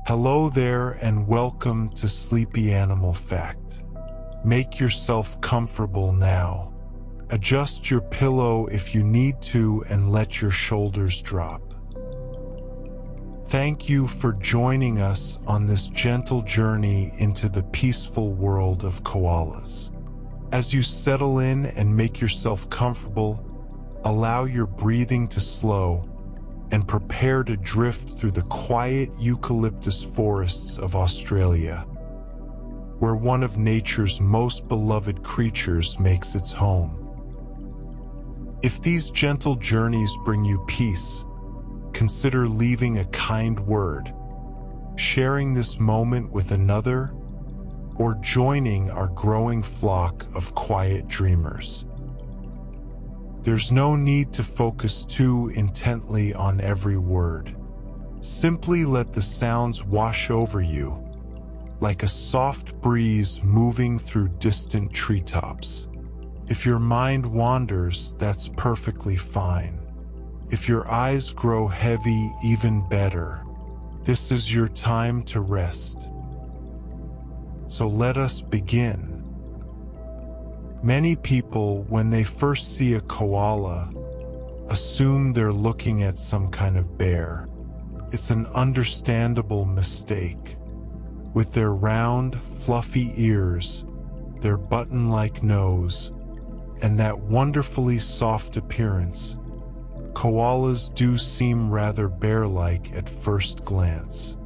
Hello there and welcome to Sleepy Animal Fact. Make yourself comfortable now. Adjust your pillow if you need to and let your shoulders drop. Thank you for joining us on this gentle journey into the peaceful world of koalas. As you settle in and make yourself comfortable, allow your breathing to slow and prepare to drift through the quiet eucalyptus forests of Australia, where one of nature's most beloved creatures makes its home. If these gentle journeys bring you peace, consider leaving a kind word, sharing this moment with another, or joining our growing flock of quiet dreamers. There's no need to focus too intently on every word. Simply let the sounds wash over you, like a soft breeze moving through distant treetops. If your mind wanders, that's perfectly fine. If your eyes grow heavy, even better. This is your time to rest. So let us begin. Many people, when they first see a koala, assume they're looking at some kind of bear. It's an understandable mistake. With their round, fluffy ears, their button-like nose, and that wonderfully soft appearance, koalas do seem rather bear-like at first glance.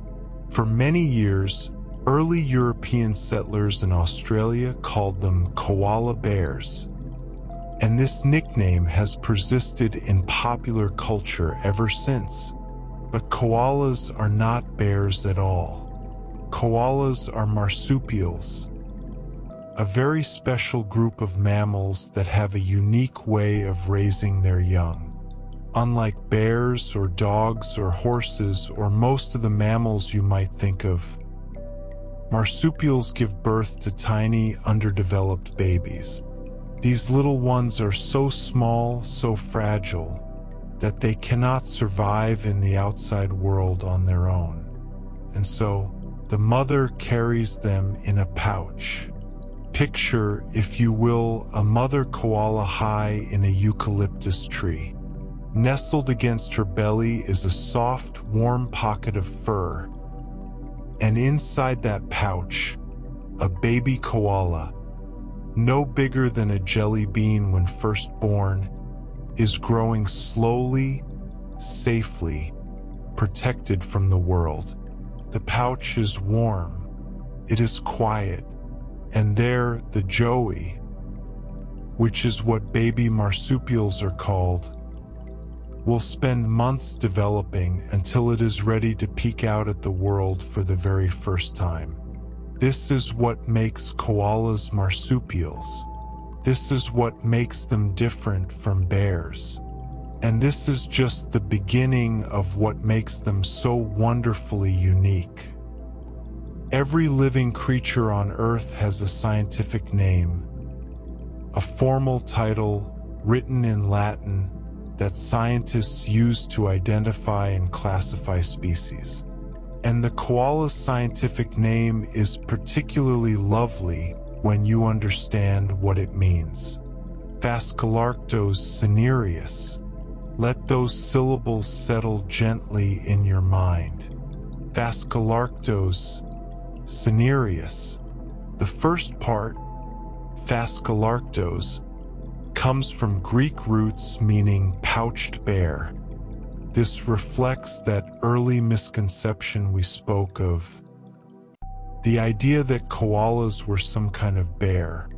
For many years, early European settlers in Australia called them koala bears, and this nickname has persisted in popular culture ever since. But koalas are not bears at all. Koalas are marsupials, a very special group of mammals that have a unique way of raising their young. Unlike bears or dogs or horses or most of the mammals you might think of, marsupials give birth to tiny, underdeveloped babies. These little ones are so small, so fragile, that they cannot survive in the outside world on their own. And so, the mother carries them in a pouch. Picture, if you will, a mother koala high in a eucalyptus tree. Nestled against her belly is a soft, warm pocket of fur. And inside that pouch, a baby koala, no bigger than a jelly bean when first born, is growing slowly, safely, protected from the world. The pouch is warm, it is quiet, and there the joey, which is what baby marsupials are called, will spend months developing until it is ready to peek out at the world for the very first time. This is what makes koalas marsupials. This is what makes them different from bears. And this is just the beginning of what makes them so wonderfully unique. Every living creature on Earth has a scientific name, a formal title written in Latin that scientists use to identify and classify species. And the koala's scientific name is particularly lovely when you understand what it means. Phascolarctos cinereus. Let those syllables settle gently in your mind. Phascolarctos cinereus. The first part, phascolarctos, comes from Greek roots meaning pouched bear. This reflects that early misconception we spoke of, the idea that koalas were some kind of bear.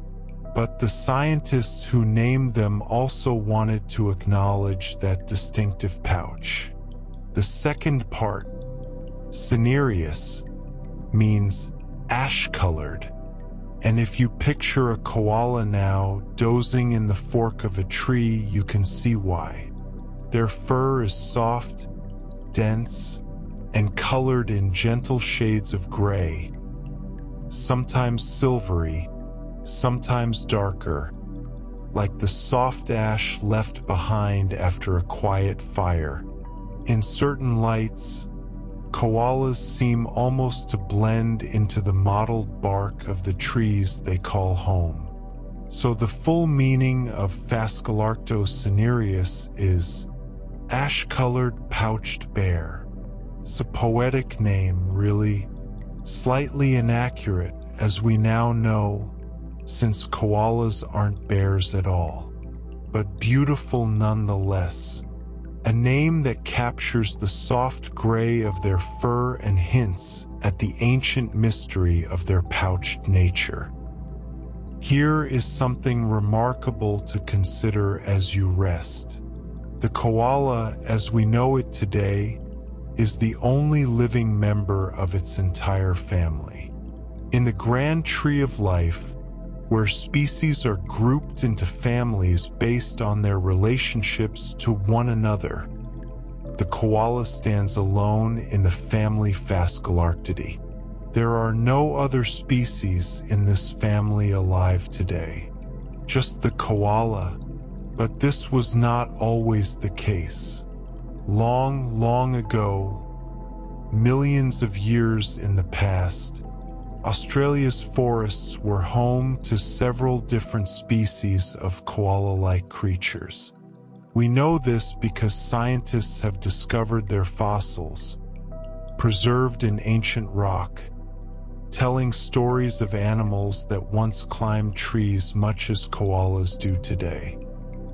But the scientists who named them also wanted to acknowledge that distinctive pouch. The second part, cinereus, means ash-colored. And if you picture a koala now dozing in the fork of a tree, you can see why. Their fur is soft, dense, and colored in gentle shades of gray, sometimes silvery, sometimes darker, like the soft ash left behind after a quiet fire. In certain lights, Koalas seem almost to blend into the mottled bark of the trees they call home. So the full meaning of Phascolarctos cinereus is ash-colored pouched bear. It's a poetic name, really, slightly inaccurate as we now know, since koalas aren't bears at all, but beautiful nonetheless. A name that captures the soft gray of their fur and hints at the ancient mystery of their pouched nature. Here is something remarkable to consider as you rest. The koala, as we know it today, is the only living member of its entire family. In the grand tree of life, where species are grouped into families based on their relationships to one another, the koala stands alone in the family Phascolarctidae. There are no other species in this family alive today, just the koala, but this was not always the case. Long, long ago, millions of years in the past, Australia's forests were home to several different species of koala-like creatures. We know this because scientists have discovered their fossils, preserved in ancient rock, telling stories of animals that once climbed trees much as koalas do today.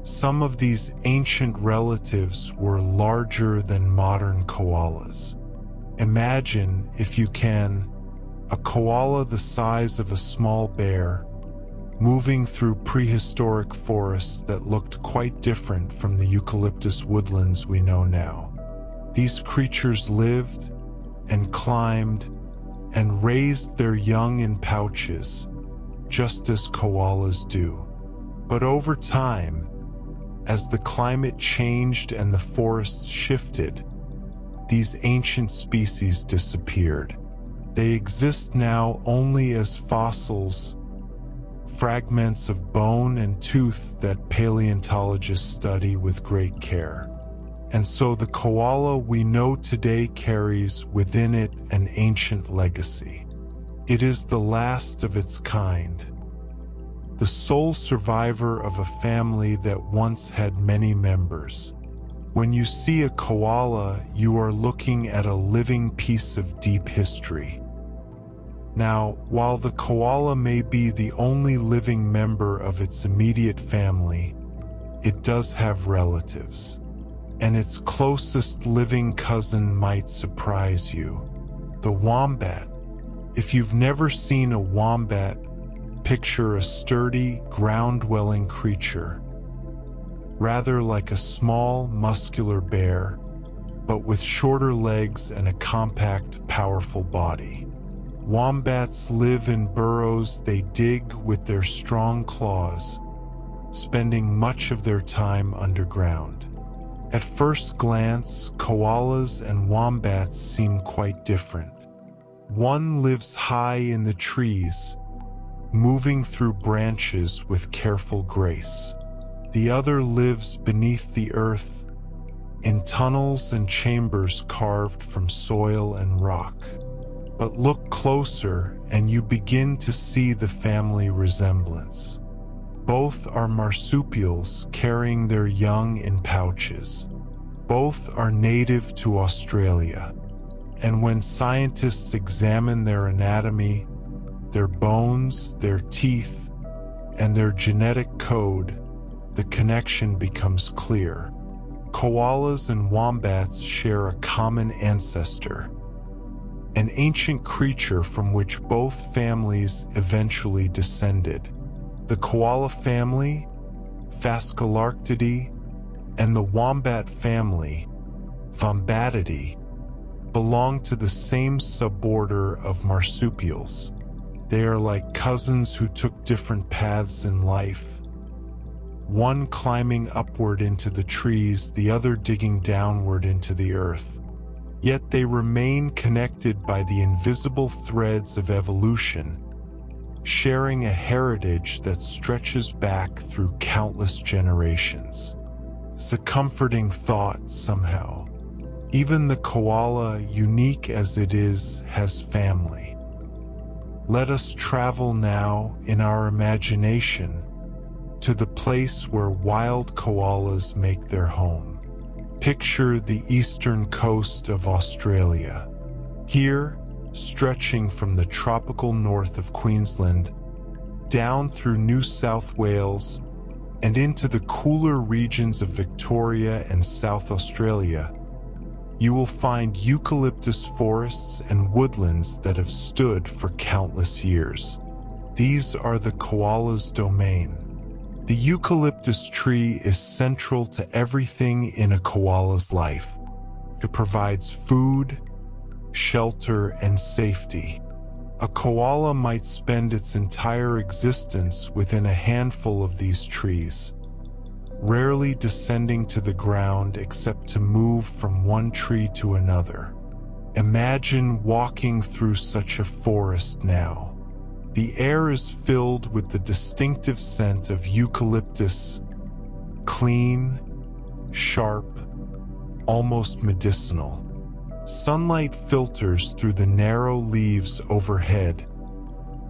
Some of these ancient relatives were larger than modern koalas. Imagine, if you can, a koala the size of a small bear, moving through prehistoric forests that looked quite different from the eucalyptus woodlands we know now. These creatures lived and climbed and raised their young in pouches, just as koalas do. But over time, as the climate changed and the forests shifted, these ancient species disappeared. They exist now only as fossils, fragments of bone and tooth that paleontologists study with great care. And so the koala we know today carries within it an ancient legacy. It is the last of its kind, the sole survivor of a family that once had many members. When you see a koala, you are looking at a living piece of deep history. Now, while the koala may be the only living member of its immediate family, it does have relatives. And its closest living cousin might surprise you. The wombat. If you've never seen a wombat, picture a sturdy, ground-dwelling creature, rather like a small, muscular bear, but with shorter legs and a compact, powerful body. Wombats live in burrows they dig with their strong claws, spending much of their time underground. At first glance, koalas and wombats seem quite different. One lives high in the trees, moving through branches with careful grace. The other lives beneath the earth, in tunnels and chambers carved from soil and rock. But look closer and you begin to see the family resemblance. Both are marsupials carrying their young in pouches. Both are native to Australia. And when scientists examine their anatomy, their bones, their teeth, and their genetic code, the connection becomes clear. Koalas and wombats share a common ancestor, an ancient creature from which both families eventually descended. The koala family, Phascolarctidae, and the wombat family, Vombatidae, belong to the same suborder of marsupials. They are like cousins who took different paths in life, one climbing upward into the trees, the other digging downward into the earth. Yet they remain connected by the invisible threads of evolution, sharing a heritage that stretches back through countless generations. It's a comforting thought somehow. Even the koala, unique as it is, has family. Let us travel now in our imagination to the place where wild koalas make their home. Picture the eastern coast of Australia. Here, stretching from the tropical north of Queensland down through New South Wales and into the cooler regions of Victoria and South Australia, you will find eucalyptus forests and woodlands that have stood for countless years. These are the koala's domain. The eucalyptus tree is central to everything in a koala's life. It provides food, shelter, and safety. A koala might spend its entire existence within a handful of these trees, rarely descending to the ground except to move from one tree to another. Imagine walking through such a forest now. The air is filled with the distinctive scent of eucalyptus, clean, sharp, almost medicinal. Sunlight filters through the narrow leaves overhead,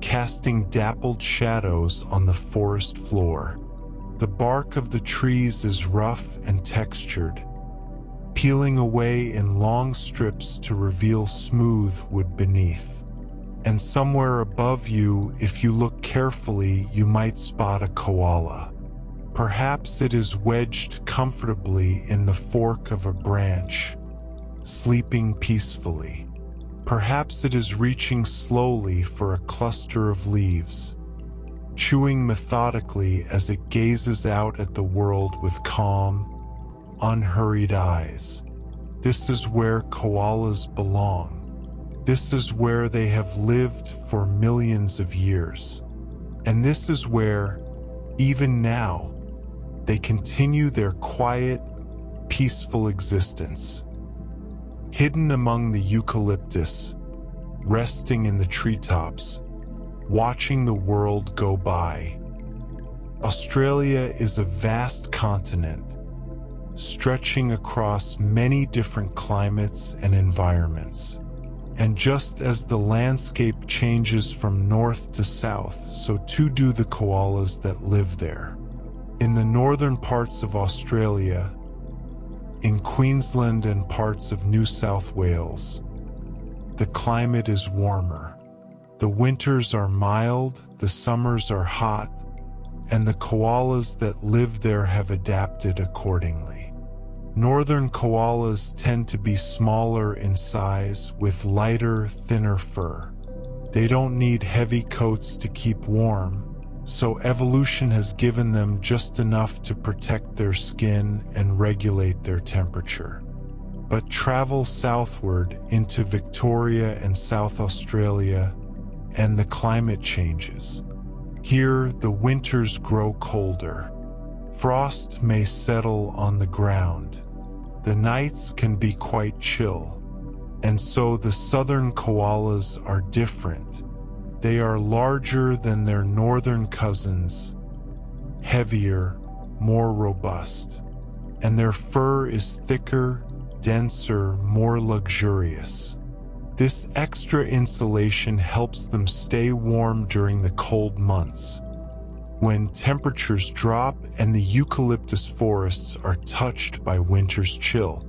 casting dappled shadows on the forest floor. The bark of the trees is rough and textured, peeling away in long strips to reveal smooth wood beneath. And somewhere above you, if you look carefully, you might spot a koala. Perhaps it is wedged comfortably in the fork of a branch, sleeping peacefully. Perhaps it is reaching slowly for a cluster of leaves, chewing methodically as it gazes out at the world with calm, unhurried eyes. This is where koalas belong. This is where they have lived for millions of years. And this is where, even now, they continue their quiet, peaceful existence. Hidden among the eucalyptus, resting in the treetops, watching the world go by. Australia is a vast continent, stretching across many different climates and environments. And just as the landscape changes from north to south, so too do the koalas that live there. In the northern parts of Australia, in Queensland and parts of New South Wales, the climate is warmer. The winters are mild, the summers are hot, and the koalas that live there have adapted accordingly. Northern koalas tend to be smaller in size with lighter, thinner fur. They don't need heavy coats to keep warm, so evolution has given them just enough to protect their skin and regulate their temperature. But travel southward into Victoria and South Australia, and the climate changes. Here, the winters grow colder. Frost may settle on the ground. The nights can be quite chill. And so the southern koalas are different. They are larger than their northern cousins, heavier, more robust. And their fur is thicker, denser, more luxurious. This extra insulation helps them stay warm during the cold months, when temperatures drop and the eucalyptus forests are touched by winter's chill.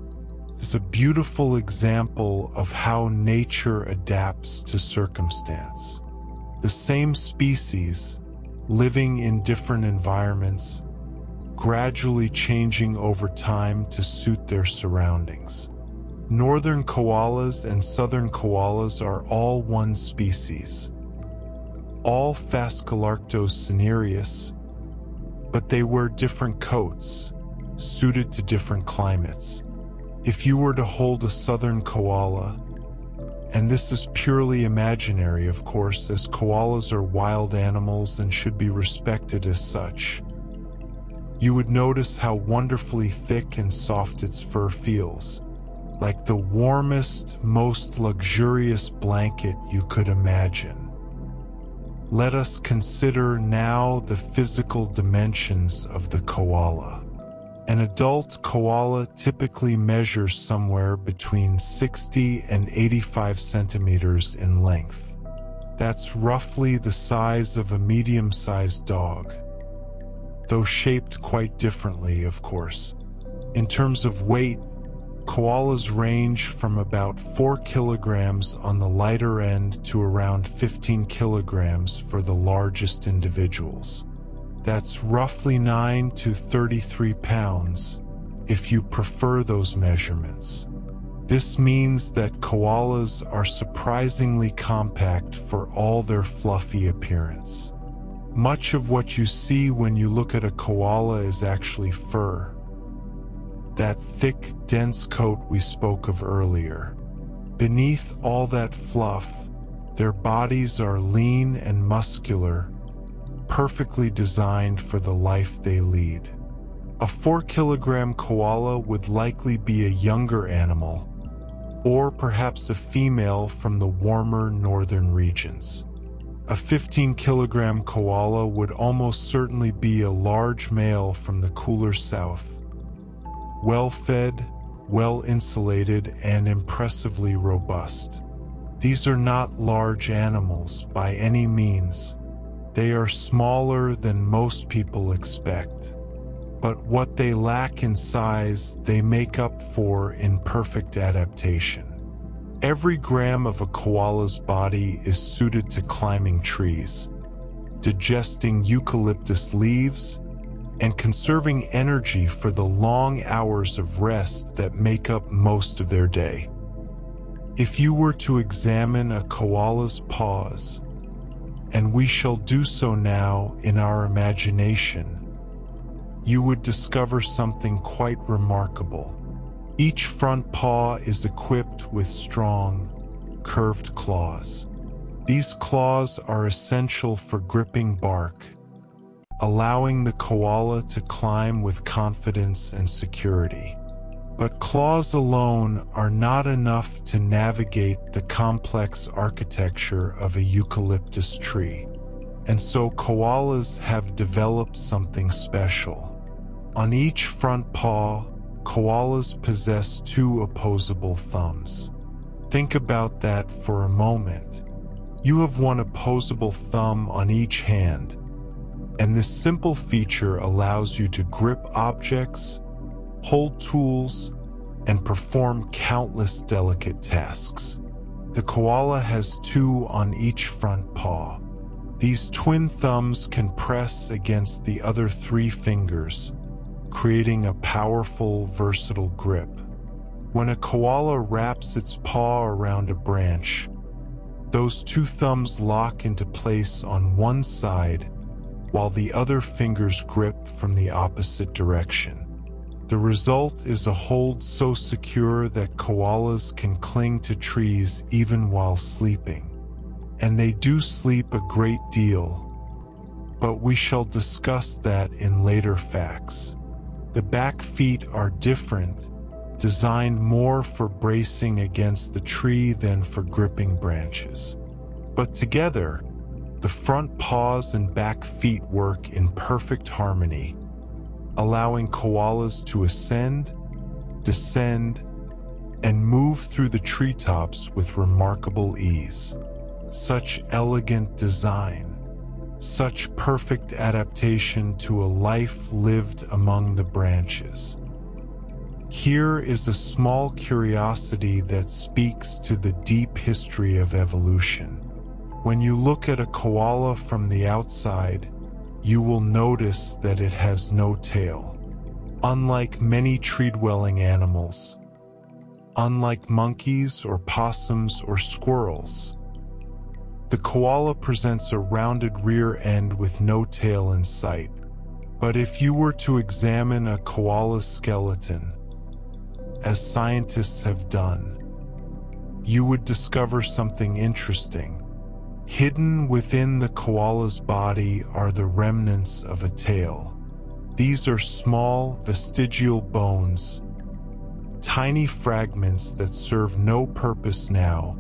It's a beautiful example of how nature adapts to circumstance. The same species, living in different environments, gradually changing over time to suit their surroundings. Northern koalas and southern koalas are all one species, all Phascolarctos cinereus, but they wear different coats, suited to different climates. If you were to hold a southern koala, and this is purely imaginary, of course, as koalas are wild animals and should be respected as such, you would notice how wonderfully thick and soft its fur feels, like the warmest, most luxurious blanket you could imagine. Let us consider now the physical dimensions of the koala. An adult koala typically measures somewhere between 60 and 85 centimeters in length. That's roughly the size of a medium-sized dog, though shaped quite differently, of course. In terms of weight, koalas range from about 4 kilograms on the lighter end to around 15 kilograms for the largest individuals. That's roughly 9 to 33 pounds, if you prefer those measurements. This means that koalas are surprisingly compact for all their fluffy appearance. Much of what you see when you look at a koala is actually fur. That thick, dense coat we spoke of earlier. Beneath all that fluff, their bodies are lean and muscular, perfectly designed for the life they lead. A 4-kilogram koala would likely be a younger animal, or perhaps a female from the warmer northern regions. A 15-kilogram koala would almost certainly be a large male from the cooler south. Well-fed, well-insulated, and impressively robust. These are not large animals by any means. They are smaller than most people expect. But what they lack in size, they make up for in perfect adaptation. Every gram of a koala's body is suited to climbing trees, digesting eucalyptus leaves, and conserving energy for the long hours of rest that make up most of their day. If you were to examine a koala's paws, and we shall do so now in our imagination, you would discover something quite remarkable. Each front paw is equipped with strong, curved claws. These claws are essential for gripping bark, allowing the koala to climb with confidence and security. But claws alone are not enough to navigate the complex architecture of a eucalyptus tree. And so koalas have developed something special. On each front paw, koalas possess 2 opposable thumbs. Think about that for a moment. You have 1 opposable thumb on each hand, and this simple feature allows you to grip objects, hold tools, and perform countless delicate tasks. The koala has 2 on each front paw. These twin thumbs can press against the other 3 fingers, creating a powerful, versatile grip. When a koala wraps its paw around a branch, those 2 thumbs lock into place on one side, while the other fingers grip from the opposite direction. The result is a hold so secure that koalas can cling to trees even while sleeping. And they do sleep a great deal, but we shall discuss that in later facts. The back feet are different, designed more for bracing against the tree than for gripping branches. But together, the front paws and back feet work in perfect harmony, allowing koalas to ascend, descend, and move through the treetops with remarkable ease. Such elegant design, such perfect adaptation to a life lived among the branches. Here is a small curiosity that speaks to the deep history of evolution. When you look at a koala from the outside, you will notice that it has no tail. Unlike many tree-dwelling animals, unlike monkeys or possums or squirrels, the koala presents a rounded rear end with no tail in sight. But if you were to examine a koala's skeleton, as scientists have done, you would discover something interesting. Hidden within the koala's body are the remnants of a tail. These are small, vestigial bones, tiny fragments that serve no purpose now,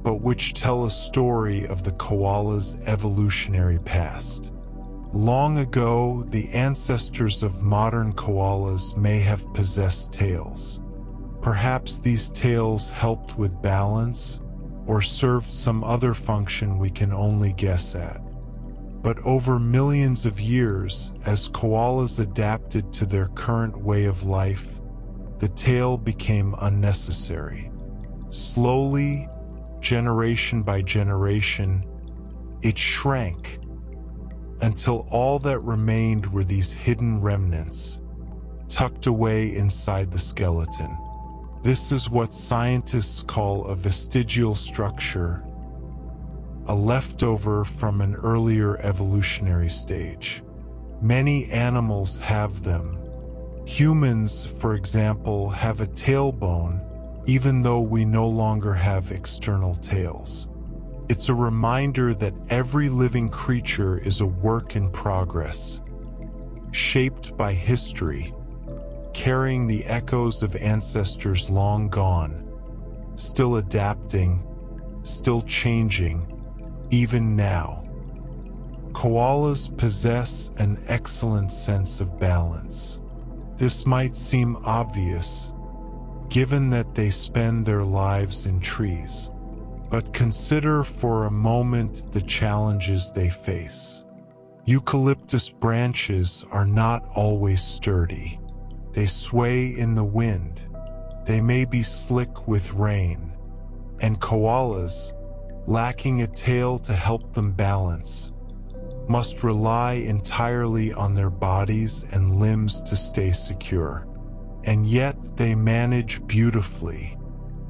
but which tell a story of the koala's evolutionary past. Long ago, the ancestors of modern koalas may have possessed tails. Perhaps these tails helped with balance or served some other function we can only guess at. But over millions of years, as koalas adapted to their current way of life, the tail became unnecessary. Slowly, generation by generation, it shrank until all that remained were these hidden remnants, tucked away inside the skeleton. This is what scientists call a vestigial structure, a leftover from an earlier evolutionary stage. Many animals have them. Humans, for example, have a tailbone, even though we no longer have external tails. It's a reminder that every living creature is a work in progress, shaped by history, carrying the echoes of ancestors long gone, still adapting, still changing, even now. Koalas possess an excellent sense of balance. This might seem obvious, given that they spend their lives in trees. But consider for a moment the challenges they face. Eucalyptus branches are not always sturdy. They sway in the wind. They may be slick with rain. And koalas, lacking a tail to help them balance, must rely entirely on their bodies and limbs to stay secure. And yet they manage beautifully.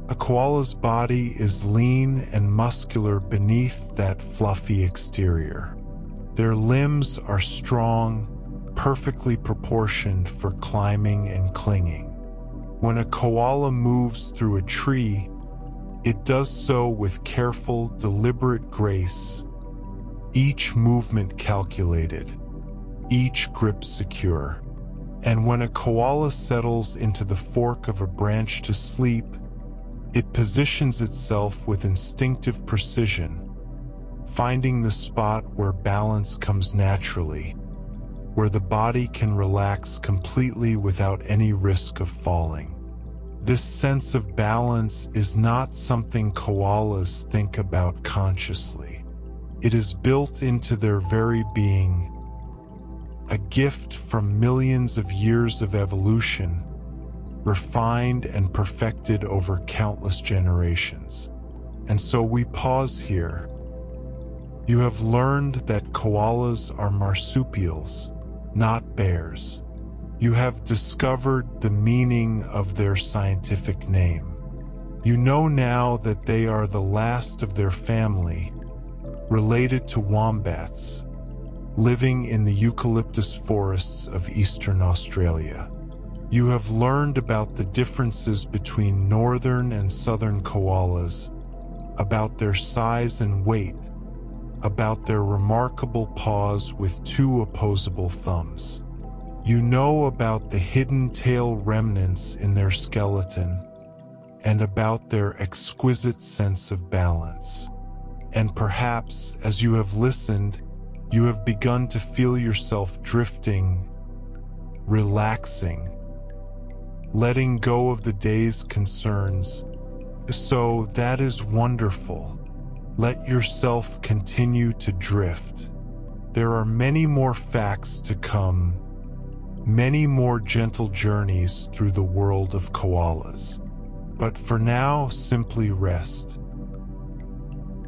A koala's body is lean and muscular beneath that fluffy exterior. Their limbs are strong, perfectly proportioned for climbing and clinging. When a koala moves through a tree, it does so with careful, deliberate grace, each movement calculated, each grip secure. And when a koala settles into the fork of a branch to sleep, it positions itself with instinctive precision, finding the spot where balance comes naturally, where the body can relax completely without any risk of falling. This sense of balance is not something koalas think about consciously. It is built into their very being, a gift from millions of years of evolution, refined and perfected over countless generations. And so we pause here. You have learned that koalas are marsupials, not bears. You have discovered the meaning of their scientific name. You know now that they are the last of their family, related to wombats, living in the eucalyptus forests of eastern Australia. You have learned about the differences between northern and southern koalas, about their size and weight, about their remarkable paws with two opposable thumbs. You know about the hidden tail remnants in their skeleton, and about their exquisite sense of balance. And perhaps, as you have listened, you have begun to feel yourself drifting, relaxing, letting go of the day's concerns. So that is wonderful. Let yourself continue to drift. There are many more facts to come, many more gentle journeys through the world of koalas. But for now, simply rest.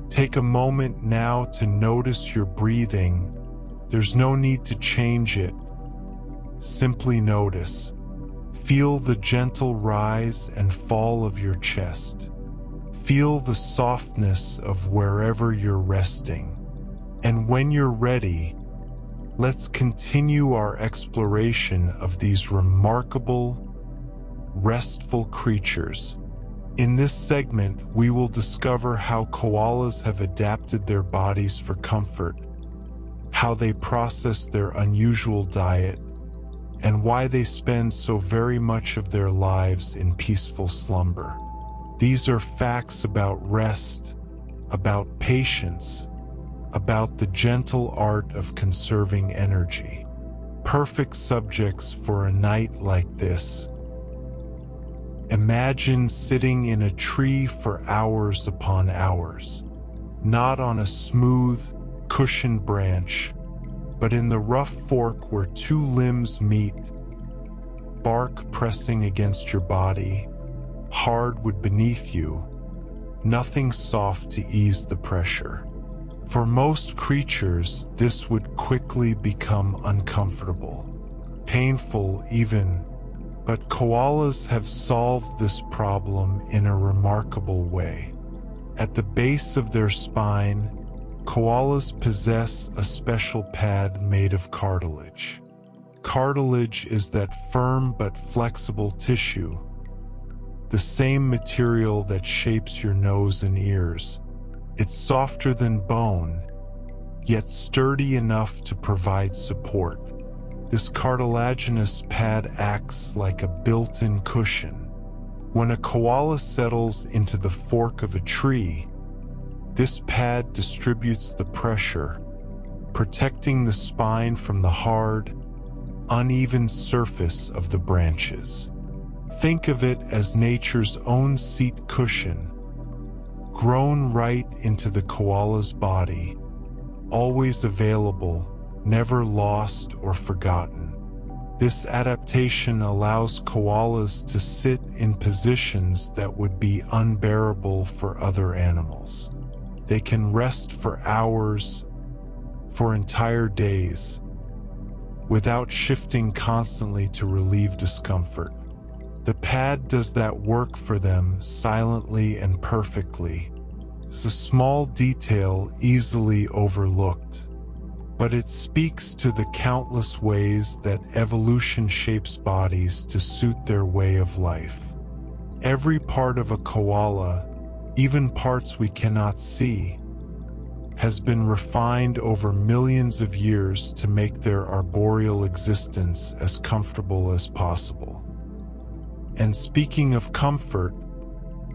Take a moment now to notice your breathing. There's no need to change it. Simply notice. Feel the gentle rise and fall of your chest. Feel the softness of wherever you're resting. And when you're ready, let's continue our exploration of these remarkable, restful creatures. In this segment, we will discover how koalas have adapted their bodies for comfort, how they process their unusual diet, and why they spend so very much of their lives in peaceful slumber. These are facts about rest, about patience, about the gentle art of conserving energy. Perfect subjects for a night like this. Imagine sitting in a tree for hours upon hours, not on a smooth, cushioned branch, but in the rough fork where two limbs meet, bark pressing against your body, hardwood beneath you, nothing soft to ease the pressure. For most creatures, this would quickly become uncomfortable, painful even, but koalas have solved this problem in a remarkable way. At the base of their spine, koalas possess a special pad made of cartilage. Cartilage is that firm but flexible tissue, the same material that shapes your nose and ears. It's softer than bone, yet sturdy enough to provide support. This cartilaginous pad acts like a built-in cushion. When a koala settles into the fork of a tree, this pad distributes the pressure, protecting the spine from the hard, uneven surface of the branches. Think of it as nature's own seat cushion, grown right into the koala's body, always available, never lost or forgotten. This adaptation allows koalas to sit in positions that would be unbearable for other animals. They can rest for hours, for entire days, without shifting constantly to relieve discomfort. The pad does that work for them silently and perfectly. It's a small detail easily overlooked, but it speaks to the countless ways that evolution shapes bodies to suit their way of life. Every part of a koala, even parts we cannot see, has been refined over millions of years to make their arboreal existence as comfortable as possible. And speaking of comfort,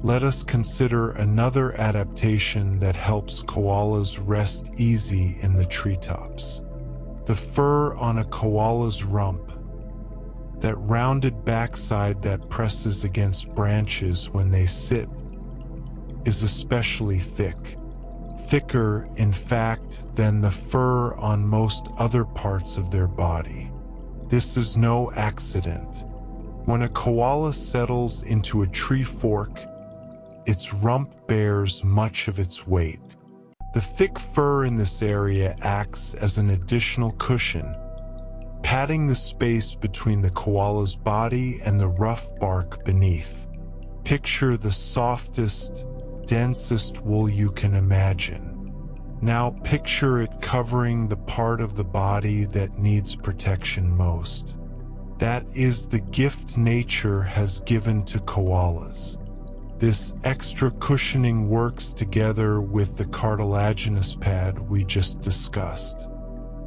let us consider another adaptation that helps koalas rest easy in the treetops. The fur on a koala's rump, that rounded backside that presses against branches when they sit, is especially thick. Thicker, in fact, than the fur on most other parts of their body. This is no accident. When a koala settles into a tree fork, its rump bears much of its weight. The thick fur in this area acts as an additional cushion, padding the space between the koala's body and the rough bark beneath. Picture the softest, densest wool you can imagine. Now picture it covering the part of the body that needs protection most. That is the gift nature has given to koalas. This extra cushioning works together with the cartilaginous pad we just discussed.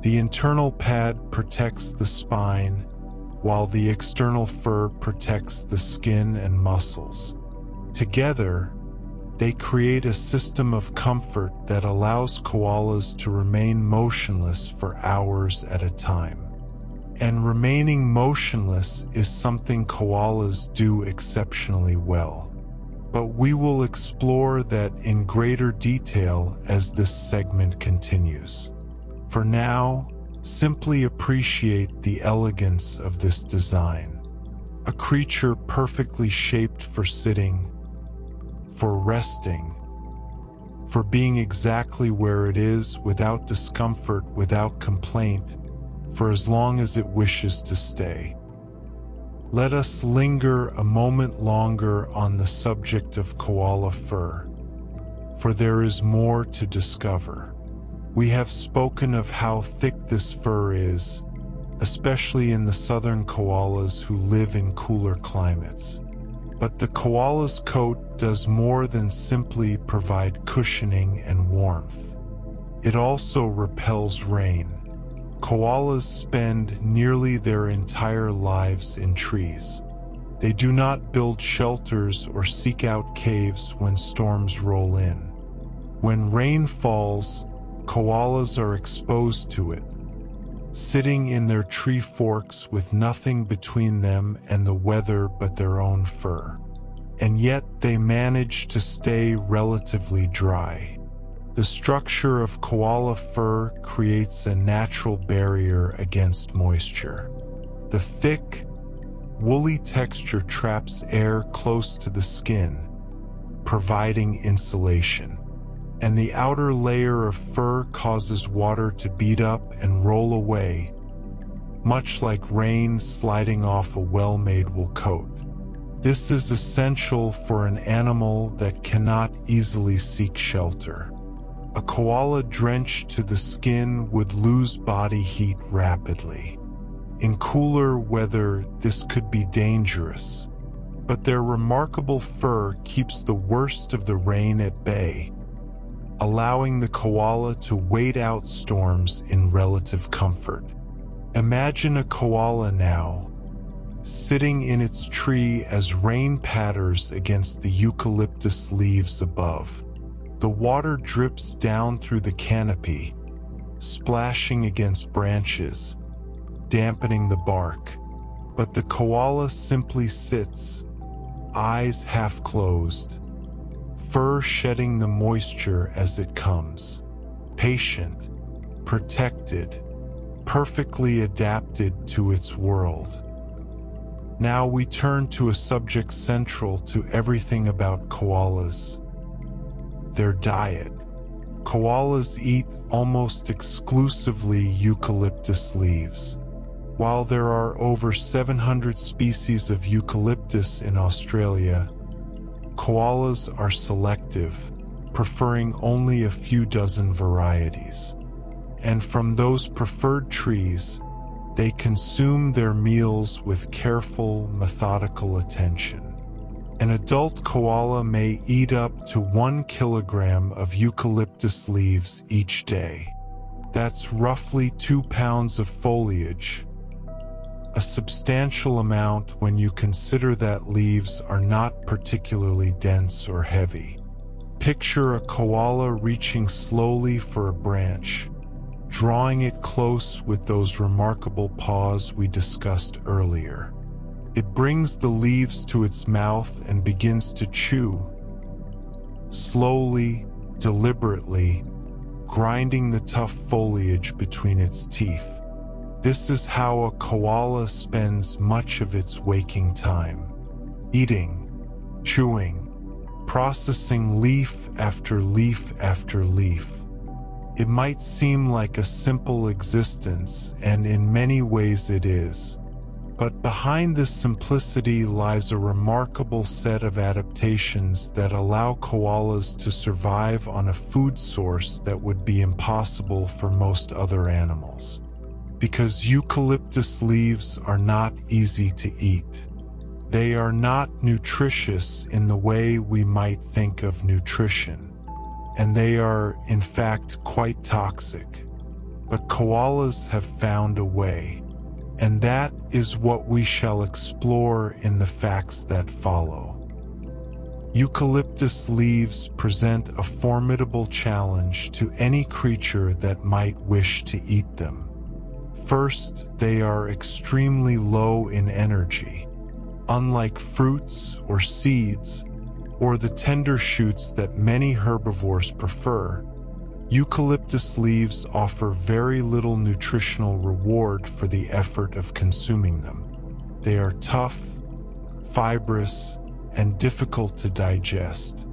The internal pad protects the spine, while the external fur protects the skin and muscles. Together, they create a system of comfort that allows koalas to remain motionless for hours at a time. And remaining motionless is something koalas do exceptionally well. But we will explore that in greater detail as this segment continues. For now, simply appreciate the elegance of this design. A creature perfectly shaped for sitting, for resting, for being exactly where it is without discomfort, without complaint, for as long as it wishes to stay. Let us linger a moment longer on the subject of koala fur, for there is more to discover. We have spoken of how thick this fur is, especially in the southern koalas who live in cooler climates. But the koala's coat does more than simply provide cushioning and warmth. It also repels rain. Koalas spend nearly their entire lives in trees. They do not build shelters or seek out caves when storms roll in. When rain falls, koalas are exposed to it, sitting in their tree forks with nothing between them and the weather but their own fur. And yet they manage to stay relatively dry. The structure of koala fur creates a natural barrier against moisture. The thick, woolly texture traps air close to the skin, providing insulation. And the outer layer of fur causes water to beat up and roll away, much like rain sliding off a well-made wool coat. This is essential for an animal that cannot easily seek shelter. A koala drenched to the skin would lose body heat rapidly. In cooler weather, this could be dangerous, but their remarkable fur keeps the worst of the rain at bay, allowing the koala to wait out storms in relative comfort. Imagine a koala now, sitting in its tree as rain patters against the eucalyptus leaves above. The water drips down through the canopy, splashing against branches, dampening the bark. But the koala simply sits, eyes half closed, fur shedding the moisture as it comes. Patient, protected, perfectly adapted to its world. Now we turn to a subject central to everything about koalas: their diet. Koalas eat almost exclusively eucalyptus leaves. While there are over 700 species of eucalyptus in Australia, koalas are selective, preferring only a few dozen varieties. And from those preferred trees, they consume their meals with careful, methodical attention. An adult koala may eat up to 1 kilogram of eucalyptus leaves each day. That's roughly 2 pounds of foliage, a substantial amount when you consider that leaves are not particularly dense or heavy. Picture a koala reaching slowly for a branch, drawing it close with those remarkable paws we discussed earlier. It brings the leaves to its mouth and begins to chew, slowly, deliberately, grinding the tough foliage between its teeth. This is how a koala spends much of its waking time: eating, chewing, processing leaf after leaf after leaf. It might seem like a simple existence, and in many ways it is. But behind this simplicity lies a remarkable set of adaptations that allow koalas to survive on a food source that would be impossible for most other animals. Because eucalyptus leaves are not easy to eat. They are not nutritious in the way we might think of nutrition. And they are, in fact, quite toxic. But koalas have found a way. And that is what we shall explore in the facts that follow. Eucalyptus leaves present a formidable challenge to any creature that might wish to eat them. First, they are extremely low in energy. Unlike fruits or seeds, or the tender shoots that many herbivores prefer, eucalyptus leaves offer very little nutritional reward for the effort of consuming them. They are tough, fibrous, and difficult to digest.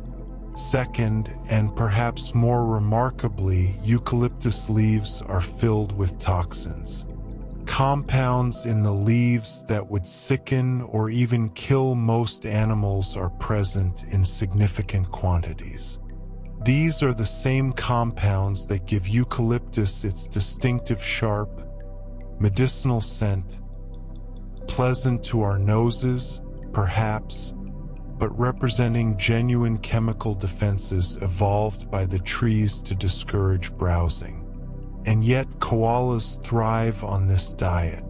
Second, and perhaps more remarkably, eucalyptus leaves are filled with toxins. Compounds in the leaves that would sicken or even kill most animals are present in significant quantities. These are the same compounds that give eucalyptus its distinctive sharp, medicinal scent, pleasant to our noses, perhaps, but representing genuine chemical defenses evolved by the trees to discourage browsing. And yet koalas thrive on this diet.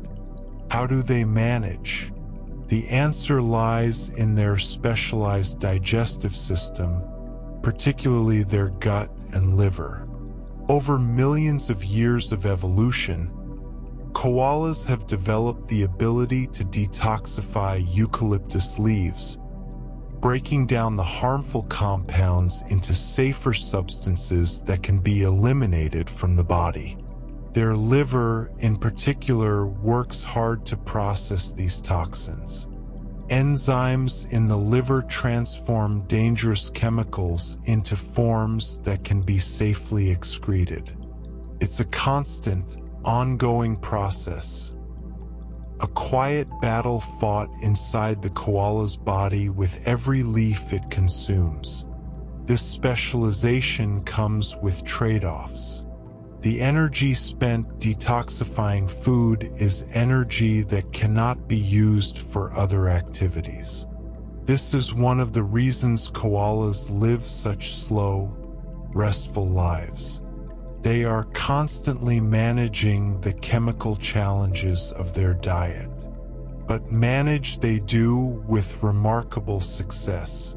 How do they manage? The answer lies in their specialized digestive system, particularly their gut and liver. Over millions of years of evolution, koalas have developed the ability to detoxify eucalyptus leaves, breaking down the harmful compounds into safer substances that can be eliminated from the body. Their liver, in particular, works hard to process these toxins. Enzymes in the liver transform dangerous chemicals into forms that can be safely excreted. It's a constant, ongoing process. A quiet battle fought inside the koala's body with every leaf it consumes. This specialization comes with trade-offs. The energy spent detoxifying food is energy that cannot be used for other activities. This is one of the reasons koalas live such slow, restful lives. They are constantly managing the chemical challenges of their diet, but manage they do with remarkable success.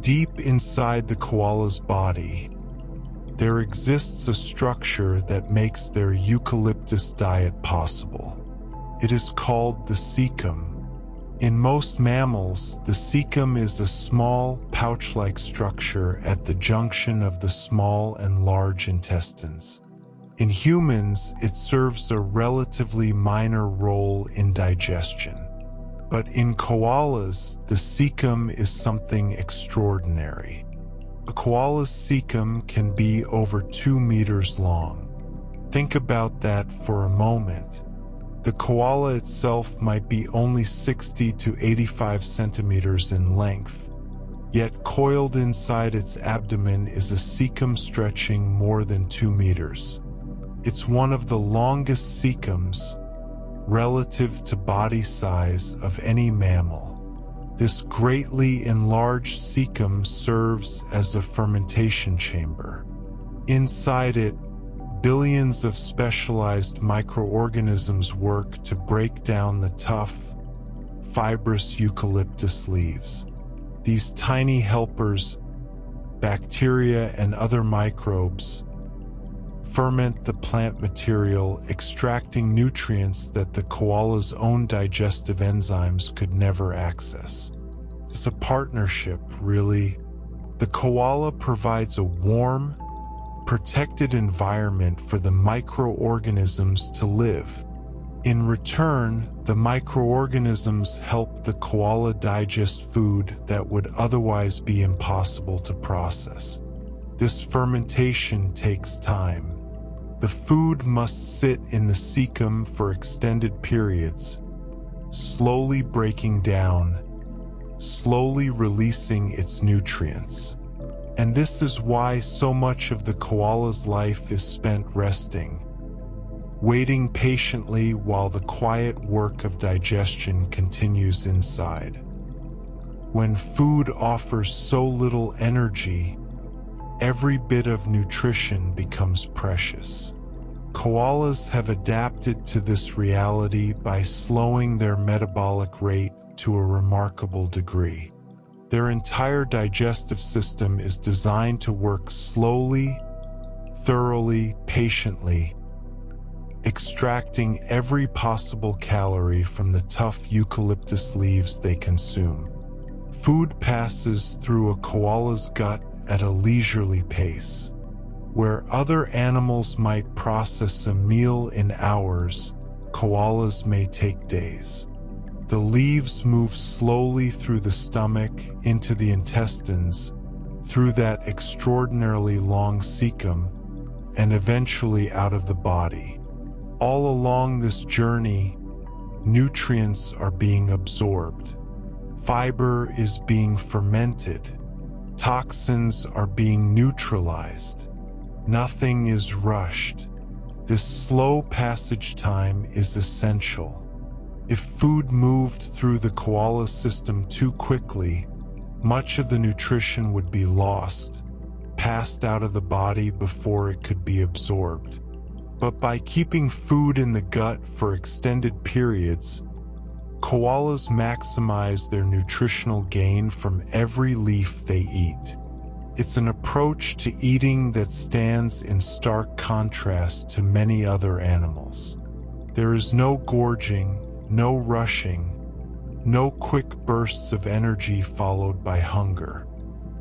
Deep inside the koala's body, there exists a structure that makes their eucalyptus diet possible. It is called the cecum. In most mammals, the cecum is a small, pouch-like structure at the junction of the small and large intestines. In humans, it serves a relatively minor role in digestion. But in koalas, the cecum is something extraordinary. A koala's cecum can be over 2 meters long. Think about that for a moment. The koala itself might be only 60 to 85 centimeters in length, yet coiled inside its abdomen is a cecum stretching more than 2 meters. It's one of the longest cecums, relative to body size, of any mammal. This greatly enlarged cecum serves as a fermentation chamber. Inside it, billions of specialized microorganisms work to break down the tough, fibrous eucalyptus leaves. These tiny helpers, bacteria and other microbes, ferment the plant material, extracting nutrients that the koala's own digestive enzymes could never access. It's a partnership, really. The koala provides a warm, protected environment for the microorganisms to live. In return, the microorganisms help the koala digest food that would otherwise be impossible to process. This fermentation takes time. The food must sit in the cecum for extended periods, slowly breaking down, slowly releasing its nutrients. And this is why so much of the koala's life is spent resting, waiting patiently while the quiet work of digestion continues inside. When food offers so little energy, every bit of nutrition becomes precious. Koalas have adapted to this reality by slowing their metabolic rate to a remarkable degree. Their entire digestive system is designed to work slowly, thoroughly, patiently, extracting every possible calorie from the tough eucalyptus leaves they consume. Food passes through a koala's gut at a leisurely pace. Where other animals might process a meal in hours, koalas may take days. The leaves move slowly through the stomach, into the intestines, through that extraordinarily long cecum, and eventually out of the body. All along this journey, nutrients are being absorbed. Fiber is being fermented. Toxins are being neutralized. Nothing is rushed. This slow passage time is essential. If food moved through the koala system too quickly, much of the nutrition would be lost, passed out of the body before it could be absorbed. But by keeping food in the gut for extended periods, koalas maximize their nutritional gain from every leaf they eat. It's an approach to eating that stands in stark contrast to many other animals. There is no gorging, no rushing, no quick bursts of energy followed by hunger.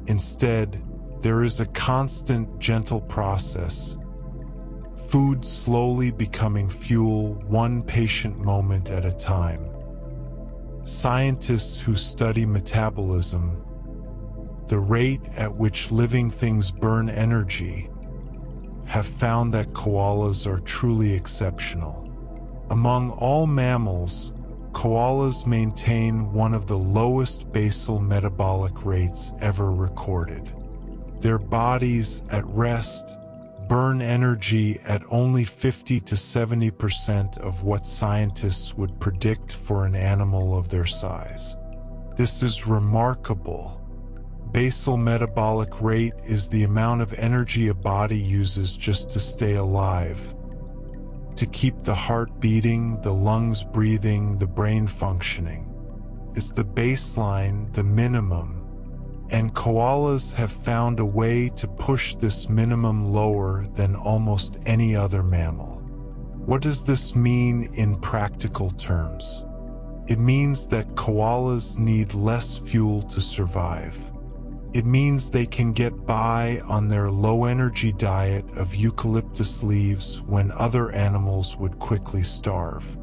Instead, there is a constant, gentle process, food slowly becoming fuel, one patient moment at a time. Scientists who study metabolism, the rate at which living things burn energy, have found that koalas are truly exceptional. Among all mammals, koalas maintain one of the lowest basal metabolic rates ever recorded. Their bodies, at rest, burn energy at only 50 to 70% of what scientists would predict for an animal of their size. This is remarkable. Basal metabolic rate is the amount of energy a body uses just to stay alive, to keep the heart beating, the lungs breathing, the brain functioning. It's the baseline, the minimum, and koalas have found a way to push this minimum lower than almost any other mammal. What does this mean in practical terms? It means that koalas need less fuel to survive. It means they can get by on their low-energy diet of eucalyptus leaves when other animals would quickly starve.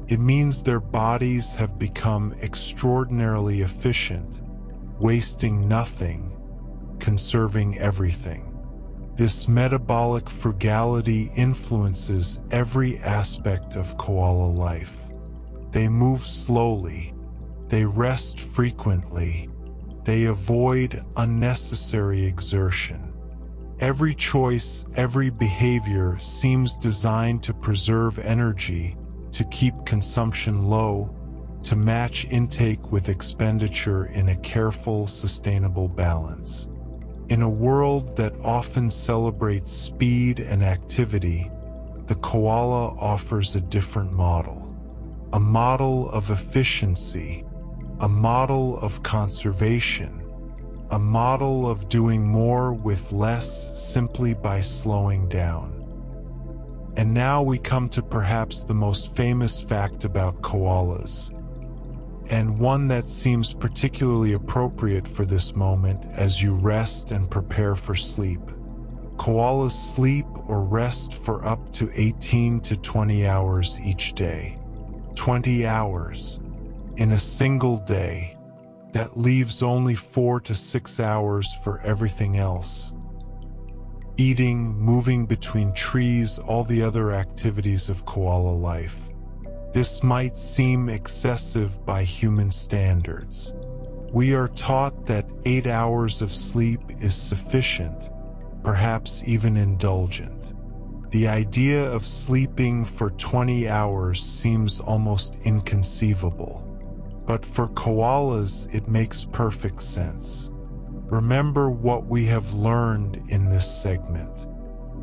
It means their bodies have become extraordinarily efficient, wasting nothing, conserving everything. This metabolic frugality influences every aspect of koala life. They move slowly, they rest frequently, they avoid unnecessary exertion. Every choice, every behavior seems designed to preserve energy, to keep consumption low, to match intake with expenditure in a careful, sustainable balance. In a world that often celebrates speed and activity, the koala offers a different model. A model of efficiency, a model of conservation, a model of doing more with less simply by slowing down. And now we come to perhaps the most famous fact about koalas, and one that seems particularly appropriate for this moment as you rest and prepare for sleep. Koalas sleep or rest for up to 18 to 20 hours each day. 20 hours in a single day. That leaves only 4 to 6 hours for everything else. Eating, moving between trees, all the other activities of koala life. This might seem excessive by human standards. We are taught that 8 hours of sleep is sufficient, perhaps even indulgent. The idea of sleeping for 20 hours seems almost inconceivable. But for koalas, it makes perfect sense. Remember what we have learned in this segment.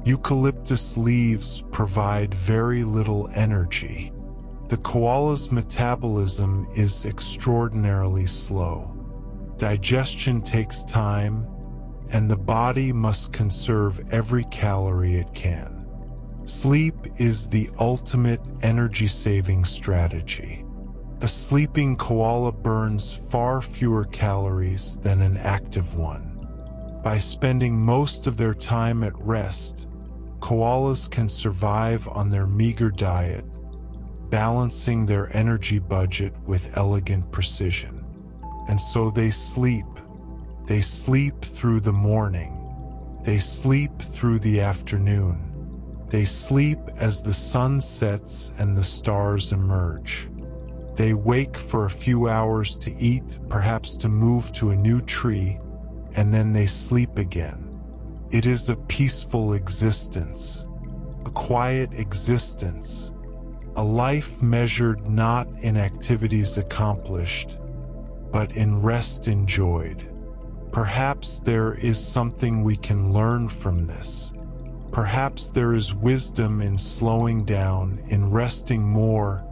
Eucalyptus leaves provide very little energy. The koala's metabolism is extraordinarily slow. Digestion takes time, and the body must conserve every calorie it can. Sleep is the ultimate energy-saving strategy. A sleeping koala burns far fewer calories than an active one. By spending most of their time at rest, koalas can survive on their meager diet, balancing their energy budget with elegant precision. And so they sleep. They sleep through the morning. They sleep through the afternoon. They sleep as the sun sets and the stars emerge. They wake for a few hours to eat, perhaps to move to a new tree, and then they sleep again. It is a peaceful existence, a quiet existence, a life measured not in activities accomplished, but in rest enjoyed. Perhaps there is something we can learn from this. Perhaps there is wisdom in slowing down, in resting more,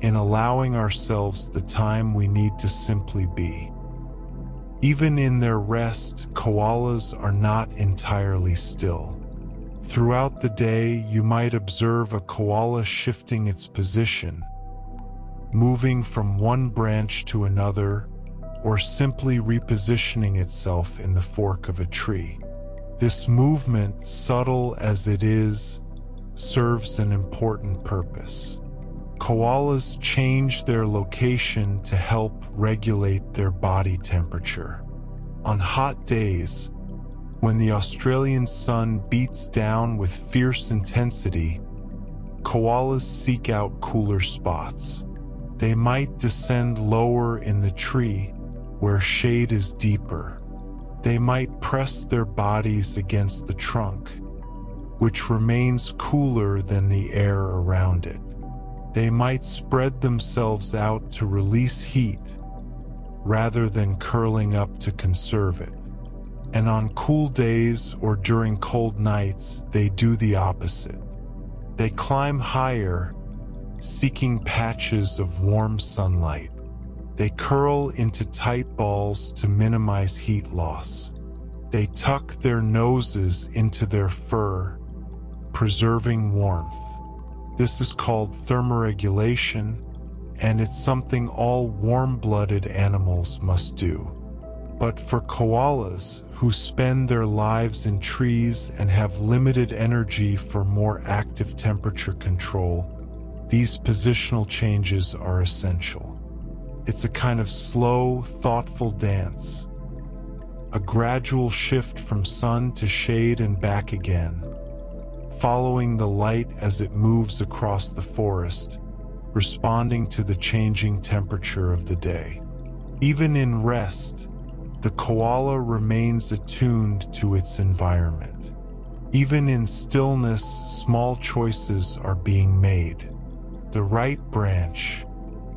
in allowing ourselves the time we need to simply be. Even in their rest, koalas are not entirely still. Throughout the day, you might observe a koala shifting its position, moving from one branch to another, or simply repositioning itself in the fork of a tree. This movement, subtle as it is, serves an important purpose. Koalas change their location to help regulate their body temperature. On hot days, when the Australian sun beats down with fierce intensity, koalas seek out cooler spots. They might descend lower in the tree, where shade is deeper. They might press their bodies against the trunk, which remains cooler than the air around it. They might spread themselves out to release heat, rather than curling up to conserve it. And on cool days or during cold nights, they do the opposite. They climb higher, seeking patches of warm sunlight. They curl into tight balls to minimize heat loss. They tuck their noses into their fur, preserving warmth. This is called thermoregulation, and it's something all warm-blooded animals must do. But for koalas, who spend their lives in trees and have limited energy for more active temperature control, these positional changes are essential. It's a kind of slow, thoughtful dance, a gradual shift from sun to shade and back again, following the light as it moves across the forest, responding to the changing temperature of the day. Even in rest, the koala remains attuned to its environment. Even in stillness, small choices are being made. The right branch,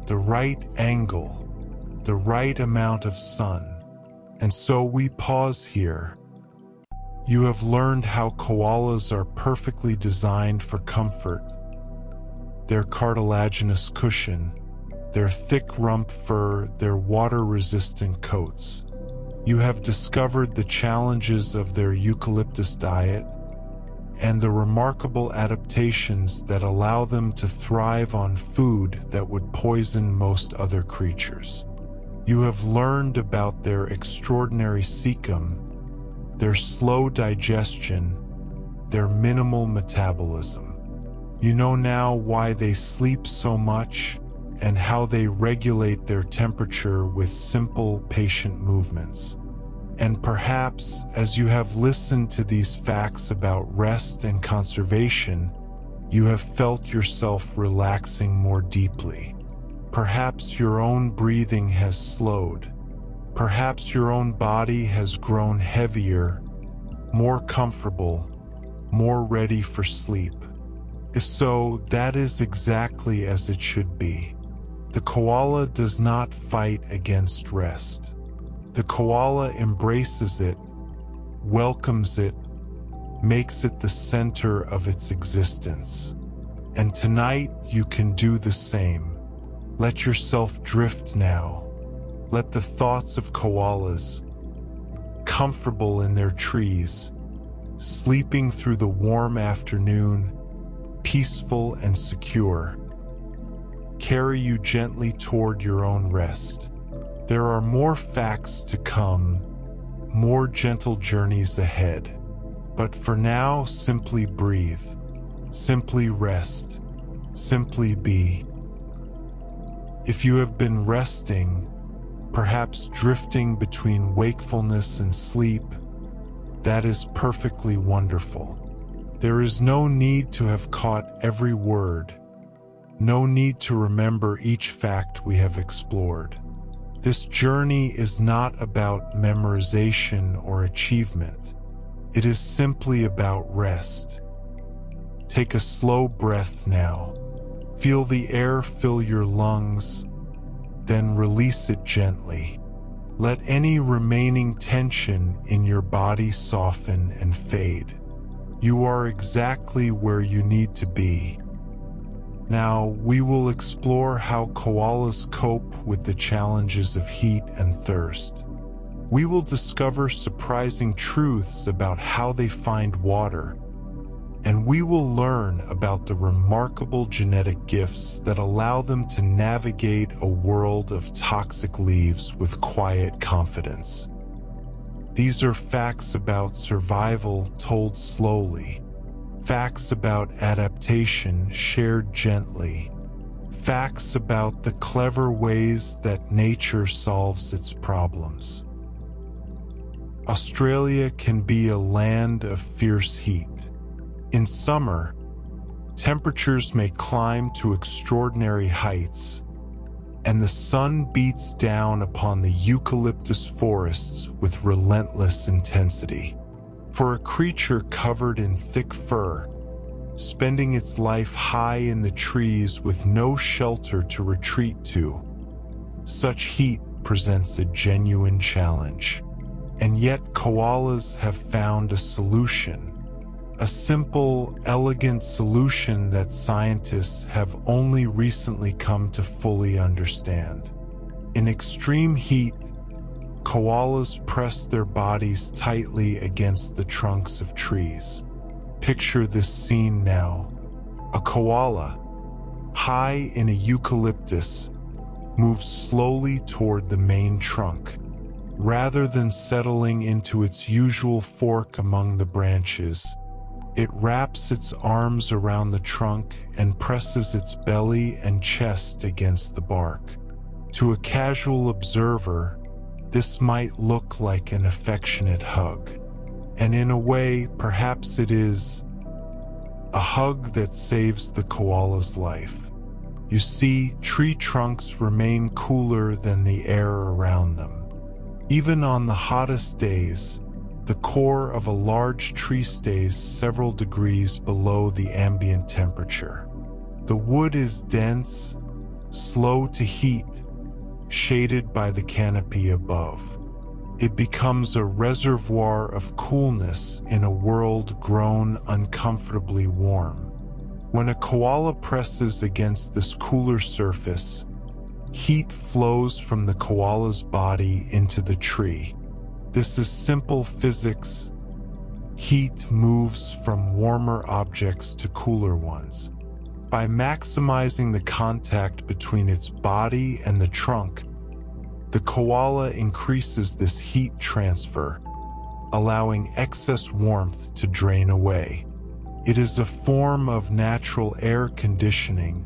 the right angle, the right amount of sun. And so we pause here. You have learned how koalas are perfectly designed for comfort. Their cartilaginous cushion, their thick rump fur, their water-resistant coats. You have discovered the challenges of their eucalyptus diet and the remarkable adaptations that allow them to thrive on food that would poison most other creatures. You have learned about their extraordinary cecum, their slow digestion, their minimal metabolism. You know now why they sleep so much and how they regulate their temperature with simple, patient movements. And perhaps, as you have listened to these facts about rest and conservation, you have felt yourself relaxing more deeply. Perhaps your own breathing has slowed. Perhaps your own body has grown heavier, more comfortable, more ready for sleep. If so, that is exactly as it should be. The koala does not fight against rest. The koala embraces it, welcomes it, makes it the center of its existence. And tonight you can do the same. Let yourself drift now. Let the thoughts of koalas, comfortable in their trees, sleeping through the warm afternoon, peaceful and secure, carry you gently toward your own rest. There are more facts to come, more gentle journeys ahead. But for now, simply breathe, simply rest, simply be. If you have been resting, perhaps drifting between wakefulness and sleep, that is perfectly wonderful. There is no need to have caught every word, no need to remember each fact we have explored. This journey is not about memorization or achievement. It is simply about rest. Take a slow breath now. Feel the air fill your lungs, then release it gently. Let any remaining tension in your body soften and fade. You are exactly where you need to be. Now, we will explore how koalas cope with the challenges of heat and thirst. We will discover surprising truths about how they find water, and we will learn about the remarkable genetic gifts that allow them to navigate a world of toxic leaves with quiet confidence. These are facts about survival told slowly, facts about adaptation shared gently, facts about the clever ways that nature solves its problems. Australia can be a land of fierce heat. In summer, temperatures may climb to extraordinary heights, and the sun beats down upon the eucalyptus forests with relentless intensity. For a creature covered in thick fur, spending its life high in the trees with no shelter to retreat to, such heat presents a genuine challenge. And yet koalas have found a solution. A simple, elegant solution that scientists have only recently come to fully understand. In extreme heat, koalas press their bodies tightly against the trunks of trees. Picture this scene now. A koala, high in a eucalyptus, moves slowly toward the main trunk. Rather than settling into its usual fork among the branches, it wraps its arms around the trunk and presses its belly and chest against the bark. To a casual observer, this might look like an affectionate hug. And in a way, perhaps it is a hug that saves the koala's life. You see, tree trunks remain cooler than the air around them. Even on the hottest days, the core of a large tree stays several degrees below the ambient temperature. The wood is dense, slow to heat, shaded by the canopy above. It becomes a reservoir of coolness in a world grown uncomfortably warm. When a koala presses against this cooler surface, heat flows from the koala's body into the tree. This is simple physics. Heat moves from warmer objects to cooler ones. By maximizing the contact between its body and the trunk, the koala increases this heat transfer, allowing excess warmth to drain away. It is a form of natural air conditioning,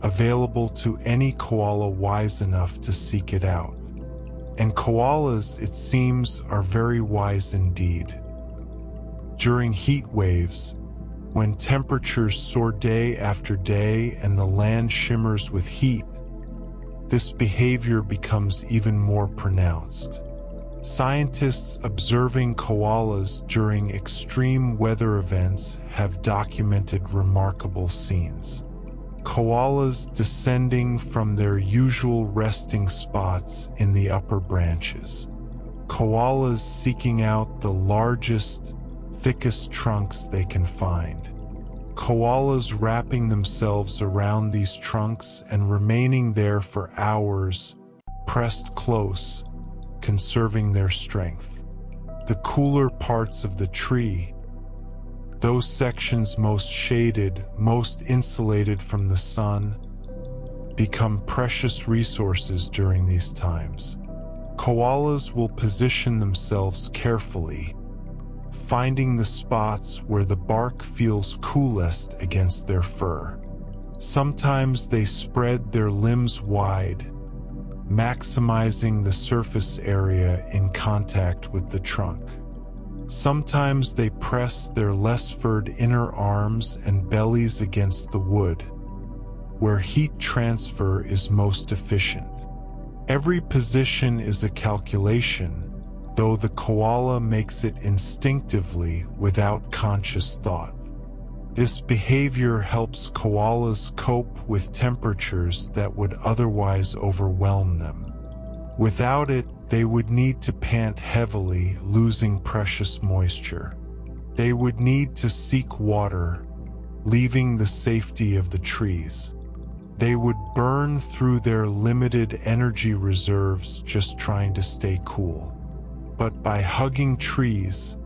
available to any koala wise enough to seek it out. And koalas, it seems, are very wise indeed. During heat waves, when temperatures soar day after day and the land shimmers with heat, this behavior becomes even more pronounced. Scientists observing koalas during extreme weather events have documented remarkable scenes. Koalas descending from their usual resting spots in the upper branches. Koalas seeking out the largest, thickest trunks they can find. Koalas wrapping themselves around these trunks and remaining there for hours, pressed close, conserving their strength. The cooler parts of the tree, those sections most shaded, most insulated from the sun, become precious resources during these times. Koalas will position themselves carefully, finding the spots where the bark feels coolest against their fur. Sometimes they spread their limbs wide, maximizing the surface area in contact with the trunk. Sometimes they press their less furred inner arms and bellies against the wood, where heat transfer is most efficient. Every position is a calculation, though the koala makes it instinctively without conscious thought. This behavior helps koalas cope with temperatures that would otherwise overwhelm them. Without it, they would need to pant heavily, losing precious moisture. They would need to seek water, leaving the safety of the trees. They would burn through their limited energy reserves just trying to stay cool. but by hugging trees,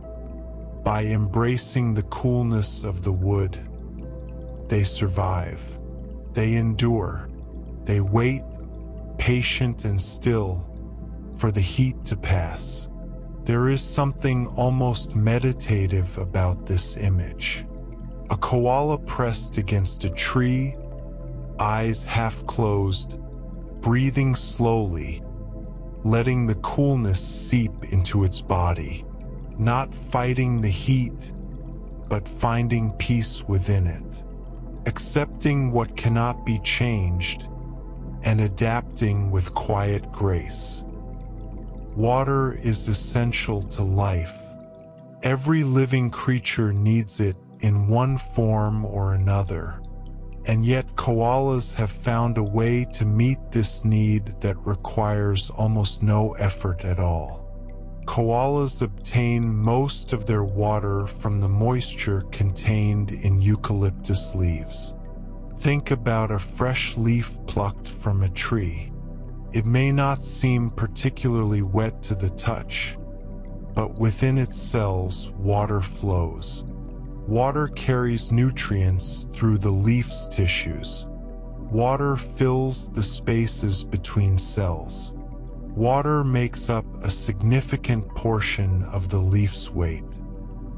by embracing the coolness of the wood, they survive. They endure. They wait, patient and still, for the heat to pass. There is something almost meditative about this image. A koala pressed against a tree, eyes half closed, breathing slowly, letting the coolness seep into its body, not fighting the heat, but finding peace within it, accepting what cannot be changed, and adapting with quiet grace. Water is essential to life. Every living creature needs it in one form or another, and yet koalas have found a way to meet this need that requires almost no effort at all. Koalas obtain most of their water from the moisture contained in eucalyptus leaves. Think about a fresh leaf plucked from a tree. It may not seem particularly wet to the touch, but within its cells, water flows. Water carries nutrients through the leaf's tissues. Water fills the spaces between cells. Water makes up a significant portion of the leaf's weight.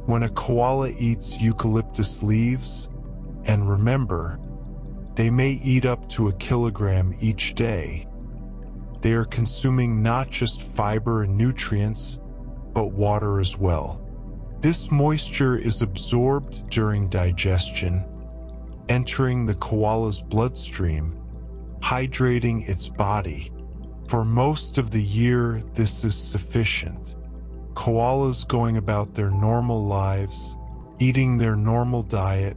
When a koala eats eucalyptus leaves, and remember, they may eat up to 1 kilogram each day, they are consuming not just fiber and nutrients, but water as well. This moisture is absorbed during digestion, entering the koala's bloodstream, hydrating its body. For most of the year, this is sufficient. Koalas going about their normal lives, eating their normal diet,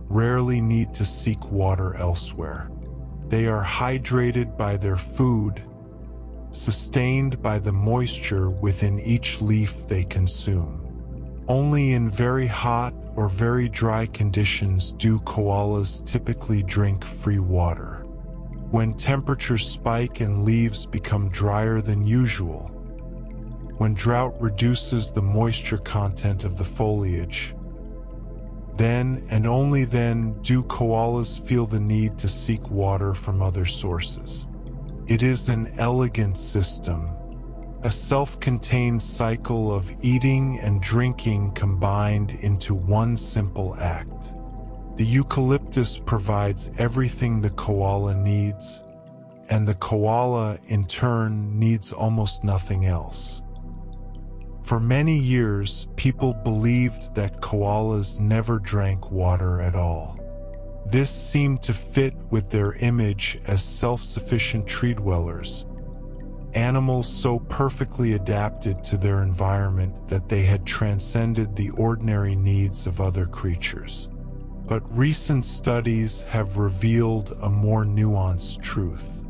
rarely need to seek water elsewhere. They are hydrated by their food, sustained by the moisture within each leaf they consume. Only in very hot or very dry conditions do koalas typically drink free water. When temperatures spike and leaves become drier than usual, when drought reduces the moisture content of the foliage, then and only then do koalas feel the need to seek water from other sources. It is an elegant system, a self-contained cycle of eating and drinking combined into one simple act. The eucalyptus provides everything the koala needs, and the koala, in turn, needs almost nothing else. For many years, people believed that koalas never drank water at all. This seemed to fit with their image as self-sufficient tree-dwellers, animals so perfectly adapted to their environment that they had transcended the ordinary needs of other creatures. But recent studies have revealed a more nuanced truth.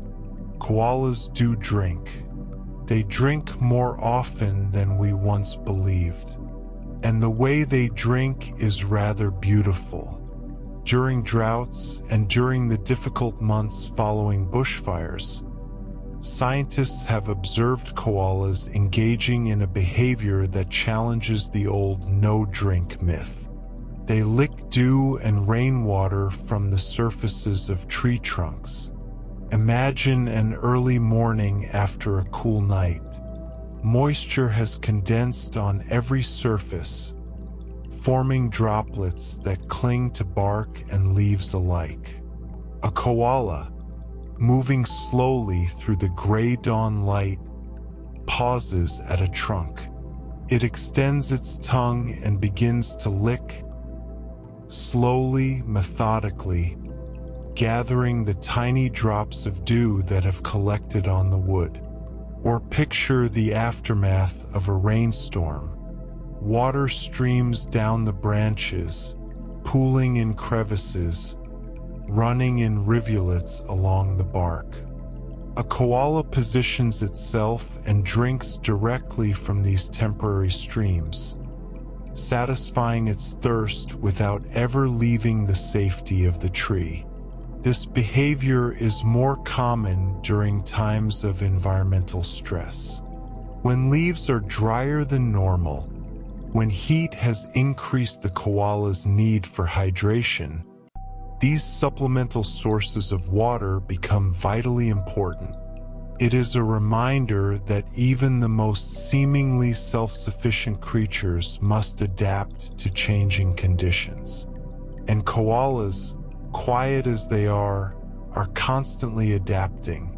Koalas do drink. They drink more often than we once believed. And the way they drink is rather beautiful. During droughts and during the difficult months following bushfires, scientists have observed koalas engaging in a behavior that challenges the old no-drink myth. They lick dew and rainwater from the surfaces of tree trunks. Imagine an early morning after a cool night. Moisture has condensed on every surface, forming droplets that cling to bark and leaves alike. A koala, moving slowly through the gray dawn light, pauses at a trunk. It extends its tongue and begins to lick, slowly, methodically, gathering the tiny drops of dew that have collected on the wood. Or picture the aftermath of a rainstorm. Water streams down the branches, pooling in crevices, running in rivulets along the bark. A koala positions itself and drinks directly from these temporary streams, satisfying its thirst without ever leaving the safety of the tree. This behavior is more common during times of environmental stress. When leaves are drier than normal, when heat has increased the koala's need for hydration, these supplemental sources of water become vitally important. It is a reminder that even the most seemingly self-sufficient creatures must adapt to changing conditions. And koalas, quiet as they are constantly adapting,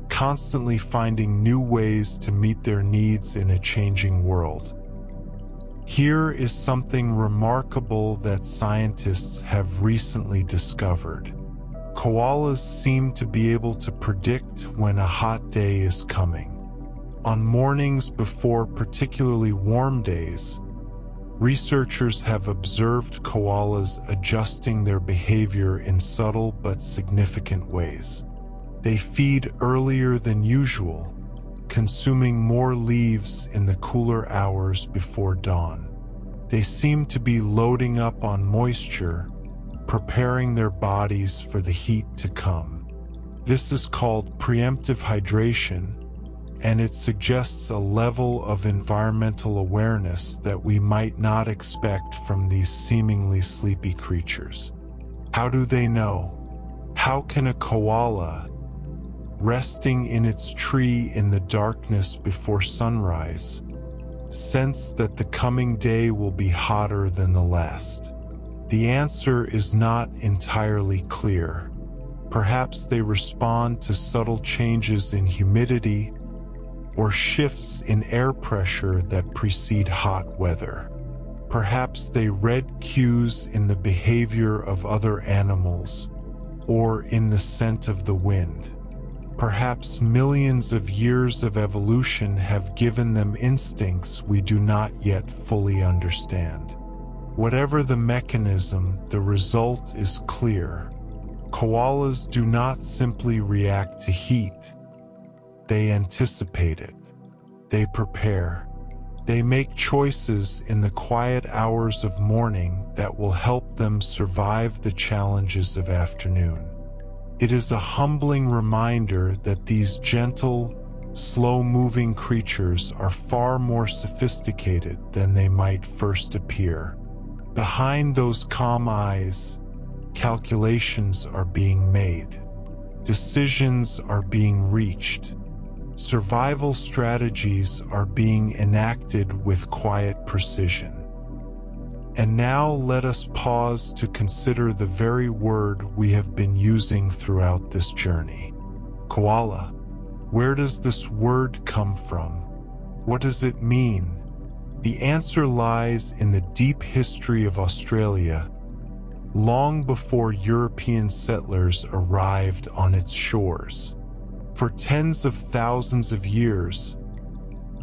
constantly finding new ways to meet their needs in a changing world. Here is something remarkable that scientists have recently discovered. Koalas seem to be able to predict when a hot day is coming. On mornings before particularly warm days, researchers have observed koalas adjusting their behavior in subtle but significant ways. They feed earlier than usual, consuming more leaves in the cooler hours before dawn. They seem to be loading up on moisture, preparing their bodies for the heat to come. This is called preemptive hydration, and it suggests a level of environmental awareness that we might not expect from these seemingly sleepy creatures. How do they know? How can a koala, resting in its tree in the darkness before sunrise, sense that the coming day will be hotter than the last? The answer is not entirely clear. Perhaps they respond to subtle changes in humidity or shifts in air pressure that precede hot weather. Perhaps they read cues in the behavior of other animals or in the scent of the wind. Perhaps millions of years of evolution have given them instincts we do not yet fully understand. Whatever the mechanism, the result is clear. Koalas do not simply react to heat. They anticipate it. They prepare. They make choices in the quiet hours of morning that will help them survive the challenges of afternoon. It is a humbling reminder that these gentle, slow-moving creatures are far more sophisticated than they might first appear. Behind those calm eyes, calculations are being made. Decisions are being reached. Survival strategies are being enacted with quiet precision. And now let us pause to consider the very word we have been using throughout this journey. Koala. Where does this word come from? What does it mean? The answer lies in the deep history of Australia, long before European settlers arrived on its shores. For tens of thousands of years,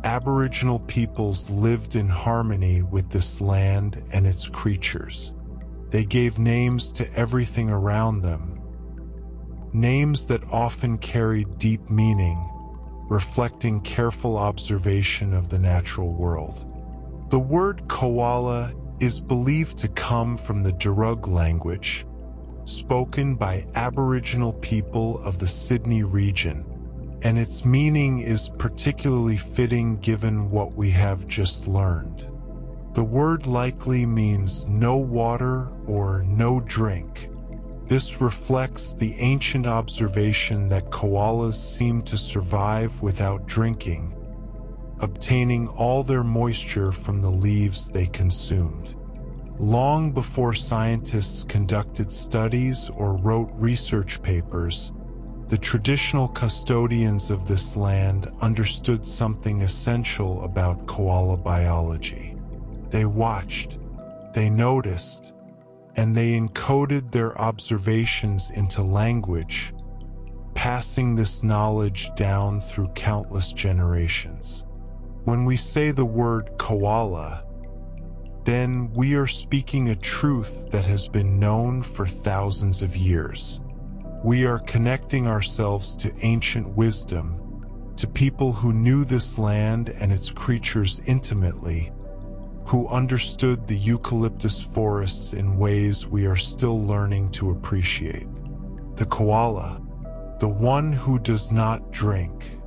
Aboriginal peoples lived in harmony with this land and its creatures. They gave names to everything around them, names that often carried deep meaning, reflecting careful observation of the natural world. The word koala is believed to come from the Darug language, spoken by Aboriginal people of the Sydney region, and its meaning is particularly fitting given what we have just learned. The word likely means no water or no drink. This reflects the ancient observation that koalas seem to survive without drinking, obtaining all their moisture from the leaves they consumed. Long before scientists conducted studies or wrote research papers, the traditional custodians of this land understood something essential about koala biology. They watched, they noticed, and they encoded their observations into language, passing this knowledge down through countless generations. When we say the word koala, then we are speaking a truth that has been known for thousands of years. We are connecting ourselves to ancient wisdom, to people who knew this land and its creatures intimately, who understood the eucalyptus forests in ways we are still learning to appreciate. The koala, the one who does not drink,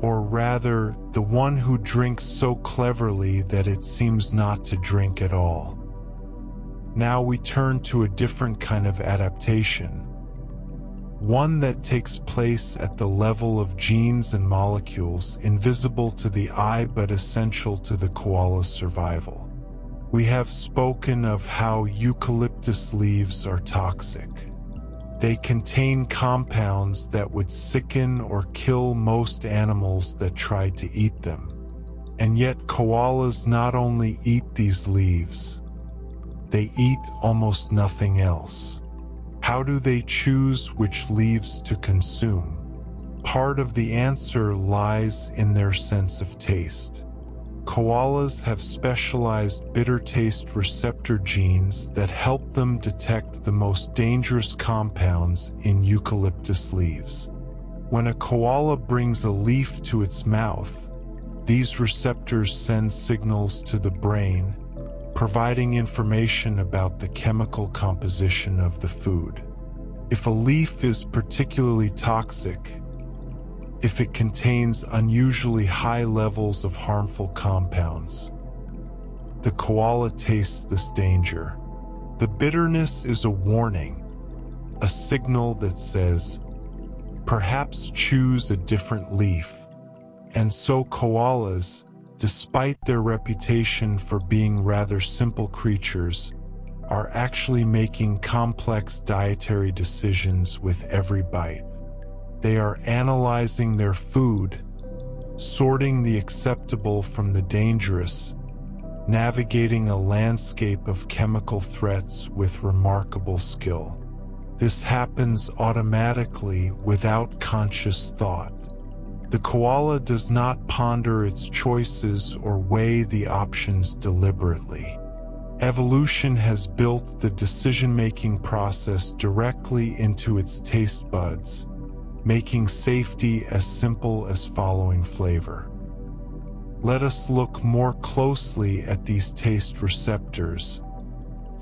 or rather, the one who drinks so cleverly that it seems not to drink at all. Now we turn to a different kind of adaptation, one that takes place at the level of genes and molecules, invisible to the eye but essential to the koala's survival. We have spoken of how eucalyptus leaves are toxic. They contain compounds that would sicken or kill most animals that tried to eat them. And yet koalas not only eat these leaves, they eat almost nothing else. How do they choose which leaves to consume? Part of the answer lies in their sense of taste. Koalas have specialized bitter taste receptor genes that help them detect the most dangerous compounds in eucalyptus leaves. When a koala brings a leaf to its mouth, these receptors send signals to the brain, providing information about the chemical composition of the food. If a leaf is particularly toxic, if it contains unusually high levels of harmful compounds, the koala tastes this danger. The bitterness is a warning, a signal that says, perhaps choose a different leaf. And so koalas, despite their reputation for being rather simple creatures, are actually making complex dietary decisions with every bite. They are analyzing their food, sorting the acceptable from the dangerous, navigating a landscape of chemical threats with remarkable skill. This happens automatically without conscious thought. The koala does not ponder its choices or weigh the options deliberately. Evolution has built the decision-making process directly into its taste buds, making safety as simple as following flavor. Let us look more closely at these taste receptors,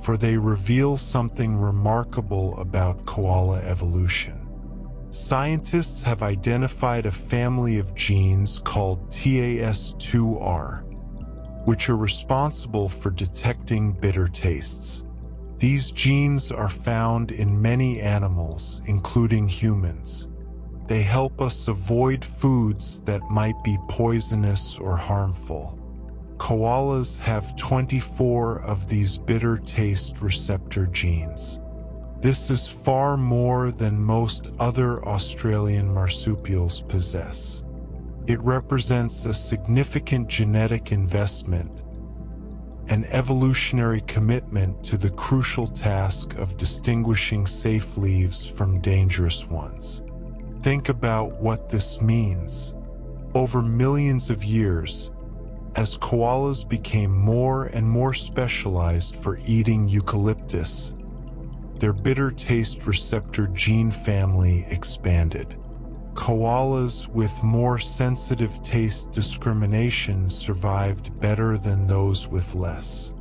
for they reveal something remarkable about koala evolution. Scientists have identified a family of genes called TAS2R, which are responsible for detecting bitter tastes. These genes are found in many animals, including humans. They help us avoid foods that might be poisonous or harmful. Koalas have 24 of these bitter taste receptor genes. This is far more than most other Australian marsupials possess. It represents a significant genetic investment, an evolutionary commitment to the crucial task of distinguishing safe leaves from dangerous ones. Think about what this means. Over millions of years, as koalas became more and more specialized for eating eucalyptus, their bitter taste receptor gene family expanded. Koalas with more sensitive taste discrimination survived better than those with less.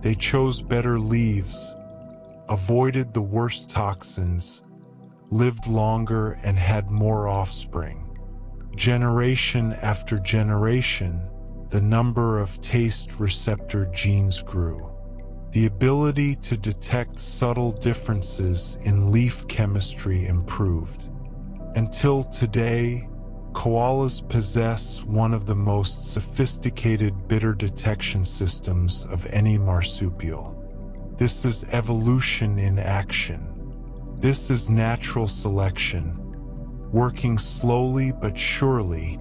They chose better leaves, avoided the worst toxins, lived longer, and had more offspring. Generation after generation, the number of taste receptor genes grew. The ability to detect subtle differences in leaf chemistry improved. Until today, koalas possess one of the most sophisticated bitter detection systems of any marsupial. This is evolution in action. This is natural selection, working slowly but surely,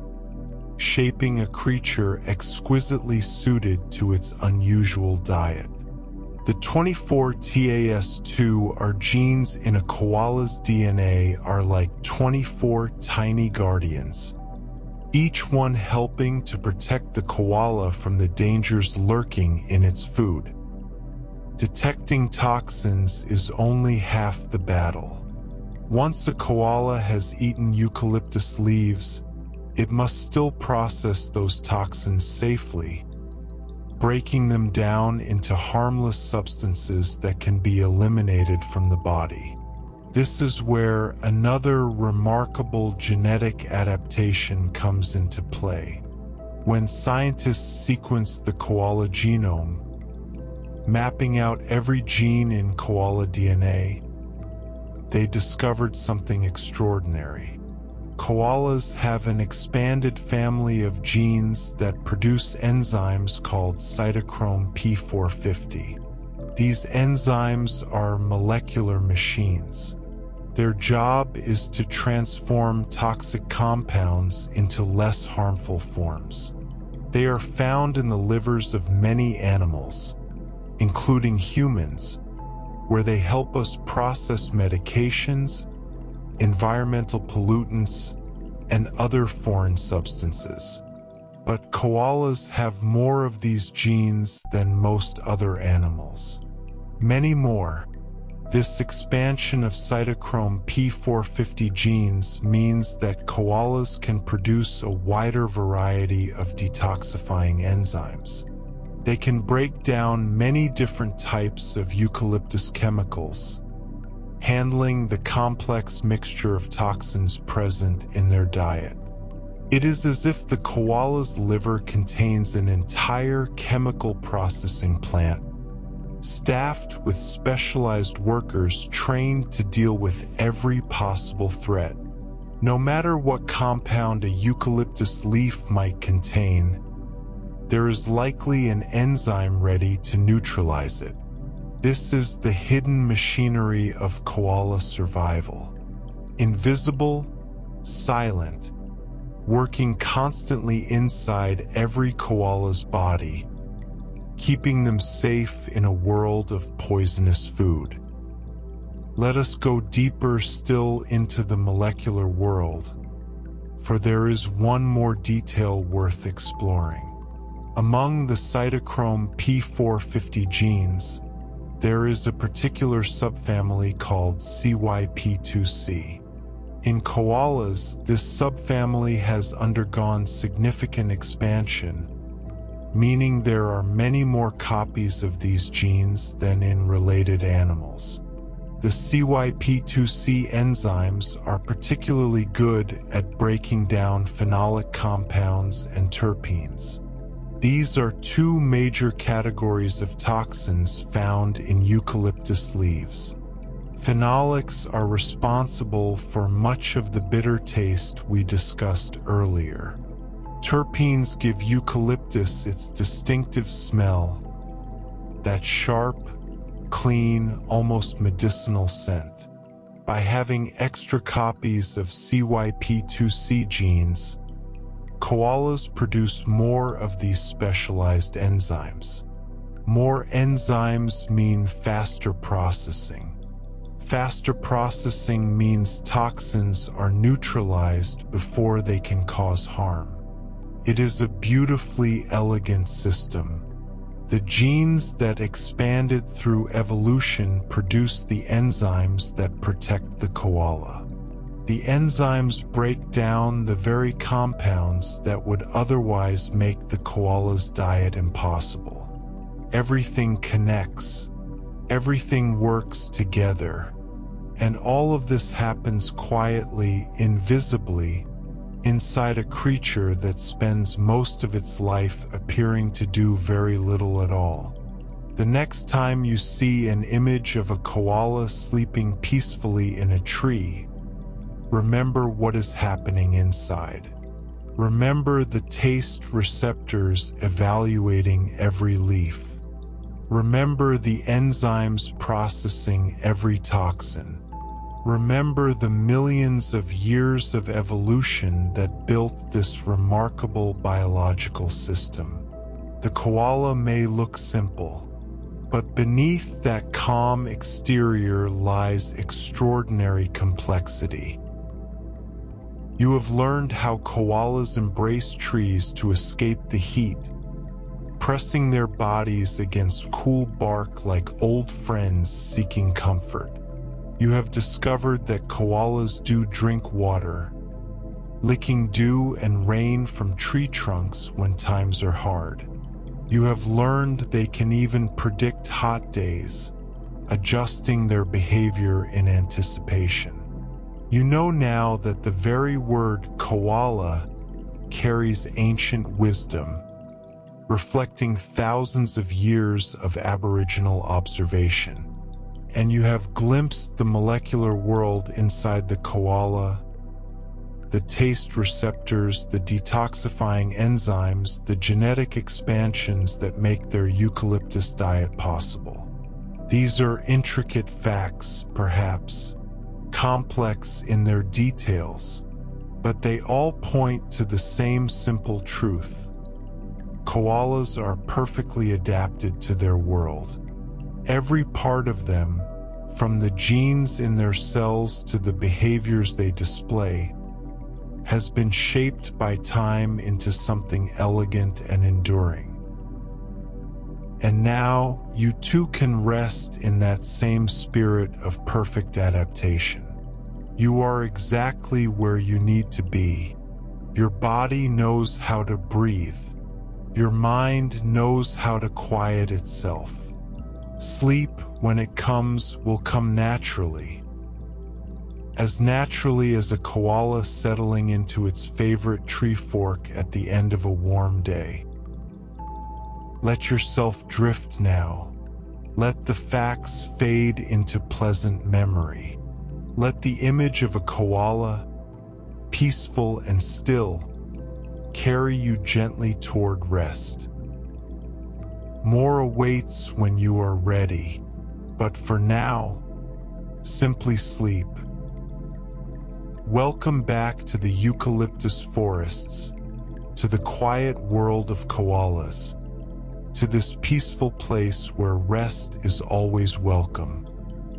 shaping a creature exquisitely suited to its unusual diet. The 24 TAS2R genes in a koala's DNA are like 24 tiny guardians, each one helping to protect the koala from the dangers lurking in its food. Detecting toxins is only half the battle. Once a koala has eaten eucalyptus leaves, it must still process those toxins safely, breaking them down into harmless substances that can be eliminated from the body. This is where another remarkable genetic adaptation comes into play. When scientists sequenced the koala genome, mapping out every gene in koala DNA, they discovered something extraordinary. Koalas have an expanded family of genes that produce enzymes called cytochrome P450. These enzymes are molecular machines. Their job is to transform toxic compounds into less harmful forms. They are found in the livers of many animals, including humans, where they help us process medications, environmental pollutants, and other foreign substances. But koalas have more of these genes than most other animals. Many more. This expansion of cytochrome P450 genes means that koalas can produce a wider variety of detoxifying enzymes. They can break down many different types of eucalyptus chemicals, handling the complex mixture of toxins present in their diet. It is as if the koala's liver contains an entire chemical processing plant, staffed with specialized workers trained to deal with every possible threat. No matter what compound a eucalyptus leaf might contain, there is likely an enzyme ready to neutralize it. This is the hidden machinery of koala survival. Invisible, silent, working constantly inside every koala's body, keeping them safe in a world of poisonous food. Let us go deeper still into the molecular world, for there is one more detail worth exploring. Among the cytochrome P450 genes, there is a particular subfamily called CYP2C. In koalas, this subfamily has undergone significant expansion, meaning there are many more copies of these genes than in related animals. The CYP2C enzymes are particularly good at breaking down phenolic compounds and terpenes. These are two major categories of toxins found in eucalyptus leaves. Phenolics are responsible for much of the bitter taste we discussed earlier. Terpenes give eucalyptus its distinctive smell, that sharp, clean, almost medicinal scent. By having extra copies of CYP2C genes, koalas produce more of these specialized enzymes. More enzymes mean faster processing. Faster processing means toxins are neutralized before they can cause harm. It is a beautifully elegant system. The genes that expanded through evolution produce the enzymes that protect the koala. The enzymes break down the very compounds that would otherwise make the koala's diet impossible. Everything connects. Everything works together. And all of this happens quietly, invisibly, inside a creature that spends most of its life appearing to do very little at all. The next time you see an image of a koala sleeping peacefully in a tree, remember what is happening inside. Remember the taste receptors evaluating every leaf. Remember the enzymes processing every toxin. Remember the millions of years of evolution that built this remarkable biological system. The koala may look simple, but beneath that calm exterior lies extraordinary complexity. You have learned how koalas embrace trees to escape the heat, pressing their bodies against cool bark like old friends seeking comfort. You have discovered that koalas do drink water, licking dew and rain from tree trunks when times are hard. You have learned they can even predict hot days, adjusting their behavior in anticipation. You know now that the very word koala carries ancient wisdom, reflecting thousands of years of Aboriginal observation. And you have glimpsed the molecular world inside the koala, the taste receptors, the detoxifying enzymes, the genetic expansions that make their eucalyptus diet possible. These are intricate facts, perhaps, complex in their details, but they all point to the same simple truth. Koalas are perfectly adapted to their world. Every part of them, from the genes in their cells to the behaviors they display, has been shaped by time into something elegant and enduring. And now, you too can rest in that same spirit of perfect adaptation. You are exactly where you need to be. Your body knows how to breathe. Your mind knows how to quiet itself. Sleep, when it comes, will come naturally as a koala settling into its favorite tree fork at the end of a warm day. Let yourself drift now. Let the facts fade into pleasant memory. Let the image of a koala, peaceful and still, carry you gently toward rest. More awaits when you are ready, but for now, simply sleep. Welcome back to the eucalyptus forests, to the quiet world of koalas, to this peaceful place where rest is always welcome.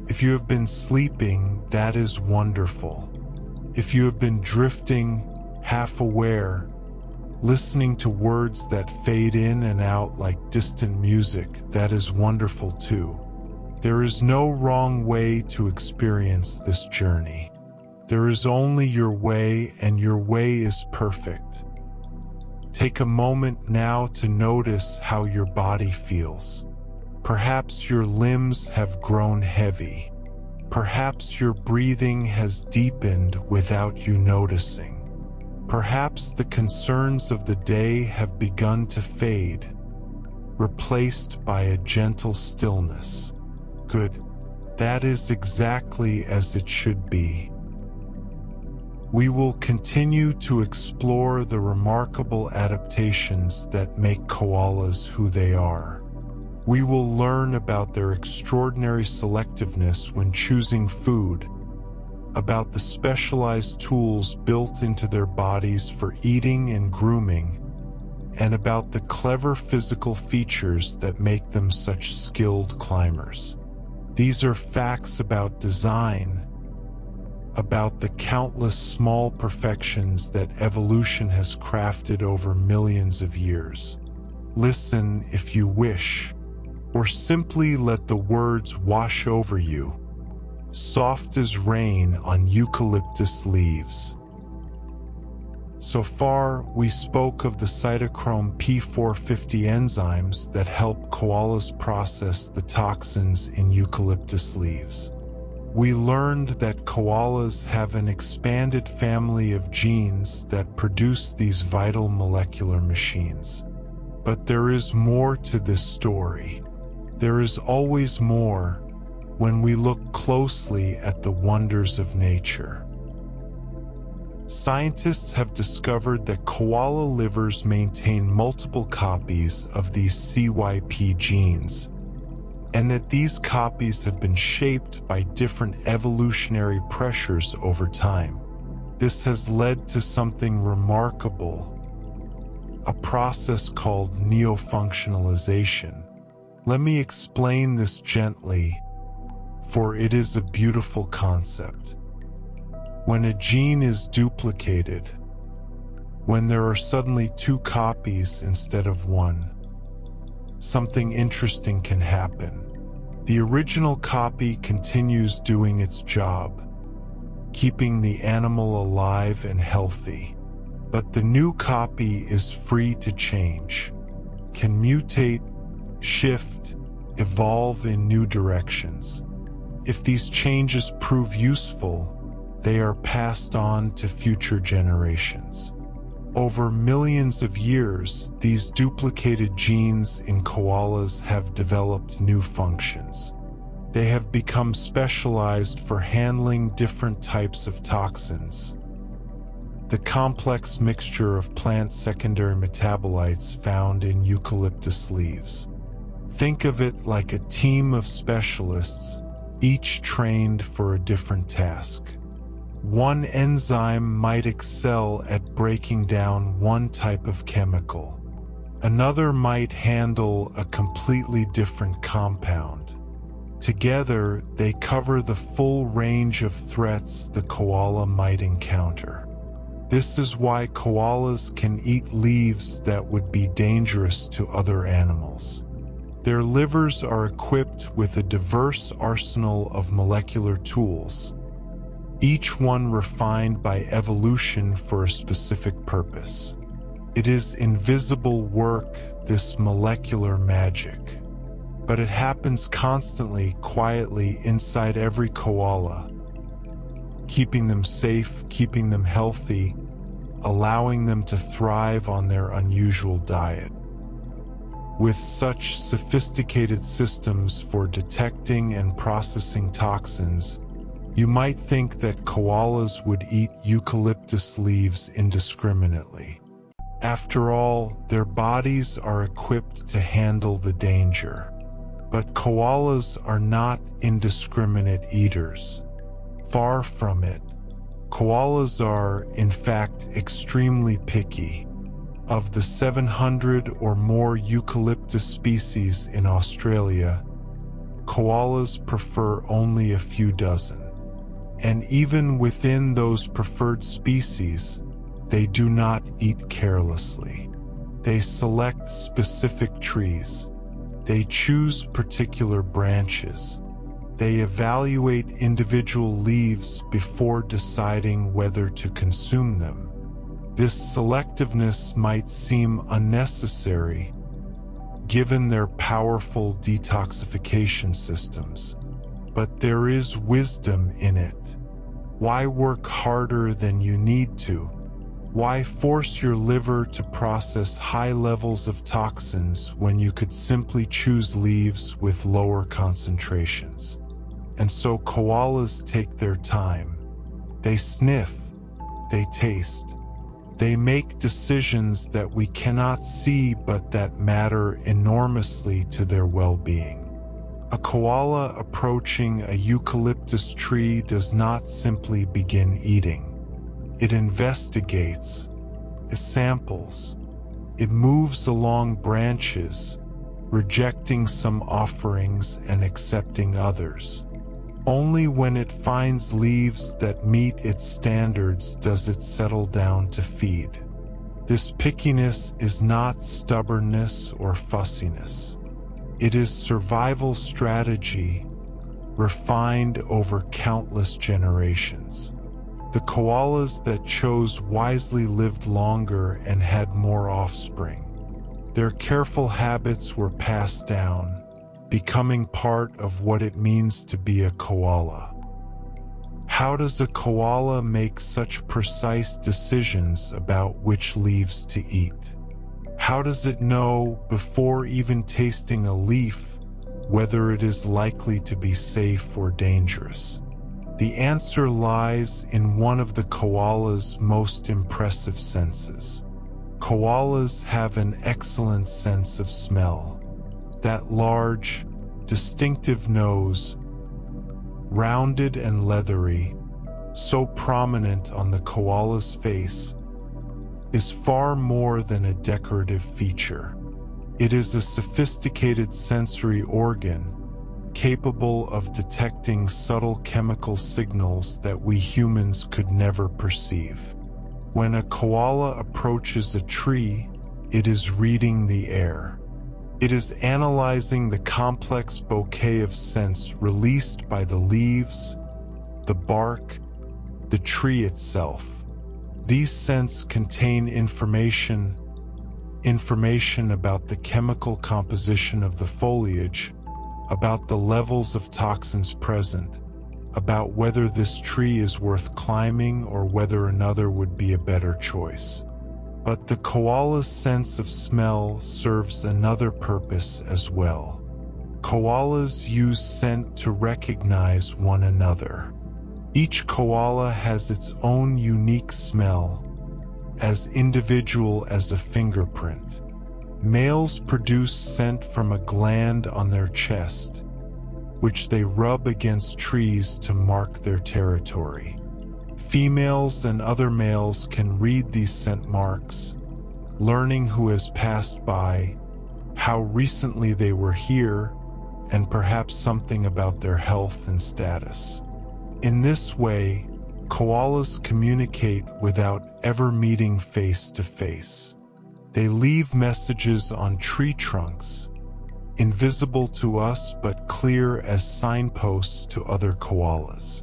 If you have been sleeping, that is wonderful. If you have been drifting, half aware, listening to words that fade in and out like distant music, that is wonderful too. There is no wrong way to experience this journey. There is only your way, and your way is perfect. Take a moment now to notice how your body feels. Perhaps your limbs have grown heavy. Perhaps your breathing has deepened without you noticing. Perhaps the concerns of the day have begun to fade, replaced by a gentle stillness. Good. That is exactly as it should be. We will continue to explore the remarkable adaptations that make koalas who they are. We will learn about their extraordinary selectiveness when choosing food, about the specialized tools built into their bodies for eating and grooming, and about the clever physical features that make them such skilled climbers. These are facts about design, about the countless small perfections that evolution has crafted over millions of years. Listen if you wish, or simply let the words wash over you, soft as rain on eucalyptus leaves. So far, we spoke of the cytochrome P450 enzymes that help koalas process the toxins in eucalyptus leaves. We learned that koalas have an expanded family of genes that produce these vital molecular machines. But there is more to this story. There is always more when we look closely at the wonders of nature. Scientists have discovered that koala livers maintain multiple copies of these CYP genes, and that these copies have been shaped by different evolutionary pressures over time. This has led to something remarkable, a process called neofunctionalization. Let me explain this gently, for it is a beautiful concept. When a gene is duplicated, when there are suddenly two copies instead of one, something interesting can happen. The original copy continues doing its job, keeping the animal alive and healthy. But the new copy is free to change, can mutate, shift, evolve in new directions. If these changes prove useful, they are passed on to future generations. Over millions of years, these duplicated genes in koalas have developed new functions. They have become specialized for handling different types of toxins. The complex mixture of plant secondary metabolites found in eucalyptus leaves. Think of it like a team of specialists, each trained for a different task. One enzyme might excel at breaking down one type of chemical. Another might handle a completely different compound. Together, they cover the full range of threats the koala might encounter. This is why koalas can eat leaves that would be dangerous to other animals. Their livers are equipped with a diverse arsenal of molecular tools, each one refined by evolution for a specific purpose. It is invisible work, this molecular magic. But it happens constantly, quietly inside every koala, keeping them safe, keeping them healthy, allowing them to thrive on their unusual diet. With such sophisticated systems for detecting and processing toxins, you might think that koalas would eat eucalyptus leaves indiscriminately. After all, their bodies are equipped to handle the danger. But koalas are not indiscriminate eaters. Far from it. Koalas are, in fact, extremely picky. Of the 700 or more eucalyptus species in Australia, koalas prefer only a few dozen. And even within those preferred species, they do not eat carelessly. They select specific trees. They choose particular branches. They evaluate individual leaves before deciding whether to consume them. This selectiveness might seem unnecessary, given their powerful detoxification systems. But there is wisdom in it. Why work harder than you need to? Why force your liver to process high levels of toxins when you could simply choose leaves with lower concentrations? And so koalas take their time. They sniff, they taste, they make decisions that we cannot see but that matter enormously to their well-being. A koala approaching a eucalyptus tree does not simply begin eating. It investigates, it samples, it moves along branches, rejecting some offerings and accepting others. Only when it finds leaves that meet its standards does it settle down to feed. This pickiness is not stubbornness or fussiness. It is survival strategy, refined over countless generations. The koalas that chose wisely lived longer and had more offspring. Their careful habits were passed down, becoming part of what it means to be a koala. How does a koala make such precise decisions about which leaves to eat? How does it know, before even tasting a leaf, whether it is likely to be safe or dangerous? The answer lies in one of the koala's most impressive senses. Koalas have an excellent sense of smell. That large, distinctive nose, rounded and leathery, so prominent on the koala's face, is far more than a decorative feature. It is a sophisticated sensory organ, capable of detecting subtle chemical signals that we humans could never perceive. When a koala approaches a tree, it is reading the air. It is analyzing the complex bouquet of scents released by the leaves, the bark, the tree itself. These scents contain information about the chemical composition of the foliage, about the levels of toxins present, about whether this tree is worth climbing or whether another would be a better choice. But the koala's sense of smell serves another purpose as well. Koalas use scent to recognize one another. Each koala has its own unique smell, as individual as a fingerprint. Males produce scent from a gland on their chest, which they rub against trees to mark their territory. Females and other males can read these scent marks, learning who has passed by, how recently they were here, and perhaps something about their health and status. In this way, koalas communicate without ever meeting face to face. They leave messages on tree trunks, invisible to us but clear as signposts to other koalas.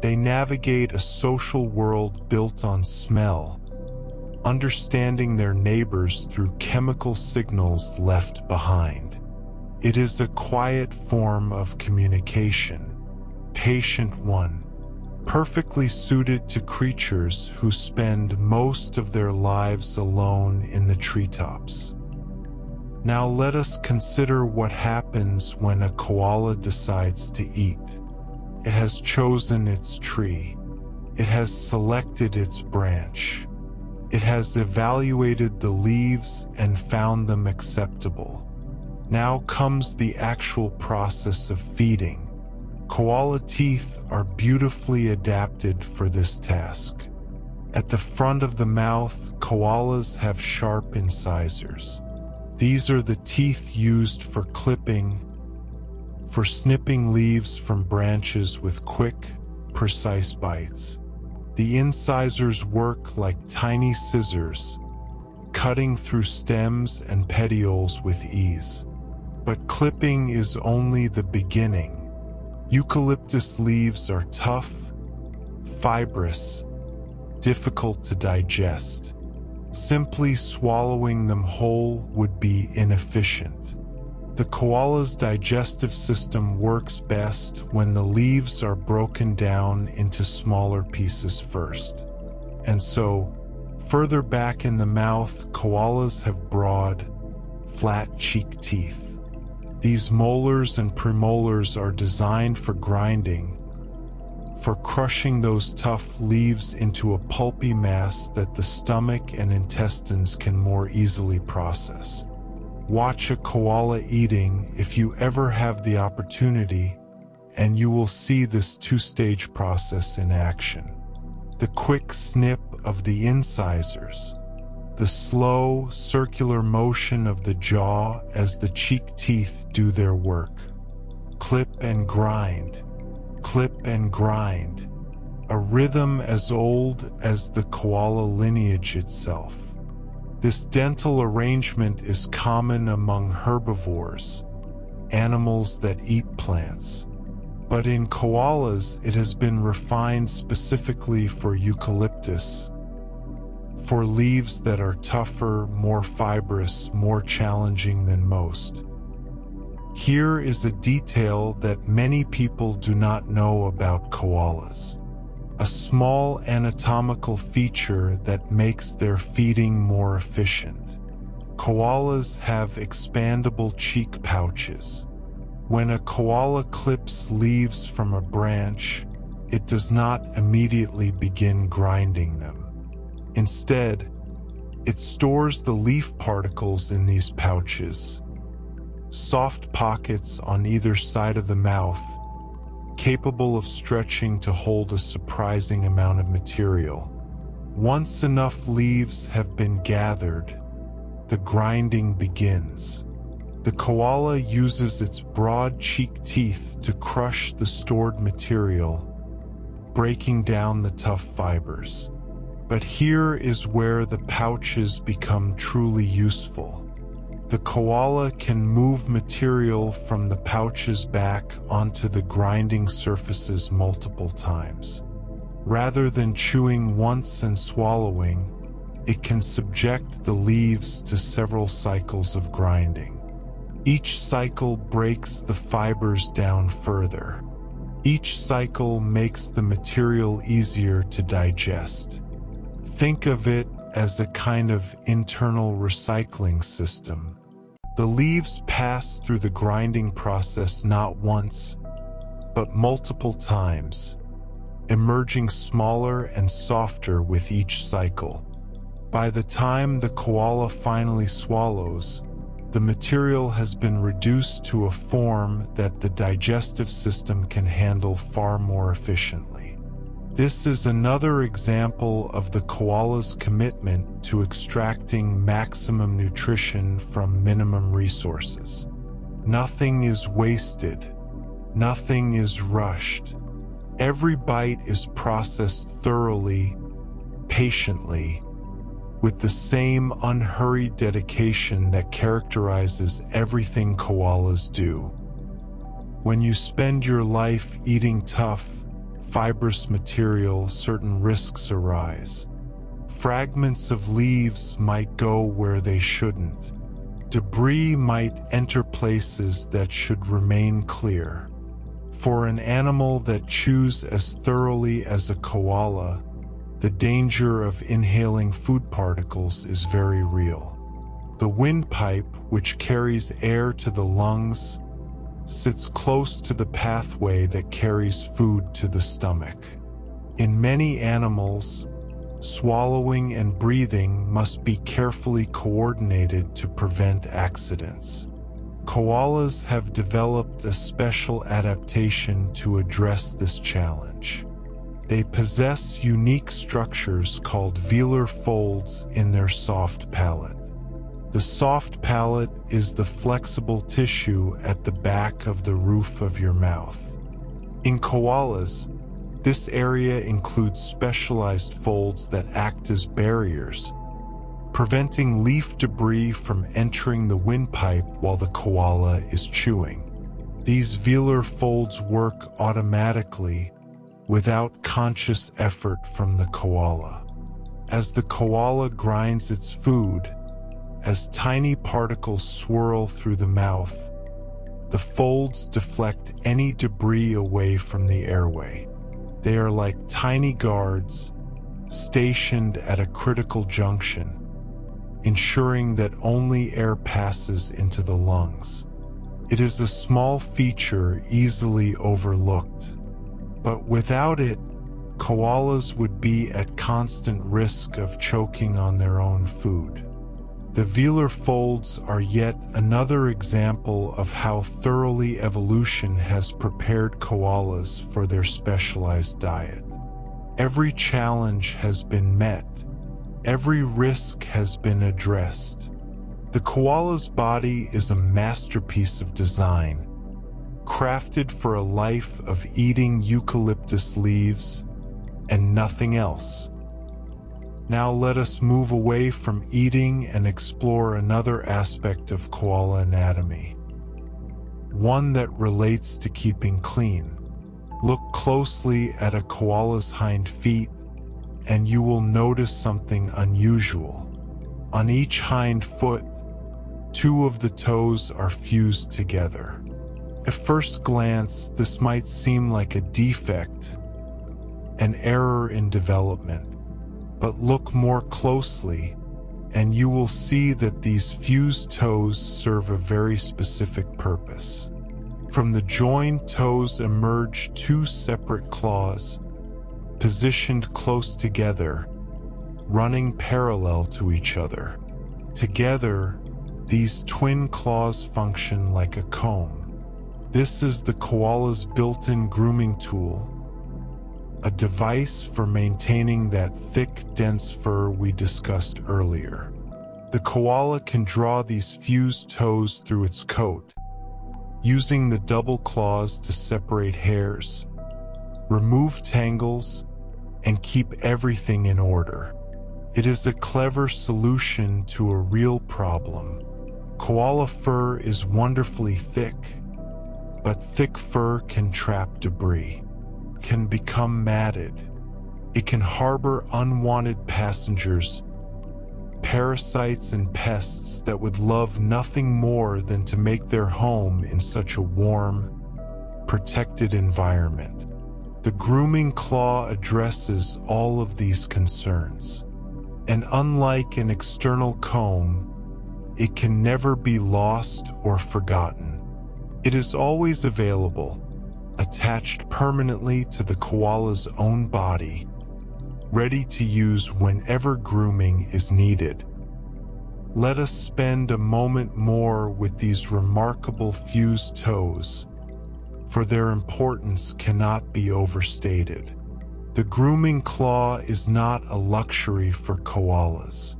They navigate a social world built on smell, understanding their neighbors through chemical signals left behind. It is a quiet form of communication, patient one, perfectly suited to creatures who spend most of their lives alone in the treetops. Now let us consider what happens when a koala decides to eat. It has chosen its tree. It has selected its branch. It has evaluated the leaves and found them acceptable. Now comes the actual process of feeding. Koala teeth are beautifully adapted for this task. At the front of the mouth, koalas have sharp incisors. These are the teeth used for clipping, for snipping leaves from branches with quick, precise bites. The incisors work like tiny scissors, cutting through stems and petioles with ease. But clipping is only the beginning. Eucalyptus leaves are tough, fibrous, difficult to digest. Simply swallowing them whole would be inefficient. The koala's digestive system works best when the leaves are broken down into smaller pieces first. And so, further back in the mouth, koalas have broad, flat cheek teeth. These molars and premolars are designed for grinding, for crushing those tough leaves into a pulpy mass that the stomach and intestines can more easily process. Watch a koala eating if you ever have the opportunity, and you will see this two-stage process in action. The quick snip of the incisors, the slow, circular motion of the jaw as the cheek teeth do their work. Clip and grind, clip and grind, a rhythm as old as the koala lineage itself. This dental arrangement is common among herbivores, animals that eat plants. But in koalas, it has been refined specifically for eucalyptus, for leaves that are tougher, more fibrous, more challenging than most. Here is a detail that many people do not know about koalas. A small anatomical feature that makes their feeding more efficient. Koalas have expandable cheek pouches. When a koala clips leaves from a branch, it does not immediately begin grinding them. Instead, it stores the leaf particles in these pouches, soft pockets on either side of the mouth, capable of stretching to hold a surprising amount of material. Once enough leaves have been gathered, the grinding begins. The koala uses its broad cheek teeth to crush the stored material, breaking down the tough fibers. But here is where the pouches become truly useful. The koala can move material from the pouches back onto the grinding surfaces multiple times. Rather than chewing once and swallowing, it can subject the leaves to several cycles of grinding. Each cycle breaks the fibers down further. Each cycle makes the material easier to digest. Think of it as a kind of internal recycling system. The leaves pass through the grinding process not once, but multiple times, emerging smaller and softer with each cycle. By the time the koala finally swallows, the material has been reduced to a form that the digestive system can handle far more efficiently. This is another example of the koala's commitment to extracting maximum nutrition from minimum resources. Nothing is wasted. Nothing is rushed. Every bite is processed thoroughly, patiently, with the same unhurried dedication that characterizes everything koalas do. When you spend your life eating tough, fibrous material, certain risks arise. Fragments of leaves might go where they shouldn't. Debris might enter places that should remain clear. For an animal that chews as thoroughly as a koala, the danger of inhaling food particles is very real. The windpipe, which carries air to the lungs, sits close to the pathway that carries food to the stomach. In many animals, swallowing and breathing must be carefully coordinated to prevent accidents. Koalas have developed a special adaptation to address this challenge. They possess unique structures called velar folds in their soft palate. The soft palate is the flexible tissue at the back of the roof of your mouth. In koalas, this area includes specialized folds that act as barriers, preventing leaf debris from entering the windpipe while the koala is chewing. These velar folds work automatically, without conscious effort from the koala. As the koala grinds its food, as tiny particles swirl through the mouth, the folds deflect any debris away from the airway. They are like tiny guards, stationed at a critical junction, ensuring that only air passes into the lungs. It is a small feature easily overlooked, but without it, koalas would be at constant risk of choking on their own food. The velar folds are yet another example of how thoroughly evolution has prepared koalas for their specialized diet. Every challenge has been met. Every risk has been addressed. The koala's body is a masterpiece of design, crafted for a life of eating eucalyptus leaves and nothing else. Now let us move away from eating and explore another aspect of koala anatomy, one that relates to keeping clean. Look closely at a koala's hind feet, and you will notice something unusual. On each hind foot, two of the toes are fused together. At first glance, this might seem like a defect, an error in development. But look more closely, and you will see that these fused toes serve a very specific purpose. From the joined toes emerge two separate claws, positioned close together, running parallel to each other. Together, these twin claws function like a comb. This is the koala's built-in grooming tool, a device for maintaining that thick, dense fur we discussed earlier. The koala can draw these fused toes through its coat, using the double claws to separate hairs, remove tangles, and keep everything in order. It is a clever solution to a real problem. Koala fur is wonderfully thick, but thick fur can trap debris, can become matted. It can harbor unwanted pathogens parasites and pests that would love nothing more than to make their home in such a warm, protected environment. The grooming claw addresses all of these concerns. And unlike an external comb, it can never be lost or forgotten. It is always available, attached permanently to the koala's own body, ready to use whenever grooming is needed. Let us spend a moment more with these remarkable fused toes, for their importance cannot be overstated. The grooming claw is not a luxury for koalas.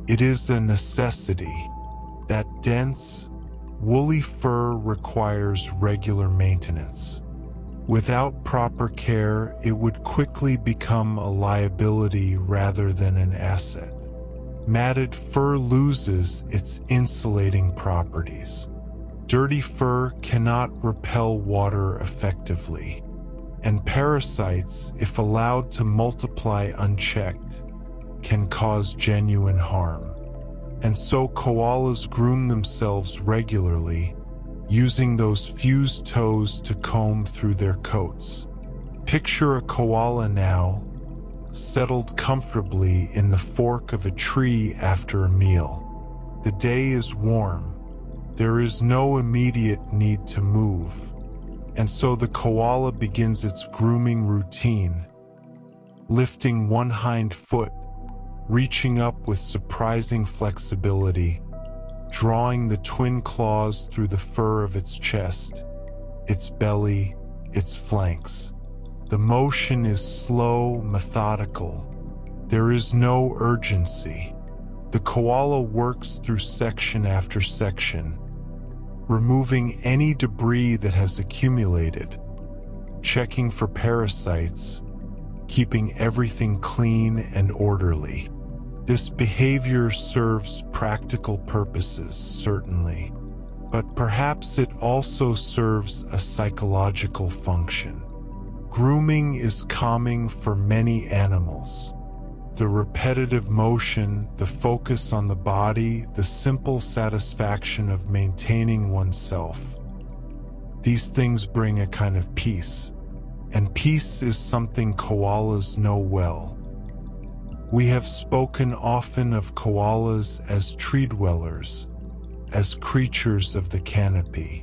It is a necessity. That dense, woolly fur requires regular maintenance. Without proper care, it would quickly become a liability rather than an asset. Matted fur loses its insulating properties. Dirty fur cannot repel water effectively, and parasites, if allowed to multiply unchecked, can cause genuine harm. And so koalas groom themselves regularly, using those fused toes to comb through their coats. Picture a koala now, settled comfortably in the fork of a tree after a meal. The day is warm. There is no immediate need to move. And so the koala begins its grooming routine, lifting one hind foot, reaching up with surprising flexibility, drawing the twin claws through the fur of its chest, its belly, its flanks. The motion is slow, methodical. There is no urgency. The koala works through section after section, removing any debris that has accumulated, checking for parasites, keeping everything clean and orderly. This behavior serves practical purposes, certainly, but perhaps it also serves a psychological function. Grooming is calming for many animals. The repetitive motion, the focus on the body, the simple satisfaction of maintaining oneself. These things bring a kind of peace, and peace is something koalas know well. We have spoken often of koalas as tree dwellers, as creatures of the canopy.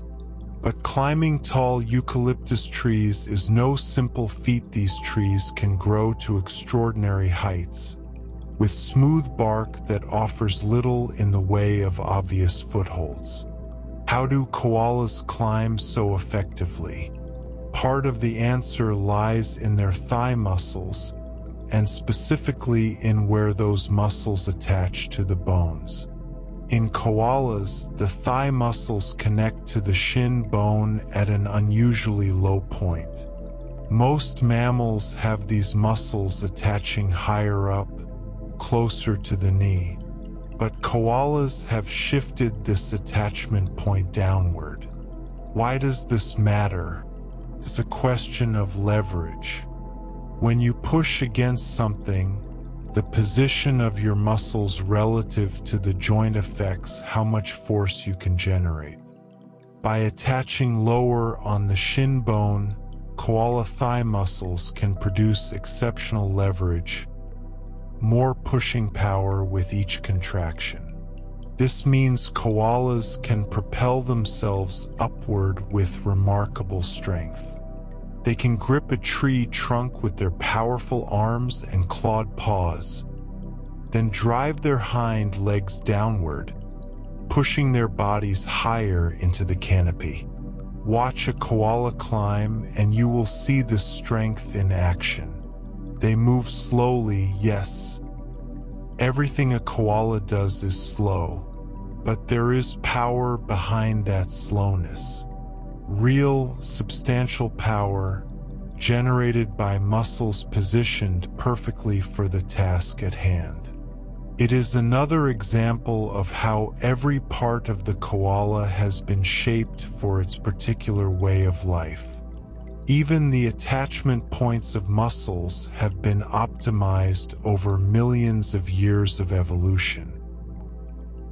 But climbing tall eucalyptus trees is no simple feat. These trees can grow to extraordinary heights, with smooth bark that offers little in the way of obvious footholds. How do koalas climb so effectively? Part of the answer lies in their thigh muscles, and specifically in where those muscles attach to the bones. In koalas, the thigh muscles connect to the shin bone at an unusually low point. Most mammals have these muscles attaching higher up, closer to the knee, but koalas have shifted this attachment point downward. Why does this matter? It's a question of leverage. When you push against something, the position of your muscles relative to the joint affects how much force you can generate. By attaching lower on the shin bone, koala thigh muscles can produce exceptional leverage, more pushing power with each contraction. This means koalas can propel themselves upward with remarkable strength. They can grip a tree trunk with their powerful arms and clawed paws, then drive their hind legs downward, pushing their bodies higher into the canopy. Watch a koala climb and you will see this strength in action. They move slowly, yes. Everything a koala does is slow, but there is power behind that slowness. Real, substantial power generated by muscles positioned perfectly for the task at hand. It is another example of how every part of the koala has been shaped for its particular way of life. Even the attachment points of muscles have been optimized over millions of years of evolution.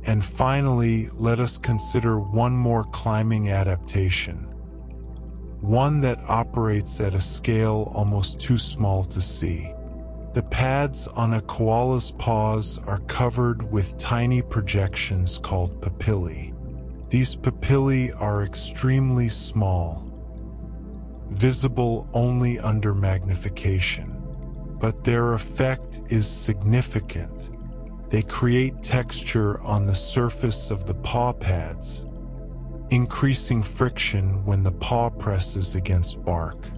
And finally, let us consider one more climbing adaptation, one that operates at a scale almost too small to see. The pads on a koala's paws are covered with tiny projections called papillae. These papillae are extremely small, visible only under magnification. But their effect is significant. They create texture on the surface of the paw pads, increasing friction when the paw presses against bark.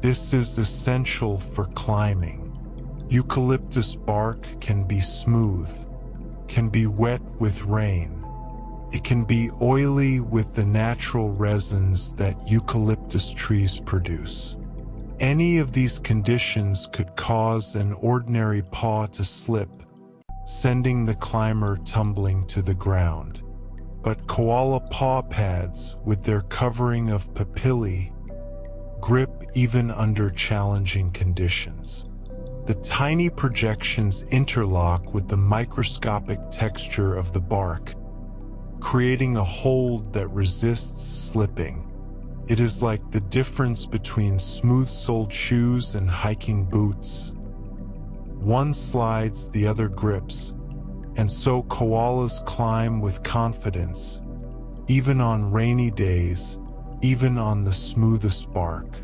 This is essential for climbing. Eucalyptus bark can be smooth, can be wet with rain. It can be oily with the natural resins that eucalyptus trees produce. Any of these conditions could cause an ordinary paw to slip, sending the climber tumbling to the ground. But koala paw pads, with their covering of papillae, grip even under challenging conditions. The tiny projections interlock with the microscopic texture of the bark, creating a hold that resists slipping. It is like the difference between smooth-soled shoes and hiking boots. One slides, the other grips, and so koalas climb with confidence, even on rainy days, even on the smoothest bark.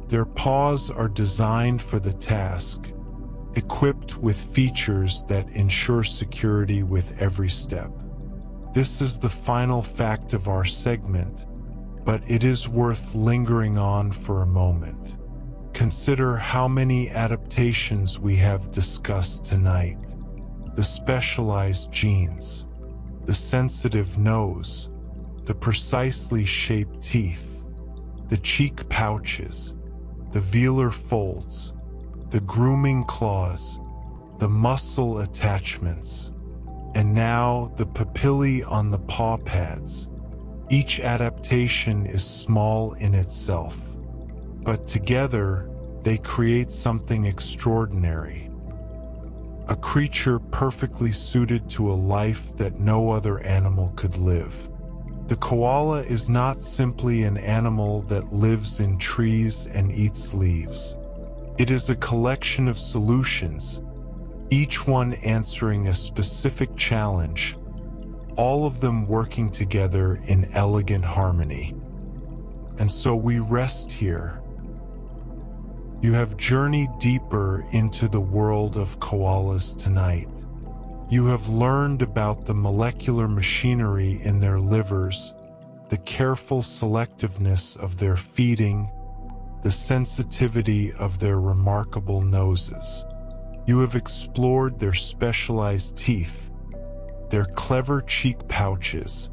Their paws are designed for the task, equipped with features that ensure security with every step. This is the final fact of our segment, but it is worth lingering on for a moment. Consider how many adaptations we have discussed tonight. The specialized genes, the sensitive nose, the precisely shaped teeth, the cheek pouches, the velar folds, the grooming claws, the muscle attachments, and now the papillae on the paw pads. Each adaptation is small in itself, but together they create something extraordinary. A creature perfectly suited to a life that no other animal could live. The koala is not simply an animal that lives in trees and eats leaves. It is a collection of solutions, each one answering a specific challenge, all of them working together in elegant harmony. And so we rest here. You have journeyed deeper into the world of koalas tonight. You have learned about the molecular machinery in their livers, the careful selectiveness of their feeding, the sensitivity of their remarkable noses. You have explored their specialized teeth, their clever cheek pouches,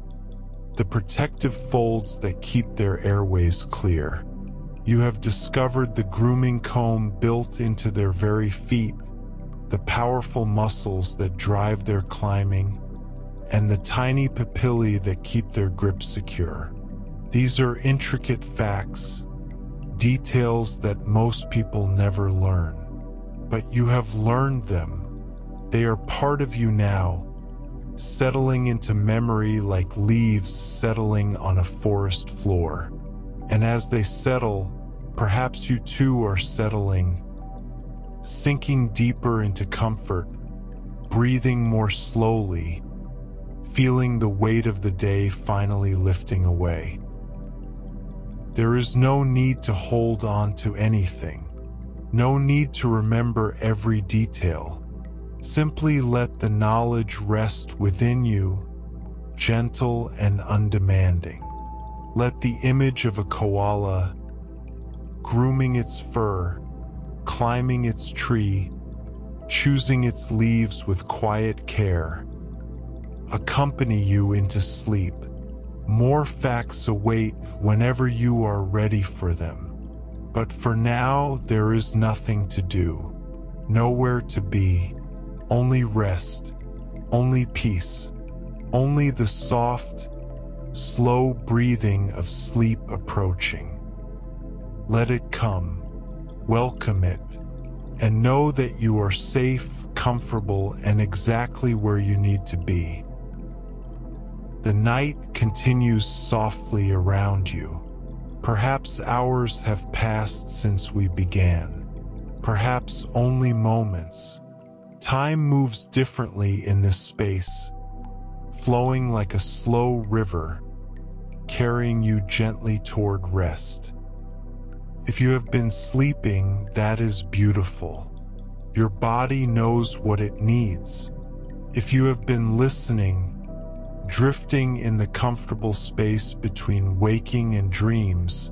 the protective folds that keep their airways clear. You have discovered the grooming comb built into their very feet, the powerful muscles that drive their climbing, and the tiny papillae that keep their grip secure. These are intricate facts, details that most people never learn. But you have learned them. They are part of you now, settling into memory like leaves settling on a forest floor. And as they settle, perhaps you too are settling, sinking deeper into comfort, breathing more slowly, feeling the weight of the day finally lifting away. There is no need to hold on to anything, no need to remember every detail. Simply let the knowledge rest within you, gentle and undemanding. Let the image of a koala, grooming its fur, climbing its tree, choosing its leaves with quiet care, accompany you into sleep. More facts await whenever you are ready for them. But for now, there is nothing to do, nowhere to be, only rest, only peace, only the soft, slow breathing of sleep approaching. Let it come, welcome it, and know that you are safe, comfortable, and exactly where you need to be. The night continues softly around you. Perhaps hours have passed since we began. Perhaps only moments. Time moves differently in this space, flowing like a slow river, carrying you gently toward rest. If you have been sleeping, that is beautiful. Your body knows what it needs. If you have been listening, drifting in the comfortable space between waking and dreams,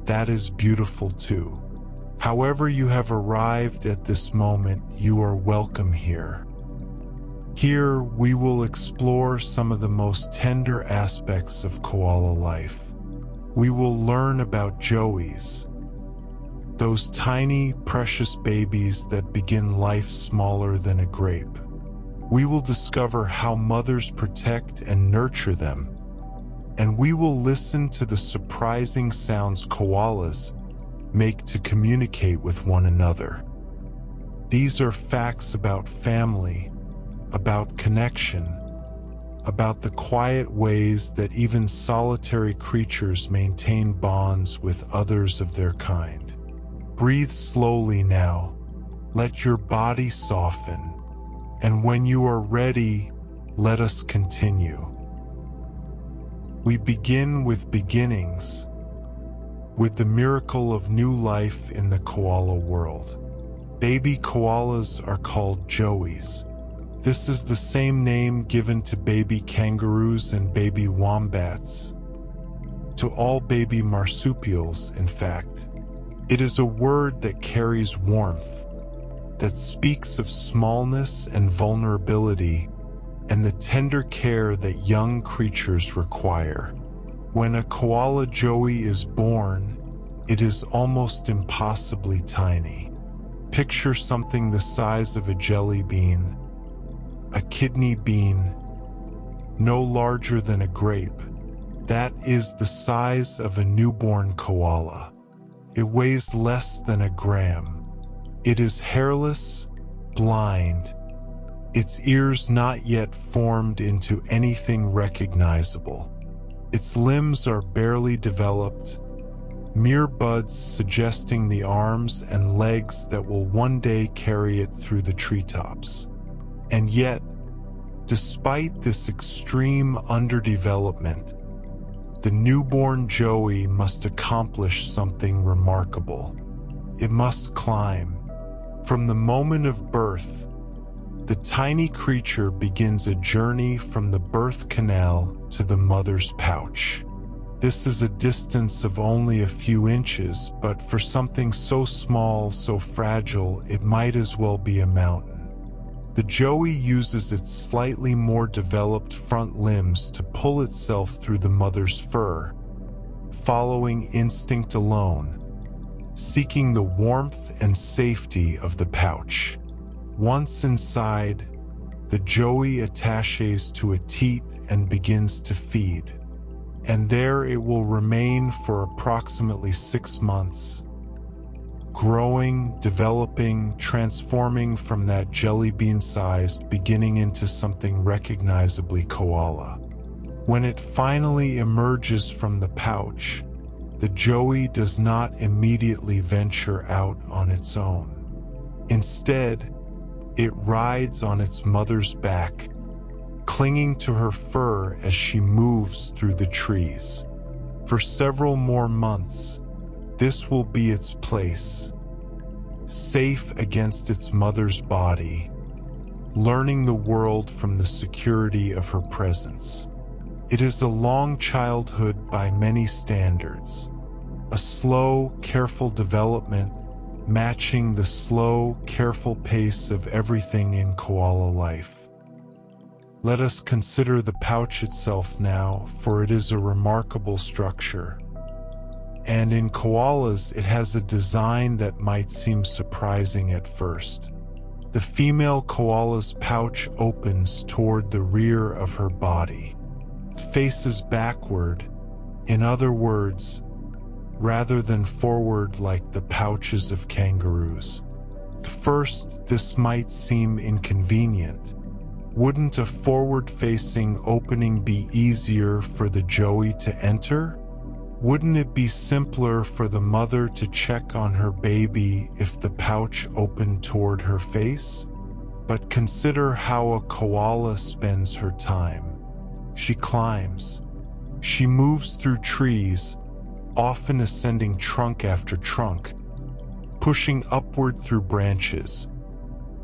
that is beautiful too. However you have arrived at this moment, you are welcome here. Here we will explore some of the most tender aspects of koala life. We will learn about joeys, those tiny, precious babies that begin life smaller than a grape. We will discover how mothers protect and nurture them, and we will listen to the surprising sounds koalas make to communicate with one another. These are facts about family, about connection, about the quiet ways that even solitary creatures maintain bonds with others of their kind. Breathe slowly now. Let your body soften. And when you are ready, let us continue. We begin with beginnings, with the miracle of new life in the koala world. Baby koalas are called joeys. This is the same name given to baby kangaroos and baby wombats, to all baby marsupials, in fact. It is a word that carries warmth, that speaks of smallness and vulnerability and the tender care that young creatures require. When a koala joey is born, it is almost impossibly tiny. Picture something the size of a jelly bean, a kidney bean, no larger than a grape. That is the size of a newborn koala. It weighs less than a gram. It is hairless, blind, its ears not yet formed into anything recognizable. Its limbs are barely developed, mere buds suggesting the arms and legs that will one day carry it through the treetops. And yet, despite this extreme underdevelopment, the newborn joey must accomplish something remarkable. It must climb. From the moment of birth, the tiny creature begins a journey from the birth canal to the mother's pouch. This is a distance of only a few inches, but for something so small, so fragile, it might as well be a mountain. The joey uses its slightly more developed front limbs to pull itself through the mother's fur, following instinct alone, seeking the warmth and safety of the pouch. Once inside, the joey attaches to a teat and begins to feed, and there it will remain for approximately 6 months, growing, developing, transforming from that jelly bean-sized beginning into something recognizably koala. When it finally emerges from the pouch, the joey does not immediately venture out on its own. Instead, it rides on its mother's back, clinging to her fur as she moves through the trees. For several more months, this will be its place, safe against its mother's body, learning the world from the security of her presence. It is a long childhood by many standards, a slow, careful development matching the slow, careful pace of everything in koala life. Let us consider the pouch itself now, for it is a remarkable structure. And in koalas, it has a design that might seem surprising at first. The female koala's pouch opens toward the rear of her body, faces backward, in other words, rather than forward like the pouches of kangaroos. At first, this might seem inconvenient. Wouldn't a forward-facing opening be easier for the joey to enter? Wouldn't it be simpler for the mother to check on her baby if the pouch opened toward her face? But consider how a koala spends her time. She climbs. She moves through trees, often ascending trunk after trunk, pushing upward through branches,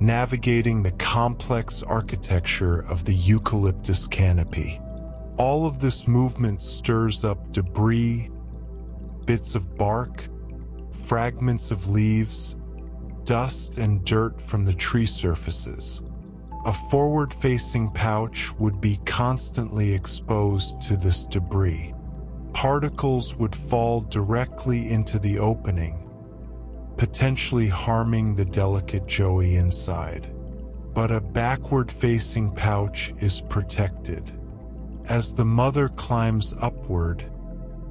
navigating the complex architecture of the eucalyptus canopy. All of this movement stirs up debris, bits of bark, fragments of leaves, dust and dirt from the tree surfaces. A forward-facing pouch would be constantly exposed to this debris. Particles would fall directly into the opening, potentially harming the delicate joey inside. But a backward-facing pouch is protected. As the mother climbs upward,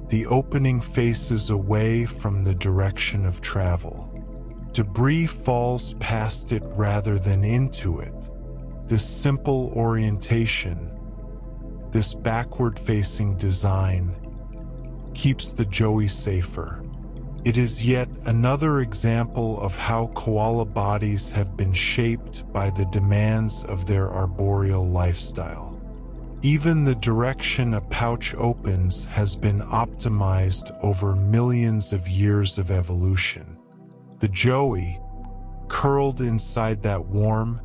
the opening faces away from the direction of travel. Debris falls past it rather than into it. This simple orientation, this backward-facing design, keeps the joey safer. It is yet another example of how koala bodies have been shaped by the demands of their arboreal lifestyle. Even the direction a pouch opens has been optimized over millions of years of evolution. The joey, curled inside that warm,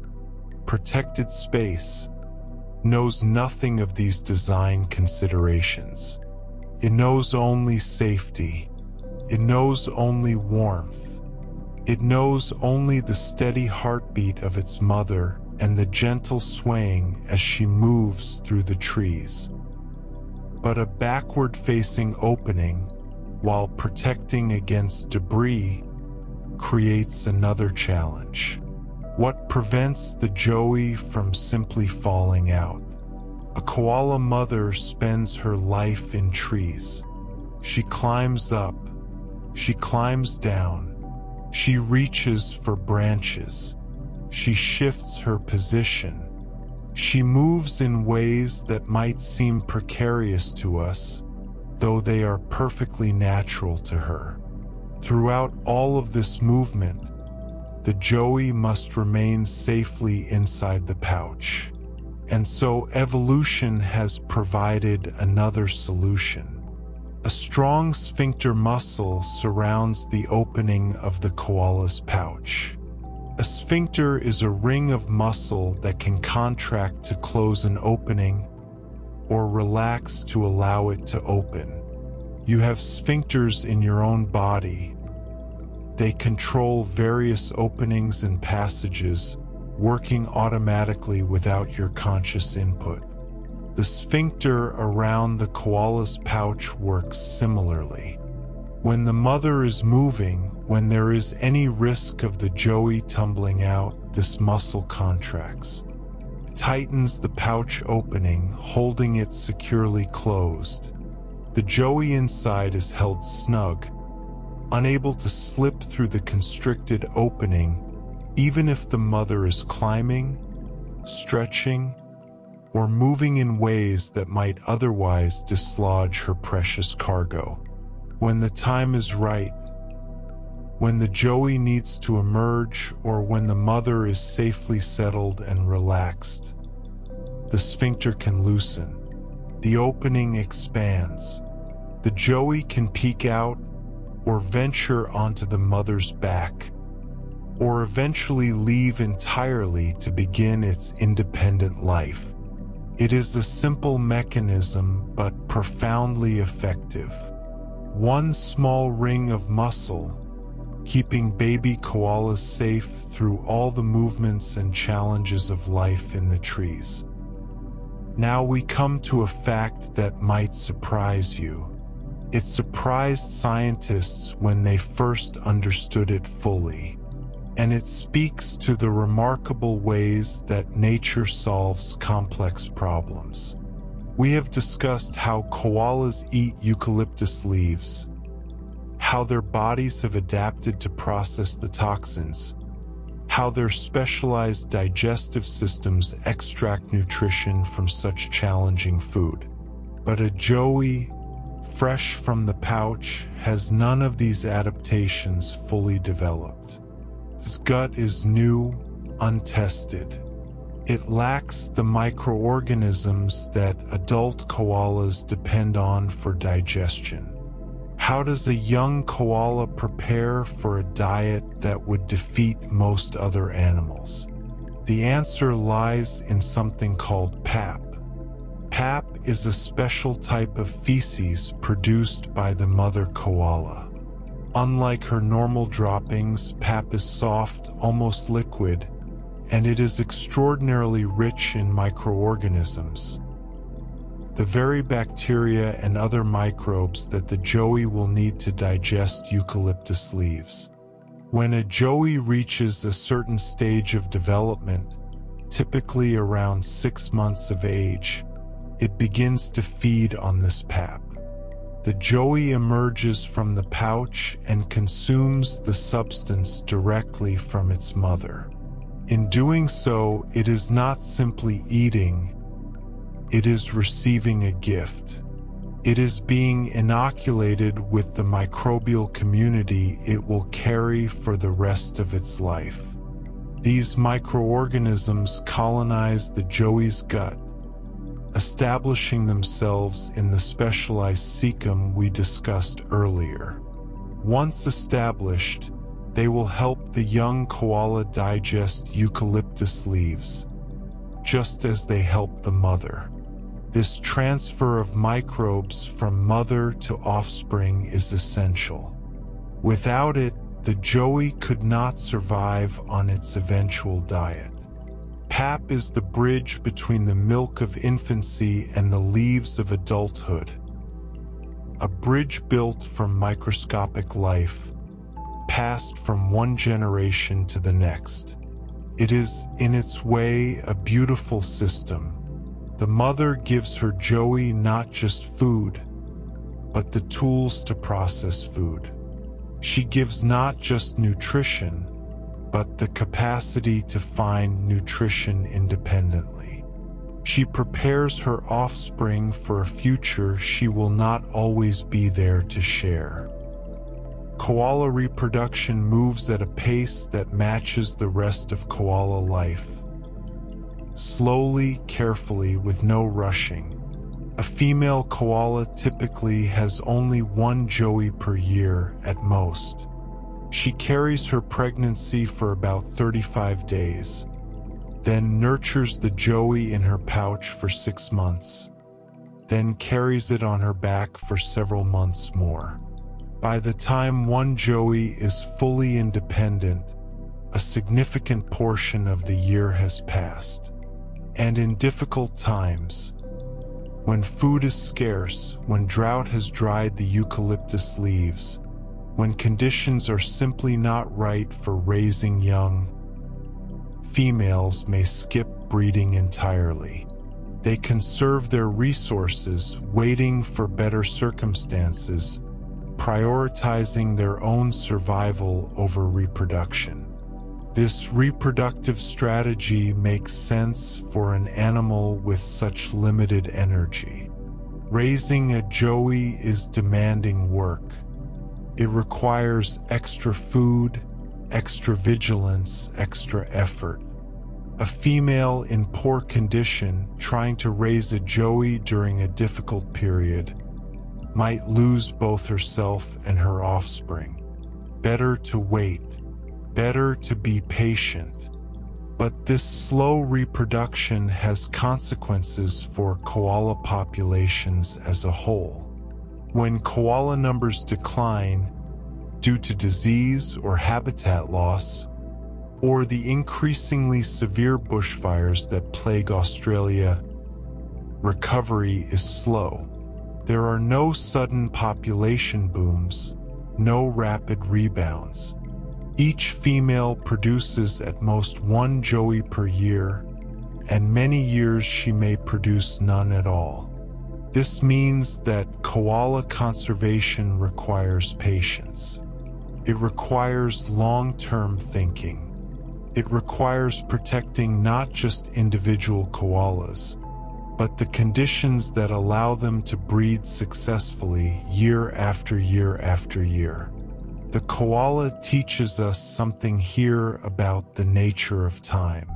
protected space, knows nothing of these design considerations. It knows only safety. It knows only warmth. It knows only the steady heartbeat of its mother and the gentle swaying as she moves through the trees. But a backward-facing opening, while protecting against debris, creates another challenge. What prevents the joey from simply falling out? A koala mother spends her life in trees. She climbs up. She climbs down. She reaches for branches. She shifts her position. She moves in ways that might seem precarious to us, though they are perfectly natural to her. Throughout all of this movement, the joey must remain safely inside the pouch. And so evolution has provided another solution. A strong sphincter muscle surrounds the opening of the koala's pouch. A sphincter is a ring of muscle that can contract to close an opening or relax to allow it to open. You have sphincters in your own body. They control various openings and passages, working automatically without your conscious input. The sphincter around the koala's pouch works similarly. When the mother is moving, when there is any risk of the joey tumbling out, this muscle contracts. It tightens the pouch opening, holding it securely closed. The joey inside is held snug, unable to slip through the constricted opening, even if the mother is climbing, stretching, or moving in ways that might otherwise dislodge her precious cargo. When the time is right, when the joey needs to emerge or when the mother is safely settled and relaxed, the sphincter can loosen. The opening expands. The joey can peek out or venture onto the mother's back, or eventually leave entirely to begin its independent life. It is a simple mechanism, but profoundly effective. One small ring of muscle, keeping baby koalas safe through all the movements and challenges of life in the trees. Now we come to a fact that might surprise you. It surprised scientists when they first understood it fully. And it speaks to the remarkable ways that nature solves complex problems. We have discussed how koalas eat eucalyptus leaves, how their bodies have adapted to process the toxins, how their specialized digestive systems extract nutrition from such challenging food. But a joey, fresh from the pouch, has none of these adaptations fully developed. Its gut is new, untested. It lacks the microorganisms that adult koalas depend on for digestion. How does a young koala prepare for a diet that would defeat most other animals? The answer lies in something called pap. Pap is a special type of feces produced by the mother koala. Unlike her normal droppings, pap is soft, almost liquid, and it is extraordinarily rich in microorganisms. The very bacteria and other microbes that the joey will need to digest eucalyptus leaves. When a joey reaches a certain stage of development, typically around 6 months of age, it begins to feed on this pap. The joey emerges from the pouch and consumes the substance directly from its mother. In doing so, it is not simply eating, it is receiving a gift. It is being inoculated with the microbial community it will carry for the rest of its life. These microorganisms colonize the joey's gut, establishing themselves in the specialized cecum we discussed earlier. Once established, they will help the young koala digest eucalyptus leaves, just as they help the mother. This transfer of microbes from mother to offspring is essential. Without it, the joey could not survive on its eventual diet. Pap is the bridge between the milk of infancy and the leaves of adulthood. A bridge built from microscopic life, passed from one generation to the next. It is, in its way, a beautiful system. The mother gives her joey not just food, but the tools to process food. She gives not just nutrition, but the capacity to find nutrition independently. She prepares her offspring for a future she will not always be there to share. Koala reproduction moves at a pace that matches the rest of koala life. Slowly, carefully, with no rushing. A female koala typically has only one joey per year at most. She carries her pregnancy for about 35 days, then nurtures the joey in her pouch for 6 months, then carries it on her back for several months more. By the time one joey is fully independent, a significant portion of the year has passed. And in difficult times, when food is scarce, when drought has dried the eucalyptus leaves, when conditions are simply not right for raising young, females may skip breeding entirely. They conserve their resources, waiting for better circumstances, prioritizing their own survival over reproduction. This reproductive strategy makes sense for an animal with such limited energy. Raising a joey is demanding work. It requires extra food, extra vigilance, extra effort. A female in poor condition trying to raise a joey during a difficult period might lose both herself and her offspring. Better to wait. Better to be patient. But this slow reproduction has consequences for koala populations as a whole. When koala numbers decline due to disease or habitat loss, or the increasingly severe bushfires that plague Australia, recovery is slow. There are no sudden population booms, no rapid rebounds. Each female produces at most one joey per year, and many years she may produce none at all. This means that koala conservation requires patience. It requires long-term thinking. It requires protecting not just individual koalas, but the conditions that allow them to breed successfully year after year after year. The koala teaches us something here about the nature of time.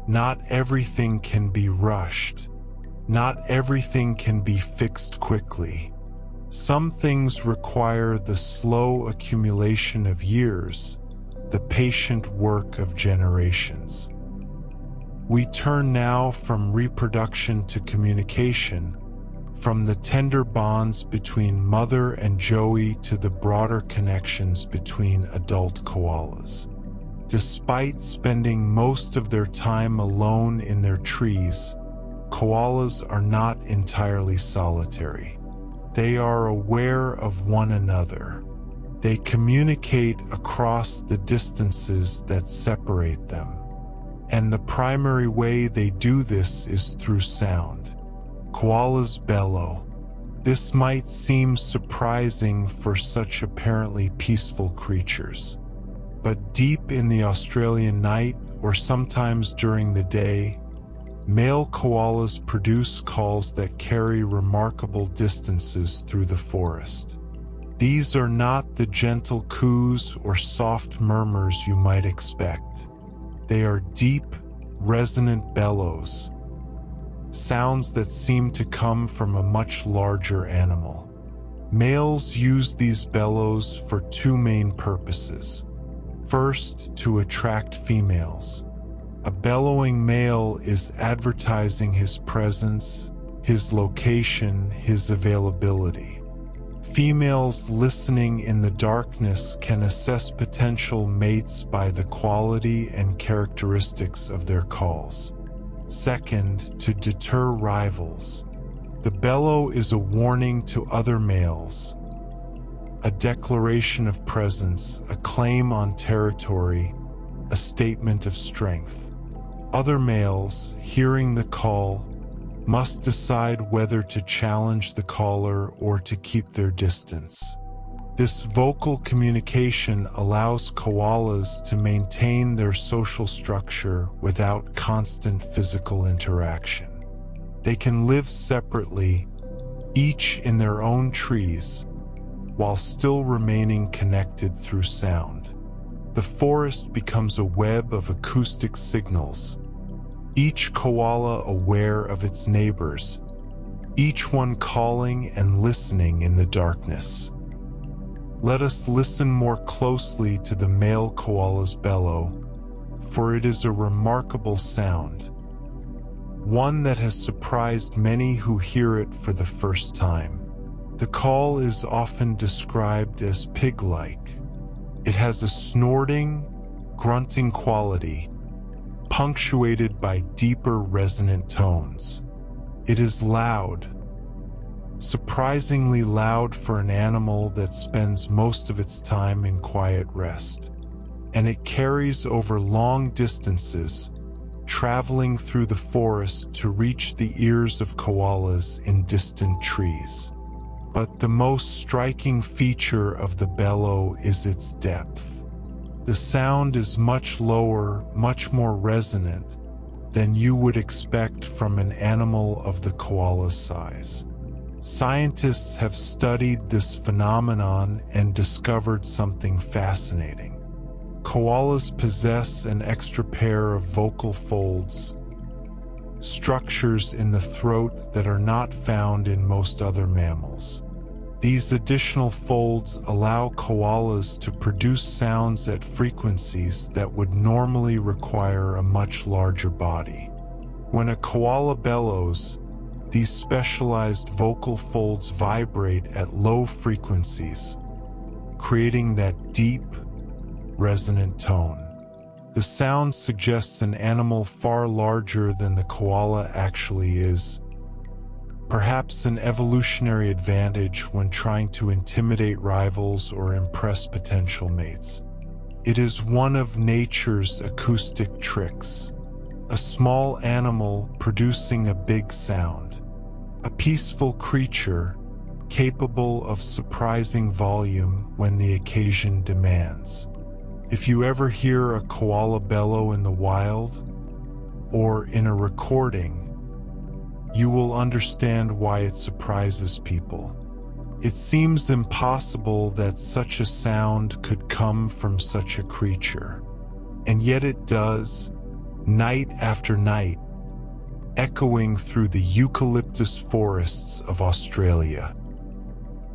Not everything can be rushed. Not everything can be fixed quickly. Some things require the slow accumulation of years, the patient work of generations. We turn now from reproduction to communication, from the tender bonds between mother and joey to the broader connections between adult koalas. Despite spending most of their time alone in their trees, koalas are not entirely solitary. They are aware of one another. They communicate across the distances that separate them. And the primary way they do this is through sound. Koalas bellow. This might seem surprising for such apparently peaceful creatures. But deep in the Australian night, or sometimes during the day, male koalas produce calls that carry remarkable distances through the forest. These are not the gentle coos or soft murmurs you might expect. They are deep, resonant bellows, sounds that seem to come from a much larger animal. Males use these bellows for two main purposes. First, to attract females. A bellowing male is advertising his presence, his location, his availability. Females listening in the darkness can assess potential mates by the quality and characteristics of their calls. Second, to deter rivals. The bellow is a warning to other males, a declaration of presence, a claim on territory, a statement of strength. Other males, hearing the call, must decide whether to challenge the caller or to keep their distance. This vocal communication allows koalas to maintain their social structure without constant physical interaction. They can live separately, each in their own trees, while still remaining connected through sound. The forest becomes a web of acoustic signals, each koala aware of its neighbors, each one calling and listening in the darkness. Let us listen more closely to the male koala's bellow, for it is a remarkable sound, one that has surprised many who hear it for the first time. The call is often described as pig-like. It has a snorting, grunting quality, punctuated by deeper resonant tones. It is loud, surprisingly loud for an animal that spends most of its time in quiet rest. And it carries over long distances, traveling through the forest to reach the ears of koalas in distant trees. But the most striking feature of the bellow is its depth. The sound is much lower, much more resonant than you would expect from an animal of the koala's size. Scientists have studied this phenomenon and discovered something fascinating. Koalas possess an extra pair of vocal folds, structures in the throat that are not found in most other mammals. These additional folds allow koalas to produce sounds at frequencies that would normally require a much larger body. When a koala bellows, these specialized vocal folds vibrate at low frequencies, creating that deep, resonant tone. The sound suggests an animal far larger than the koala actually is, perhaps an evolutionary advantage when trying to intimidate rivals or impress potential mates. It is one of nature's acoustic tricks. A small animal producing a big sound. A peaceful creature capable of surprising volume when the occasion demands. If you ever hear a koala bellow in the wild or in a recording, you will understand why it surprises people. It seems impossible that such a sound could come from such a creature, and yet it does, night after night, echoing through the eucalyptus forests of Australia.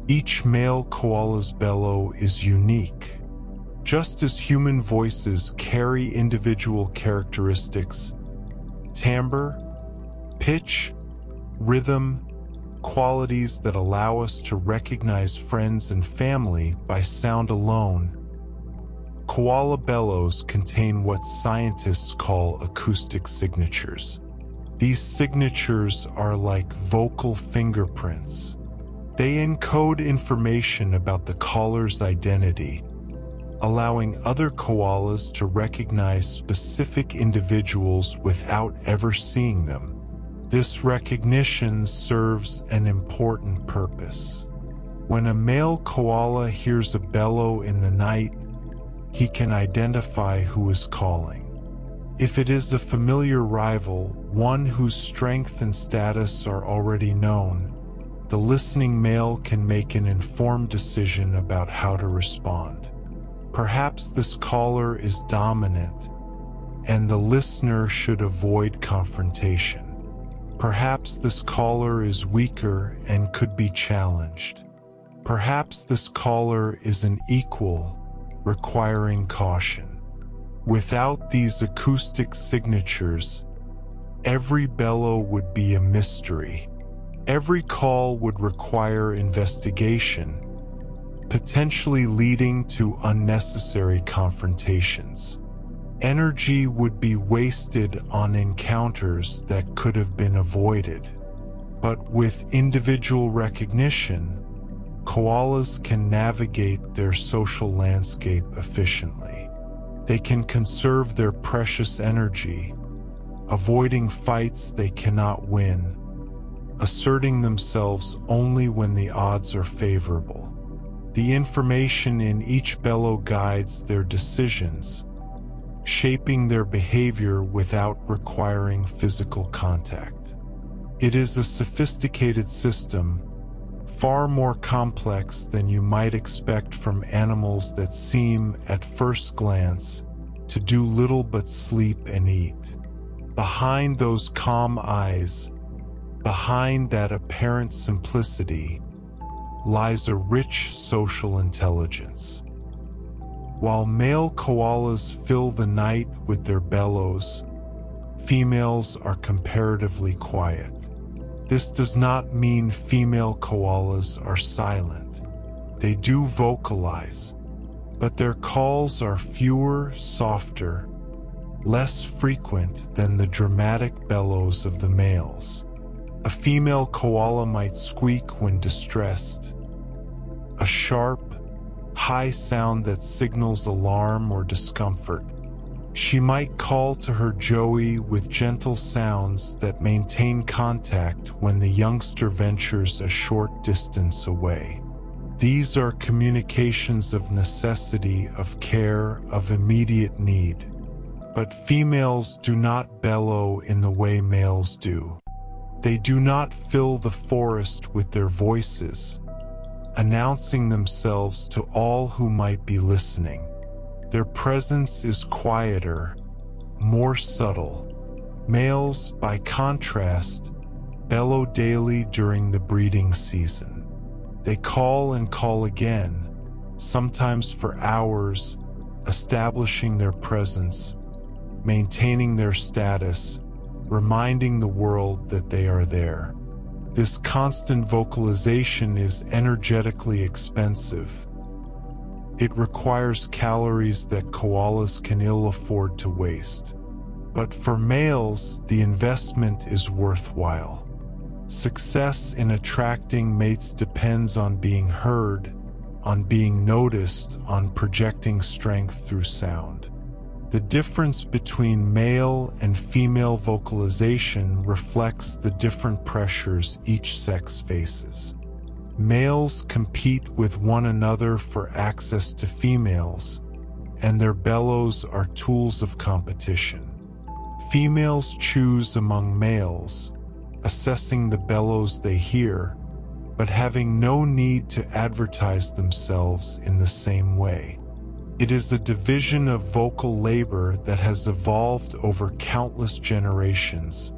Each male koala's bellow is unique. Just as human voices carry individual characteristics, timbre, pitch, rhythm, qualities that allow us to recognize friends and family by sound alone, koala bellows contain what scientists call acoustic signatures. These signatures are like vocal fingerprints. They encode information about the caller's identity, allowing other koalas to recognize specific individuals without ever seeing them. This recognition serves an important purpose. When a male koala hears a bellow in the night, he can identify who is calling. If it is a familiar rival, one whose strength and status are already known, the listening male can make an informed decision about how to respond. Perhaps this caller is dominant, and the listener should avoid confrontation. Perhaps this caller is weaker and could be challenged. Perhaps this caller is an equal, requiring caution. Without these acoustic signatures, every bellow would be a mystery. Every call would require investigation, potentially leading to unnecessary confrontations. Energy would be wasted on encounters that could have been avoided. But with individual recognition, koalas can navigate their social landscape efficiently. They can conserve their precious energy, avoiding fights they cannot win, asserting themselves only when the odds are favorable. The information in each bellow guides their decisions, shaping their behavior without requiring physical contact. It is a sophisticated system, far more complex than you might expect from animals that seem, at first glance, to do little but sleep and eat. Behind those calm eyes, behind that apparent simplicity, lies a rich social intelligence. While male koalas fill the night with their bellows, females are comparatively quiet. This does not mean female koalas are silent. They do vocalize, but their calls are fewer, softer, less frequent than the dramatic bellows of the males. A female koala might squeak when distressed, a sharp, high sound that signals alarm or discomfort. She might call to her joey with gentle sounds that maintain contact when the youngster ventures a short distance away. These are communications of necessity, of care, of immediate need. But females do not bellow in the way males do. They do not fill the forest with their voices, announcing themselves to all who might be listening. Their presence is quieter, more subtle. Males, by contrast, bellow daily during the breeding season. They call and call again, sometimes for hours, establishing their presence, maintaining their status, reminding the world that they are there. This constant vocalization is energetically expensive. It requires calories that koalas can ill afford to waste. But for males, the investment is worthwhile. Success in attracting mates depends on being heard, on being noticed, on projecting strength through sound. The difference between male and female vocalization reflects the different pressures each sex faces. Males compete with one another for access to females, and their bellows are tools of competition. Females choose among males, assessing the bellows they hear, but having no need to advertise themselves in the same way. It is a division of vocal labor that has evolved over countless generations,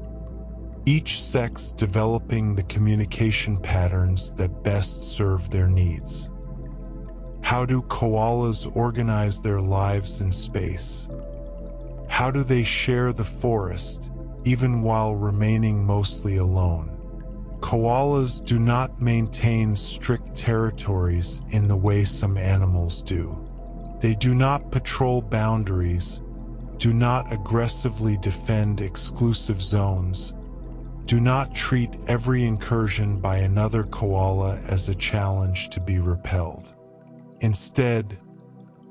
each sex developing the communication patterns that best serve their needs. How do koalas organize their lives in space? How do they share the forest, even while remaining mostly alone? Koalas do not maintain strict territories in the way some animals do. They do not patrol boundaries, do not aggressively defend exclusive zones, do not treat every incursion by another koala as a challenge to be repelled. Instead,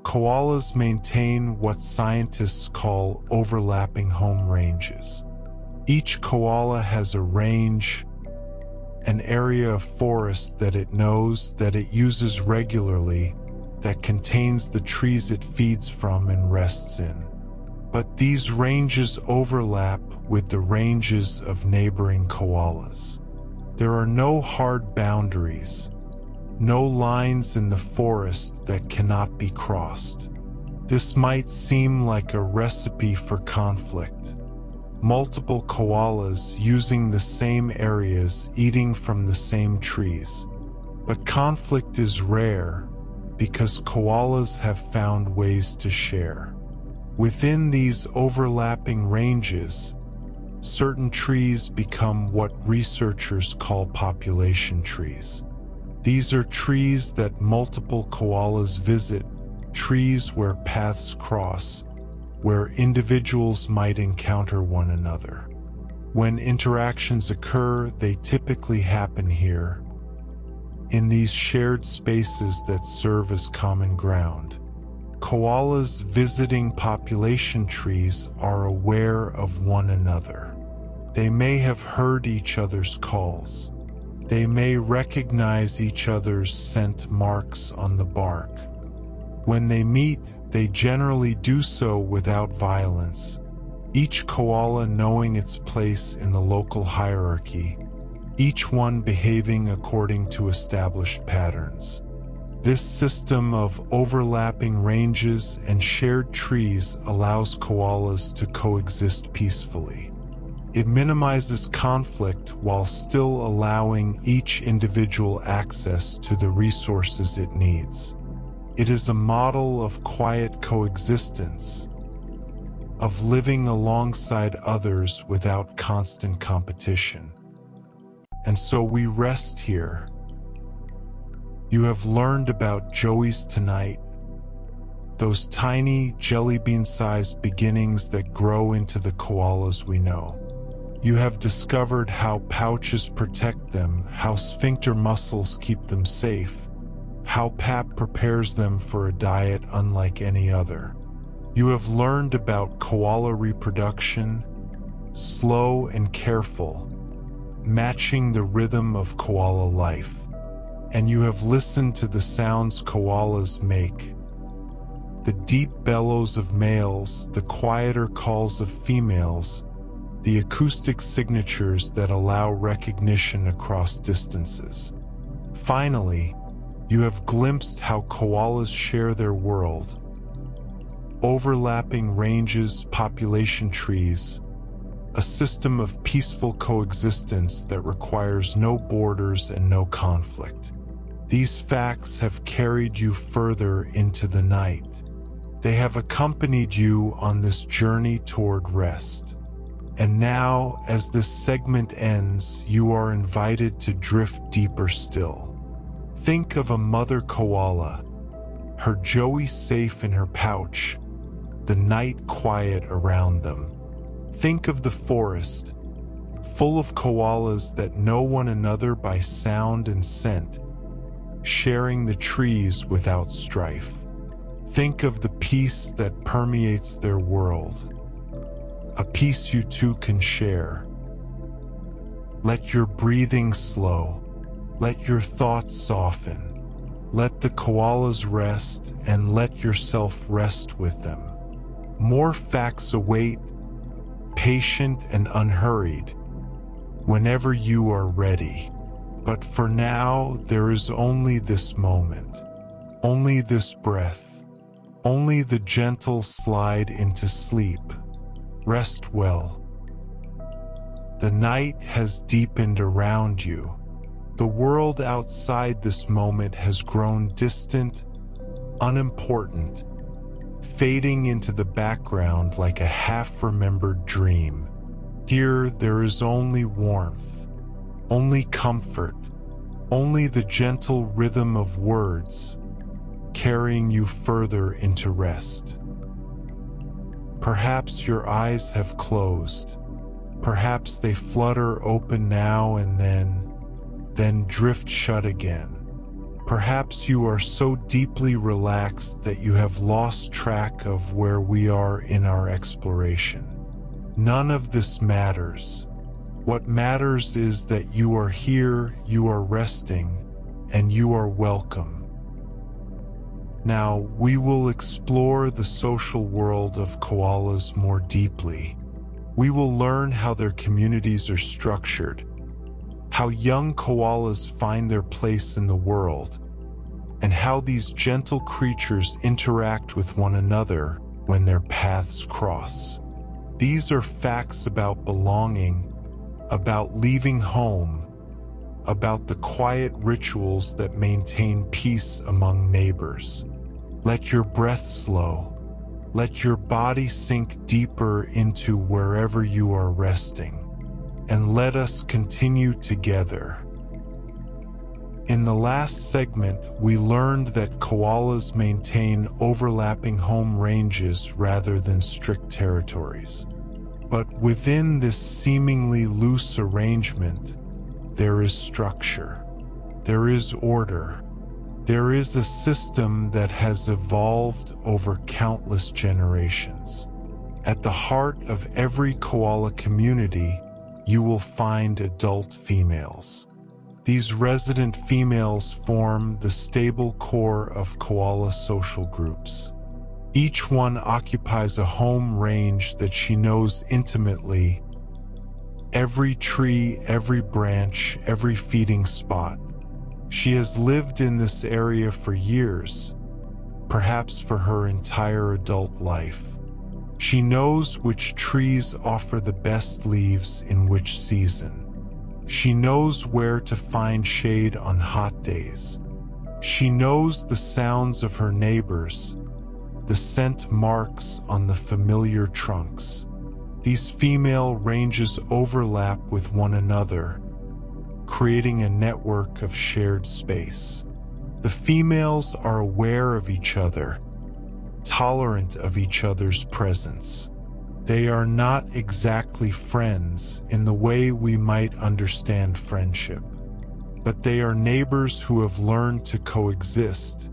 koalas maintain what scientists call overlapping home ranges. Each koala has a range, an area of forest that it knows that it uses regularly, that contains the trees it feeds from and rests in. But these ranges overlap with the ranges of neighboring koalas. There are no hard boundaries, no lines in the forest that cannot be crossed. This might seem like a recipe for conflict. Multiple koalas using the same areas, eating from the same trees. But conflict is rare because koalas have found ways to share. Within these overlapping ranges, certain trees become what researchers call population trees. These are trees that multiple koalas visit, trees where paths cross, where individuals might encounter one another. When interactions occur, they typically happen here, in these shared spaces that serve as common ground. Koalas visiting population trees are aware of one another. They may have heard each other's calls. They may recognize each other's scent marks on the bark. When they meet, they generally do so without violence, each koala knowing its place in the local hierarchy, each one behaving according to established patterns. This system of overlapping ranges and shared trees allows koalas to coexist peacefully. It minimizes conflict while still allowing each individual access to the resources it needs. It is a model of quiet coexistence, of living alongside others without constant competition. And so we rest here. You have learned about joeys tonight, those tiny jelly bean-sized beginnings that grow into the koalas we know. You have discovered how pouches protect them, how sphincter muscles keep them safe, how pap prepares them for a diet unlike any other. You have learned about koala reproduction, slow and careful, matching the rhythm of koala life. And you have listened to the sounds koalas make, the deep bellows of males, the quieter calls of females, the acoustic signatures that allow recognition across distances. Finally, you have glimpsed how koalas share their world, overlapping ranges, population trees, a system of peaceful coexistence that requires no borders and no conflict. These facts have carried you further into the night. They have accompanied you on this journey toward rest. And now, as this segment ends, you are invited to drift deeper still. Think of a mother koala, her joey safe in her pouch, the night quiet around them. Think of the forest, full of koalas that know one another by sound and scent, sharing the trees without strife. Think of the peace that permeates their world, a peace you too can share. Let your breathing slow, let your thoughts soften, Let the koalas rest and let yourself rest with them. More facts await, patient and unhurried, whenever you are ready. But for now, there is only this moment, only this breath, only the gentle slide into sleep. Rest well. The night has deepened around you. The world outside this moment has grown distant, unimportant, fading into the background like a half-remembered dream. Here there is only warmth, only comfort, only the gentle rhythm of words carrying you further into rest. Perhaps your eyes have closed. Perhaps they flutter open now and then drift shut again. Perhaps you are so deeply relaxed that you have lost track of where we are in our exploration. None of this matters. What matters is that you are here, you are resting, and you are welcome. Now, we will explore the social world of koalas more deeply. We will learn how their communities are structured, how young koalas find their place in the world, and how these gentle creatures interact with one another when their paths cross. These are facts about belonging, about leaving home, about the quiet rituals that maintain peace among neighbors. Let your breath slow. Let your body sink deeper into wherever you are resting. And let us continue together. In the last segment, we learned that koalas maintain overlapping home ranges rather than strict territories. But within this seemingly loose arrangement, there is structure. There is order. There is a system that has evolved over countless generations. At the heart of every koala community, you will find adult females. These resident females form the stable core of koala social groups. Each one occupies a home range that she knows intimately. Every tree, every branch, every feeding spot. She has lived in this area for years, perhaps for her entire adult life. She knows which trees offer the best leaves in which season. She knows where to find shade on hot days. She knows the sounds of her neighbors, the scent marks on the familiar trunks. These female ranges overlap with one another, creating a network of shared space. The females are aware of each other, tolerant of each other's presence. They are not exactly friends in the way we might understand friendship, but they are neighbors who have learned to coexist,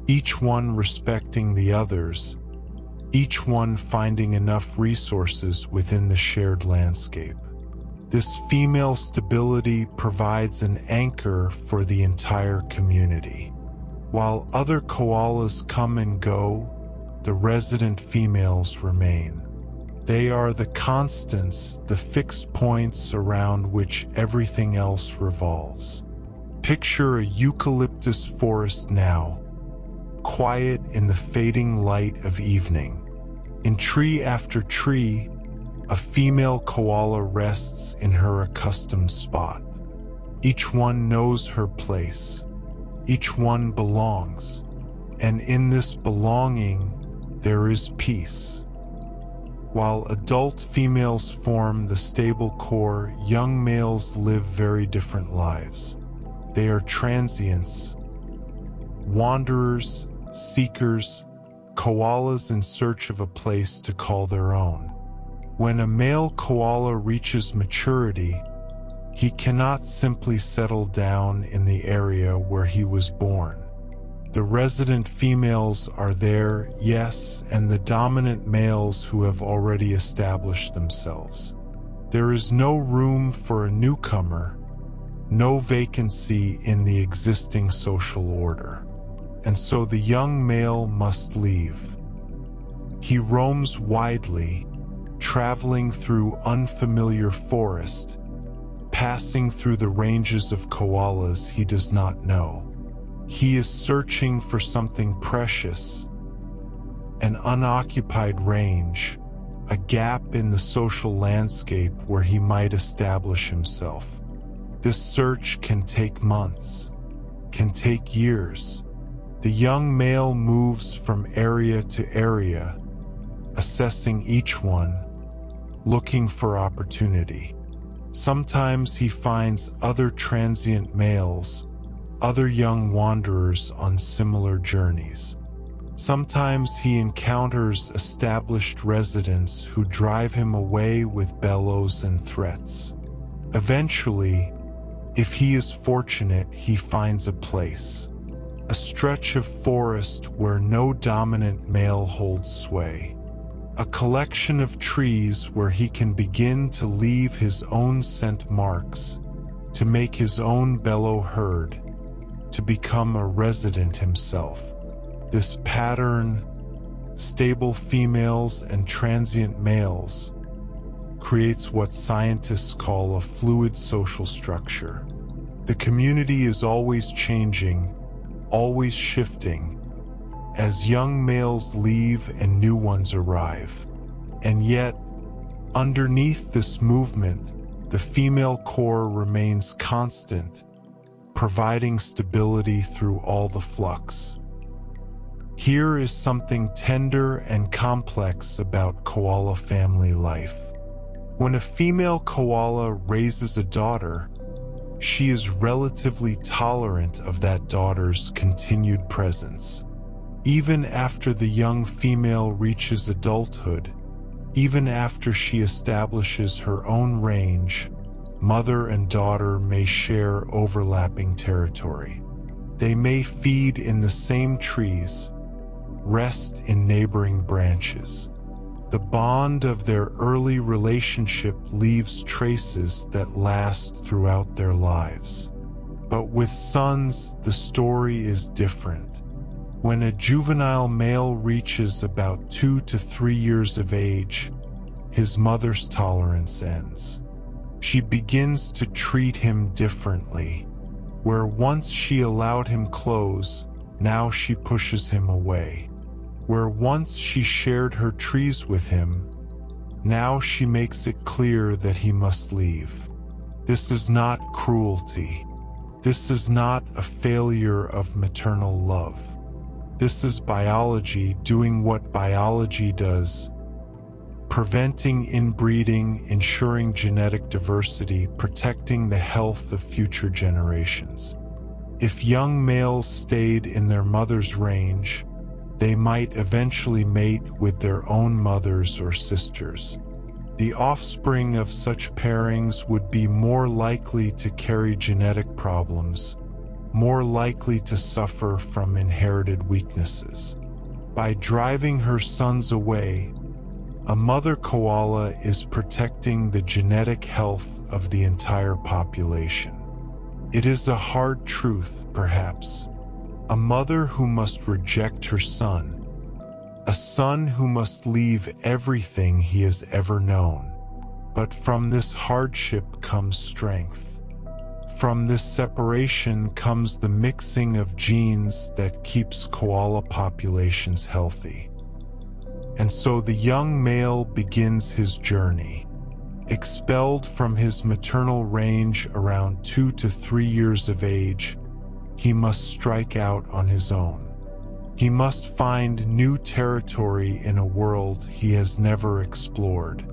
each one respecting the others, each one finding enough resources within the shared landscape. This female stability provides an anchor for the entire community. While other koalas come and go, the resident females remain. They are the constants, the fixed points around which everything else revolves. Picture a eucalyptus forest now, quiet in the fading light of evening. In tree after tree, a female koala rests in her accustomed spot. Each one knows her place. Each one belongs. And in this belonging, there is peace. While adult females form the stable core, young males live very different lives. They are transients, wanderers, seekers, koalas in search of a place to call their own. When a male koala reaches maturity, he cannot simply settle down in the area where he was born. The resident females are there, yes, and the dominant males who have already established themselves. There is no room for a newcomer, no vacancy in the existing social order. And so the young male must leave. He roams widely, traveling through unfamiliar forest, passing through the ranges of koalas he does not know. He is searching for something precious, an unoccupied range, a gap in the social landscape where he might establish himself. This search can take months, can take years. The young male moves from area to area, assessing each one, looking for opportunity. Sometimes he finds other transient males, other young wanderers on similar journeys. Sometimes he encounters established residents who drive him away with bellows and threats. Eventually, if he is fortunate, he finds a place, a stretch of forest where no dominant male holds sway, a collection of trees where he can begin to leave his own scent marks, to make his own bellow heard, to become a resident himself. This pattern, stable females and transient males, creates what scientists call a fluid social structure. The community is always changing, always shifting, as young males leave and new ones arrive. And yet, underneath this movement, the female core remains constant, providing stability through all the flux. Here is something tender and complex about koala family life. When a female koala raises a daughter, she is relatively tolerant of that daughter's continued presence. Even after the young female reaches adulthood, even after she establishes her own range, mother and daughter may share overlapping territory. They may feed in the same trees, rest in neighboring branches. The bond of their early relationship leaves traces that last throughout their lives. But with sons, the story is different. When a juvenile male reaches about 2 to 3 years of age, his mother's tolerance ends. She begins to treat him differently. Where once she allowed him clothes, now she pushes him away. Where once she shared her trees with him, now she makes it clear that he must leave. This is not cruelty. This is not a failure of maternal love. This is biology doing what biology does, preventing inbreeding, ensuring genetic diversity, protecting the health of future generations. If young males stayed in their mother's range, they might eventually mate with their own mothers or sisters. The offspring of such pairings would be more likely to carry genetic problems, more likely to suffer from inherited weaknesses. By driving her sons away, a mother koala is protecting the genetic health of the entire population. It is a hard truth, perhaps. A mother who must reject her son, a son who must leave everything he has ever known. But from this hardship comes strength. From this separation comes the mixing of genes that keeps koala populations healthy. And so the young male begins his journey. Expelled from his maternal range around 2 to 3 years of age, he must strike out on his own. He must find new territory in a world he has never explored.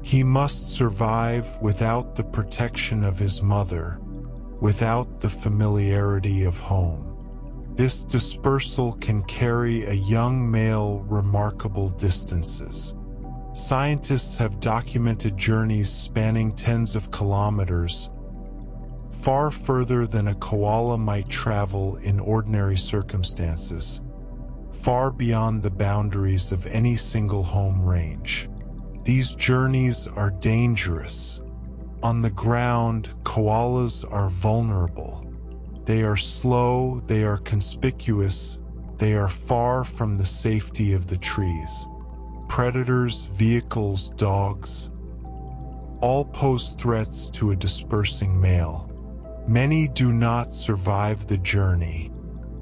He must survive without the protection of his mother, without the familiarity of home. This dispersal can carry a young male remarkable distances. Scientists have documented journeys spanning tens of kilometers, far further than a koala might travel in ordinary circumstances, far beyond the boundaries of any single home range. These journeys are dangerous. On the ground, koalas are vulnerable. They are slow, they are conspicuous, they are far from the safety of the trees. Predators, vehicles, dogs, all pose threats to a dispersing male. Many do not survive the journey.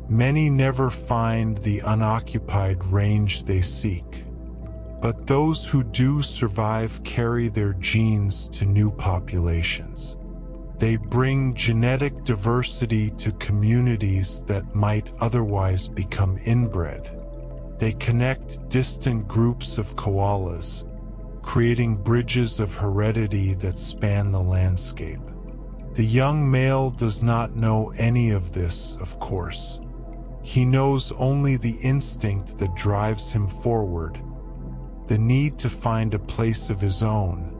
Many never find the unoccupied range they seek. But those who do survive carry their genes to new populations. They bring genetic diversity to communities that might otherwise become inbred. They connect distant groups of koalas, creating bridges of heredity that span the landscape. The young male does not know any of this, of course. He knows only the instinct that drives him forward, the need to find a place of his own,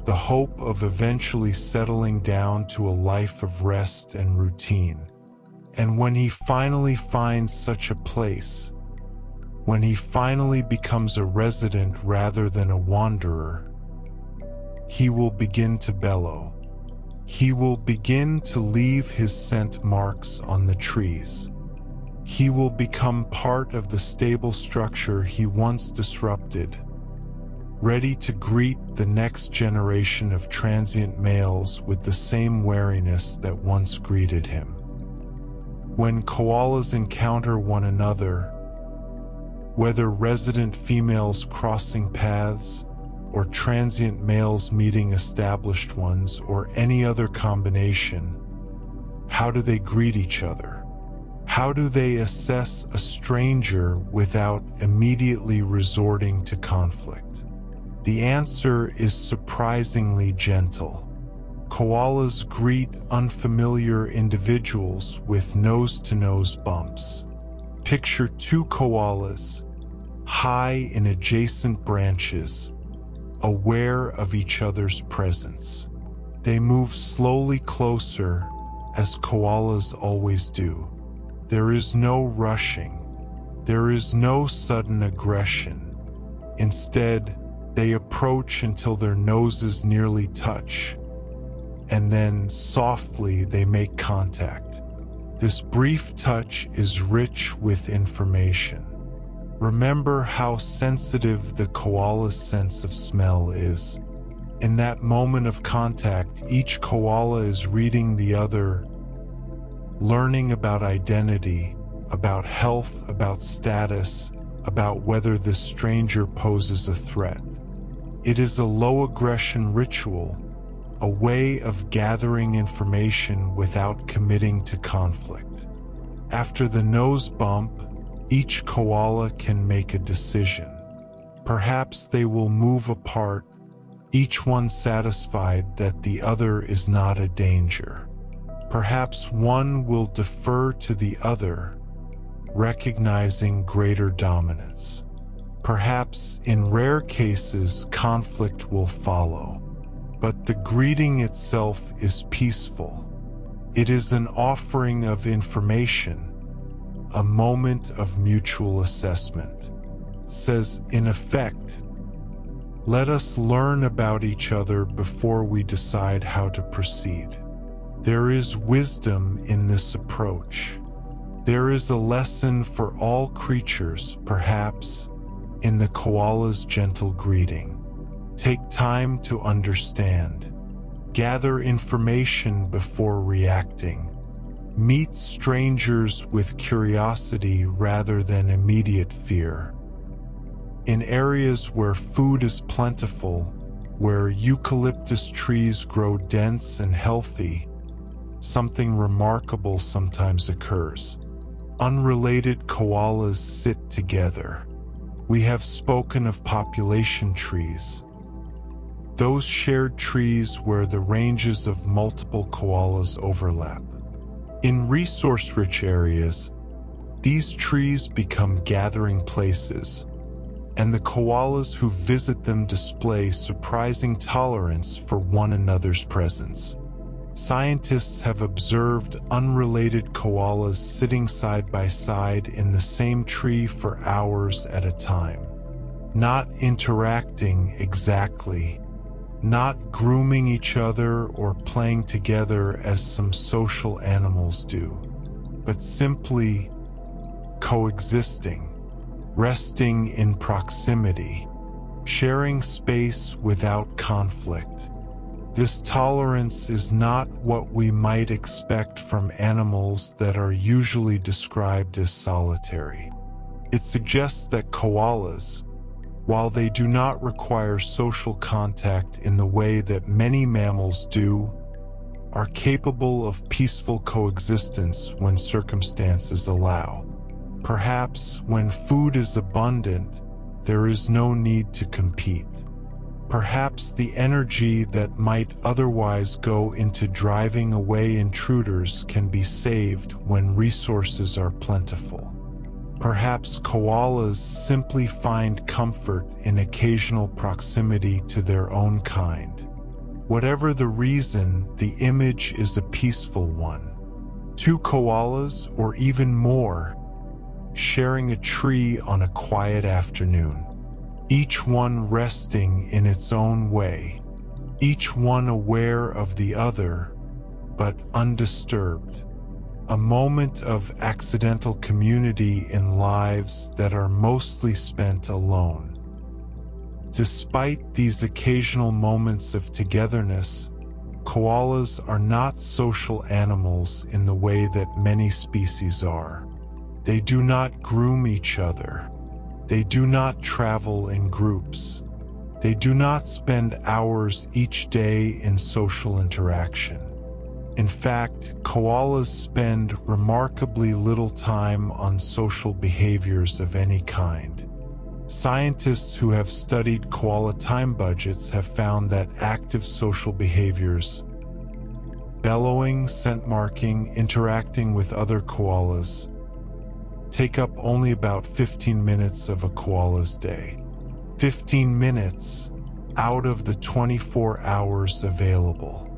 the hope of eventually settling down to a life of rest and routine. And when he finally finds such a place, when he finally becomes a resident rather than a wanderer, he will begin to bellow. He will begin to leave his scent marks on the trees. He will become part of the stable structure he once disrupted, ready to greet the next generation of transient males with the same wariness that once greeted him. When koalas encounter one another, whether resident females crossing paths, or transient males meeting established ones, or any other combination, how do they greet each other? How do they assess a stranger without immediately resorting to conflict? The answer is surprisingly gentle. Koalas greet unfamiliar individuals with nose-to-nose bumps. Picture two koalas, high in adjacent branches, aware of each other's presence. They move slowly closer, as koalas always do. There is no rushing. There is no sudden aggression. Instead, they approach until their noses nearly touch, and then softly they make contact. This brief touch is rich with information. Remember how sensitive the koala's sense of smell is. In that moment of contact, each koala is reading the other, learning about identity, about health, about status, about whether this stranger poses a threat. It is a low-aggression ritual, a way of gathering information without committing to conflict. After the nose bump, each koala can make a decision. Perhaps they will move apart, each one satisfied that the other is not a danger. Perhaps one will defer to the other, recognizing greater dominance. Perhaps, in rare cases, conflict will follow. But the greeting itself is peaceful. It is an offering of information, a moment of mutual assessment. Says, in effect, let us learn about each other before we decide how to proceed. There is wisdom in this approach. There is a lesson for all creatures, perhaps, in the koala's gentle greeting. Take time to understand. Gather information before reacting. Meet strangers with curiosity rather than immediate fear. In areas where food is plentiful, where eucalyptus trees grow dense and healthy, something remarkable sometimes occurs. Unrelated koalas sit together. We have spoken of population trees. Those shared trees where the ranges of multiple koalas overlap. In resource-rich areas, these trees become gathering places, and the koalas who visit them display surprising tolerance for one another's presence. Scientists have observed unrelated koalas sitting side by side in the same tree for hours at a time, not interacting exactly, not grooming each other or playing together as some social animals do, but simply coexisting, resting in proximity, sharing space without conflict. This tolerance is not what we might expect from animals that are usually described as solitary. It suggests that koalas, while they do not require social contact in the way that many mammals do, are capable of peaceful coexistence when circumstances allow. Perhaps when food is abundant, there is no need to compete. Perhaps the energy that might otherwise go into driving away intruders can be saved when resources are plentiful. Perhaps koalas simply find comfort in occasional proximity to their own kind. Whatever the reason, the image is a peaceful one. Two koalas, or even more, sharing a tree on a quiet afternoon. Each one resting in its own way. Each one aware of the other, but undisturbed. A moment of accidental community in lives that are mostly spent alone. Despite these occasional moments of togetherness, koalas are not social animals in the way that many species are. They do not groom each other. They do not travel in groups. They do not spend hours each day in social interaction. In fact, koalas spend remarkably little time on social behaviors of any kind. Scientists who have studied koala time budgets have found that active social behaviors, bellowing, scent marking, interacting with other koalas, take up only about 15 minutes of a koala's day. 15 minutes out of the 24 hours available.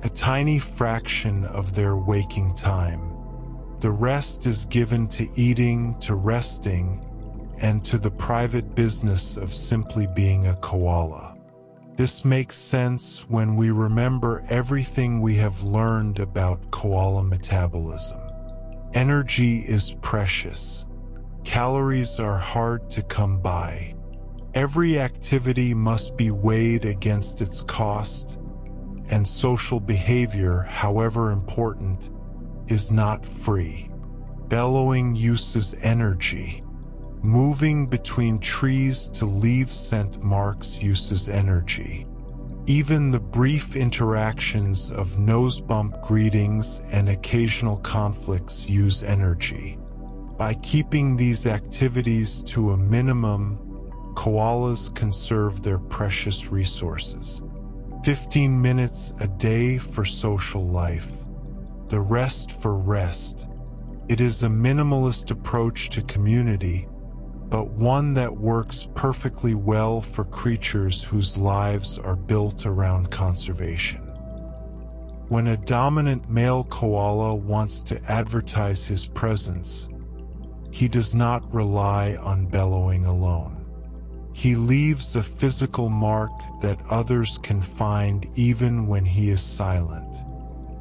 A tiny fraction of their waking time. The rest is given to eating, to resting, and to the private business of simply being a koala. This makes sense when we remember everything we have learned about koala metabolism. Energy is precious. Calories are hard to come by. Every activity must be weighed against its cost, and social behavior, however important, is not free. Bellowing uses energy. Moving between trees to leave scent marks uses energy. Even the brief interactions of nose bump greetings and occasional conflicts use energy. By keeping these activities to a minimum, koalas conserve their precious resources. 15 minutes a day for social life. The rest for rest. It is a minimalist approach to community, but one that works perfectly well for creatures whose lives are built around conservation. When a dominant male koala wants to advertise his presence, he does not rely on bellowing alone. He leaves a physical mark that others can find even when he is silent.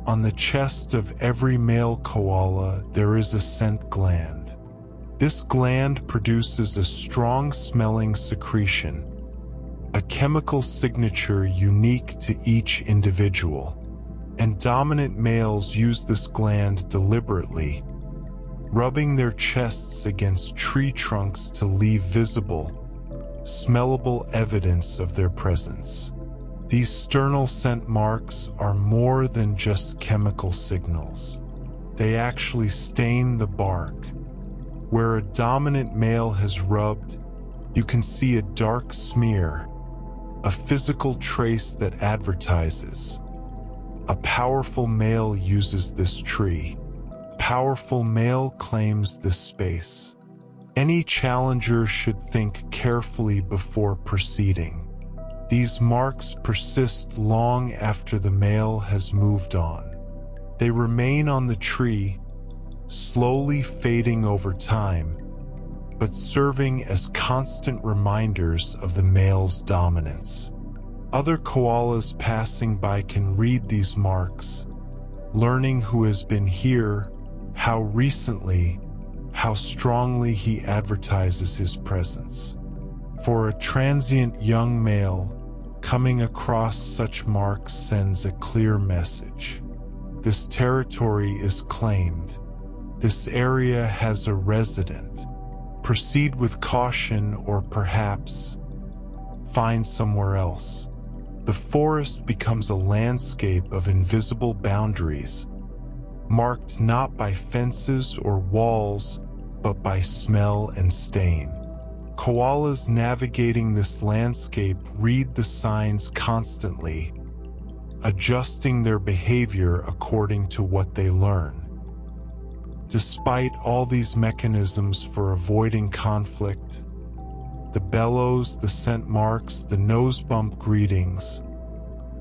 On the chest of every male koala, there is a scent gland. This gland produces a strong-smelling secretion, a chemical signature unique to each individual, and dominant males use this gland deliberately, rubbing their chests against tree trunks to leave visible, smellable evidence of their presence. These sternal scent marks are more than just chemical signals. They actually stain the bark. Where a dominant male has rubbed, you can see a dark smear, a physical trace that advertises. A powerful male uses this tree. Powerful male claims this space. Any challenger should think carefully before proceeding. These marks persist long after the male has moved on. They remain on the tree, slowly fading over time, but serving as constant reminders of the male's dominance. Other koalas passing by can read these marks, learning who has been here, how recently, how strongly he advertises his presence. For a transient young male, coming across such marks sends a clear message. This territory is claimed. This area has a resident. Proceed with caution, or perhaps find somewhere else. The forest becomes a landscape of invisible boundaries, marked not by fences or walls, but by smell and stain. Koalas navigating this landscape read the signs constantly, adjusting their behavior according to what they learn. Despite all these mechanisms for avoiding conflict, the bellows, the scent marks, the nose bump greetings,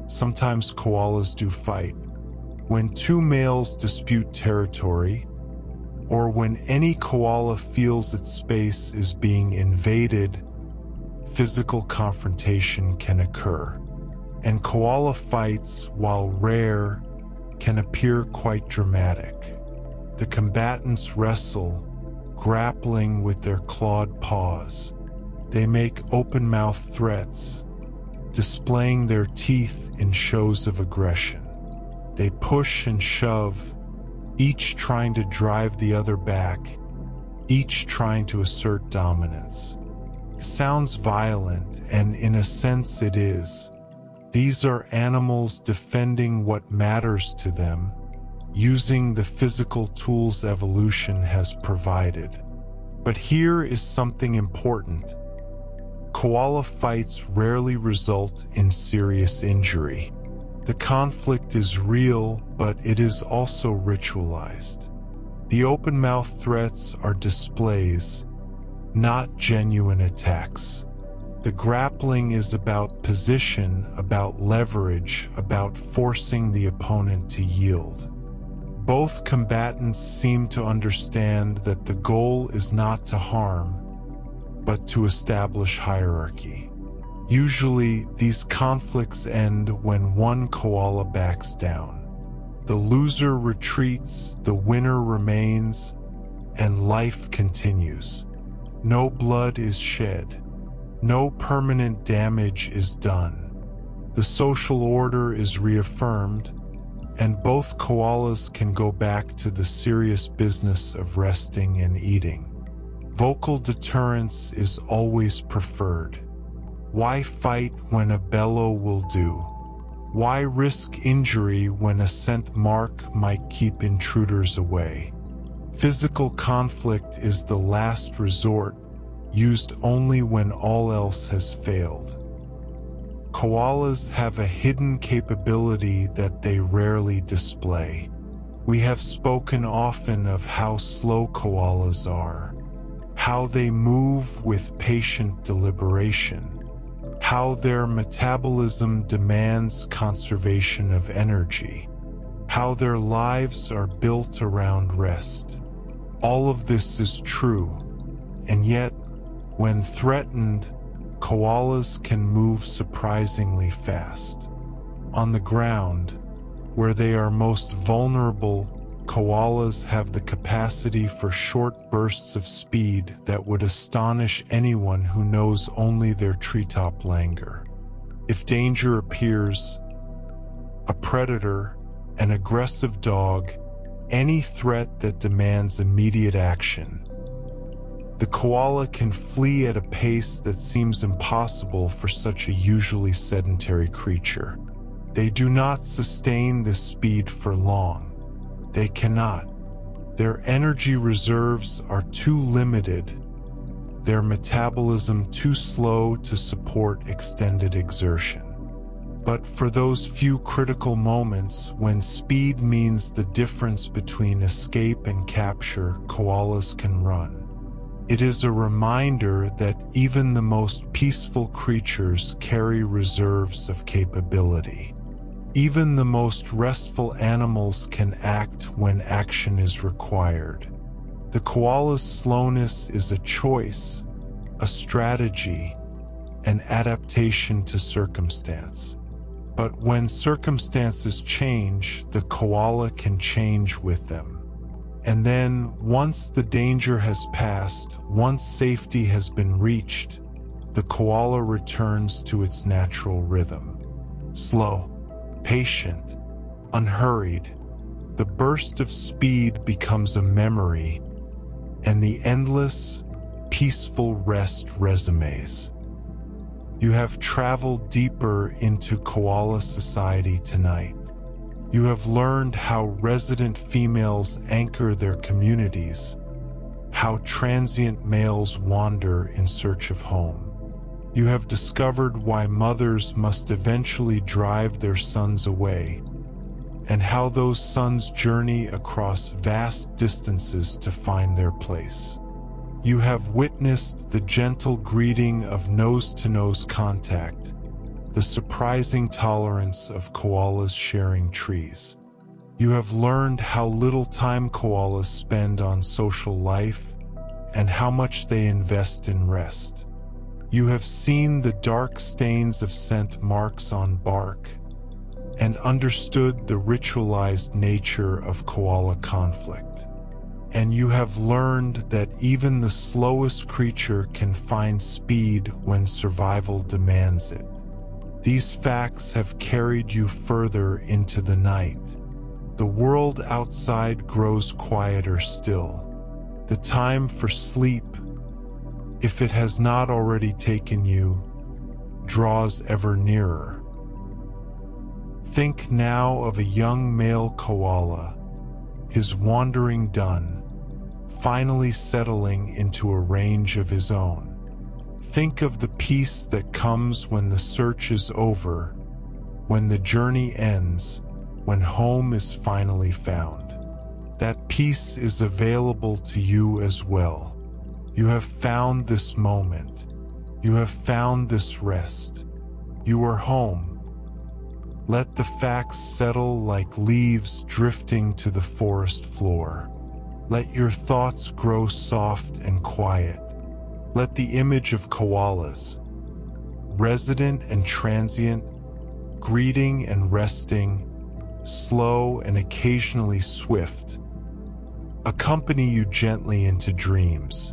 sometimes koalas do fight. When two males dispute territory, or when any koala feels its space is being invaded, physical confrontation can occur. And koala fights, while rare, can appear quite dramatic. The combatants wrestle, grappling with their clawed paws. They make open-mouthed threats, displaying their teeth in shows of aggression. They push and shove, each trying to drive the other back, each trying to assert dominance. It sounds violent, and in a sense it is. These are animals defending what matters to them, using the physical tools evolution has provided. But here is something important. Koala fights rarely result in serious injury. The conflict is real, but it is also ritualized. The open-mouth threats are displays, not genuine attacks. The grappling is about position, about leverage, about forcing the opponent to yield. Both combatants seem to understand that the goal is not to harm, but to establish hierarchy. Usually, these conflicts end when one koala backs down. The loser retreats, the winner remains, and life continues. No blood is shed. No permanent damage is done. The social order is reaffirmed, and both koalas can go back to the serious business of resting and eating. Vocal deterrence is always preferred. Why fight when a bellow will do? Why risk injury when a scent mark might keep intruders away? Physical conflict is the last resort, used only when all else has failed. Koalas have a hidden capability that they rarely display. We have spoken often of how slow koalas are, how they move with patient deliberation, how their metabolism demands conservation of energy, how their lives are built around rest. All of this is true, and yet, when threatened, koalas can move surprisingly fast. On the ground, where they are most vulnerable, koalas have the capacity for short bursts of speed that would astonish anyone who knows only their treetop languor. If danger appears, a predator, an aggressive dog, any threat that demands immediate action, the koala can flee at a pace that seems impossible for such a usually sedentary creature. They do not sustain this speed for long. They cannot. Their energy reserves are too limited, their metabolism too slow to support extended exertion. But for those few critical moments when speed means the difference between escape and capture, koalas can run. It is a reminder that even the most peaceful creatures carry reserves of capability. Even the most restful animals can act when action is required. The koala's slowness is a choice, a strategy, an adaptation to circumstance. But when circumstances change, the koala can change with them. And then, once the danger has passed, once safety has been reached, the koala returns to its natural rhythm. Slow, patient, unhurried, the burst of speed becomes a memory, and the endless, peaceful rest resumes. You have traveled deeper into koala society tonight. You have learned how resident females anchor their communities, how transient males wander in search of home. You have discovered why mothers must eventually drive their sons away, and how those sons journey across vast distances to find their place. You have witnessed the gentle greeting of nose-to-nose contact, the surprising tolerance of koalas sharing trees. You have learned how little time koalas spend on social life and how much they invest in rest. You have seen the dark stains of scent marks on bark and understood the ritualized nature of koala conflict. And you have learned that even the slowest creature can find speed when survival demands it. These facts have carried you further into the night. The world outside grows quieter still. The time for sleep, if it has not already taken you, draws ever nearer. Think now of a young male koala, his wandering done, finally settling into a range of his own. Think of the peace that comes when the search is over, when the journey ends, when home is finally found. That peace is available to you as well. You have found this moment. You have found this rest. You are home. Let the facts settle like leaves drifting to the forest floor. Let your thoughts grow soft and quiet. Let the image of koalas, resident and transient, greeting and resting, slow and occasionally swift, accompany you gently into dreams.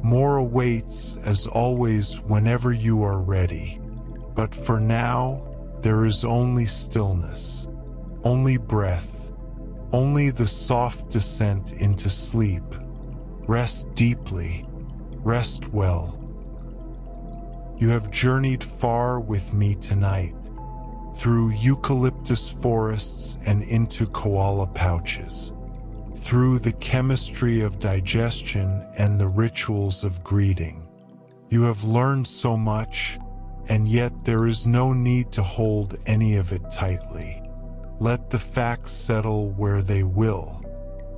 More awaits, as always, whenever you are ready. But for now, there is only stillness, only breath, only the soft descent into sleep. Rest deeply. Rest well. You have journeyed far with me tonight, through eucalyptus forests and into koala pouches, through the chemistry of digestion and the rituals of greeting. You have learned so much, and yet there is no need to hold any of it tightly. Let the facts settle where they will.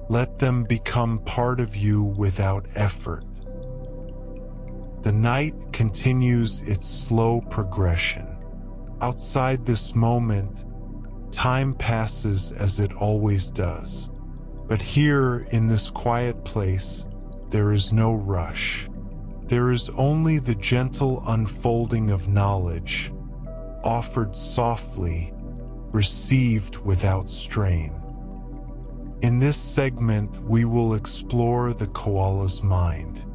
Let them become part of you without effort. The night continues its slow progression. Outside this moment, time passes as it always does. But here, in this quiet place, there is no rush. There is only the gentle unfolding of knowledge, offered softly, received without strain. In this segment, we will explore the koala's mind.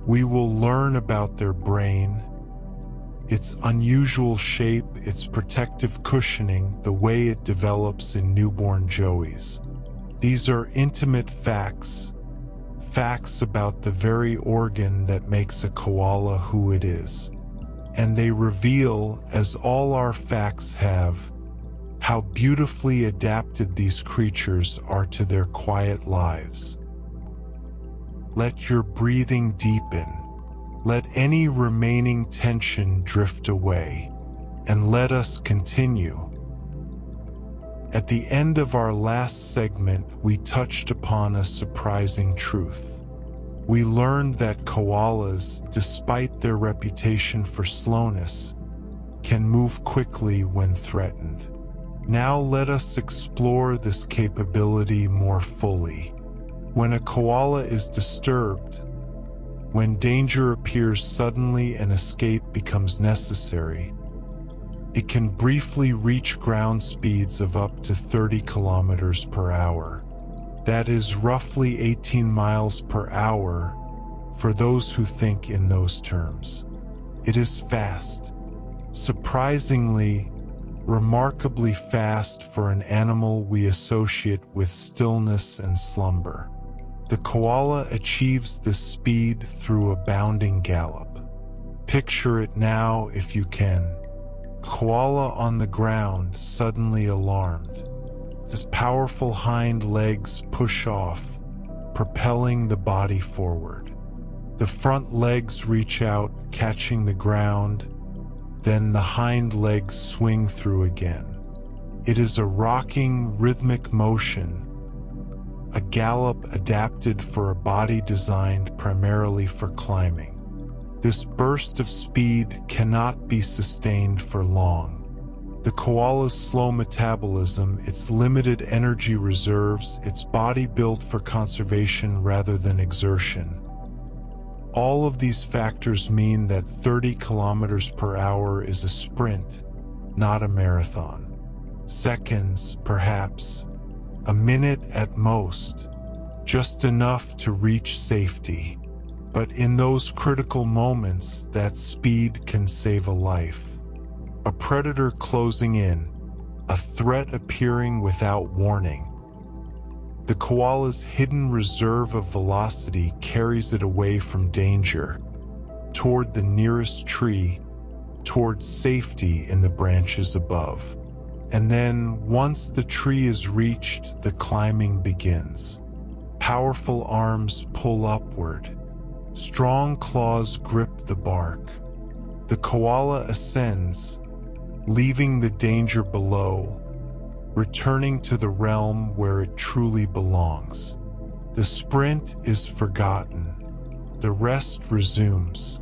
We will learn about their brain, its unusual shape, its protective cushioning, the way it develops in newborn joeys. These are intimate facts, facts about the very organ that makes a koala who it is. And they reveal, as all our facts have, how beautifully adapted these creatures are to their quiet lives. Let your breathing deepen. Let any remaining tension drift away, and let us continue. At the end of our last segment, we touched upon a surprising truth. We learned that koalas, despite their reputation for slowness, can move quickly when threatened. Now let us explore this capability more fully. When a koala is disturbed, When danger appears suddenly and escape becomes necessary, it can briefly reach ground speeds of up to 30 kilometers per hour. That is roughly 18 miles per hour for those who think in those terms. It is fast. Surprisingly, remarkably fast for an animal we associate with stillness and slumber. The koala achieves this speed through a bounding gallop. Picture it now if you can. Koala on the ground, suddenly alarmed. His powerful hind legs push off, propelling the body forward. The front legs reach out, catching the ground, then the hind legs swing through again. It is a rocking, rhythmic motion, a gallop adapted for a body designed primarily for climbing. This burst of speed cannot be sustained for long. The koala's slow metabolism, its limited energy reserves, its body built for conservation rather than exertion. All of these factors mean that 30 kilometers per hour is a sprint, not a marathon. Seconds, perhaps, a minute at most, just enough to reach safety. But in those critical moments, that speed can save a life. A predator closing in, a threat appearing without warning. The koala's hidden reserve of velocity carries it away from danger, toward the nearest tree, toward safety in the branches above. And then, once the tree is reached, the climbing begins. Powerful arms pull upward. Strong claws grip the bark. The koala ascends, leaving the danger below, returning to the realm where it truly belongs. The sprint is forgotten. The rest resumes.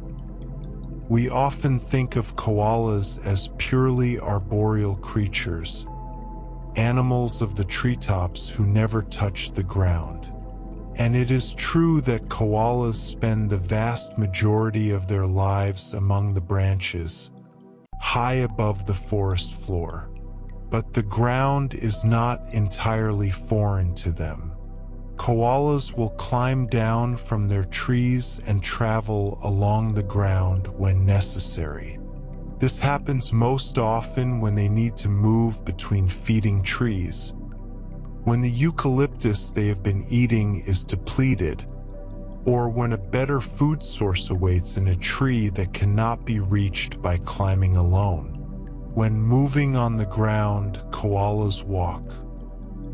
We often think of koalas as purely arboreal creatures, animals of the treetops who never touch the ground. And it is true that koalas spend the vast majority of their lives among the branches, high above the forest floor. But the ground is not entirely foreign to them. Koalas will climb down from their trees and travel along the ground when necessary. This happens most often when they need to move between feeding trees, when the eucalyptus they have been eating is depleted, or when a better food source awaits in a tree that cannot be reached by climbing alone. When moving on the ground, koalas walk.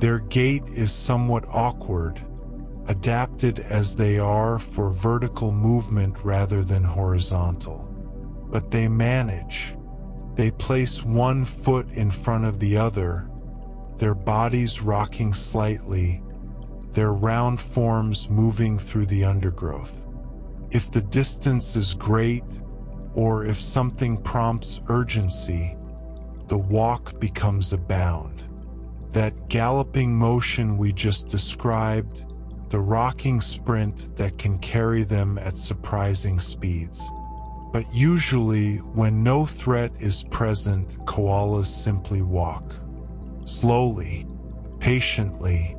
Their gait is somewhat awkward, adapted as they are for vertical movement rather than horizontal. But they manage. They place one foot in front of the other, their bodies rocking slightly, their round forms moving through the undergrowth. If the distance is great, or if something prompts urgency, the walk becomes a bound. That galloping motion we just described, the rocking sprint that can carry them at surprising speeds. But usually, when no threat is present, koalas simply walk. Slowly, patiently,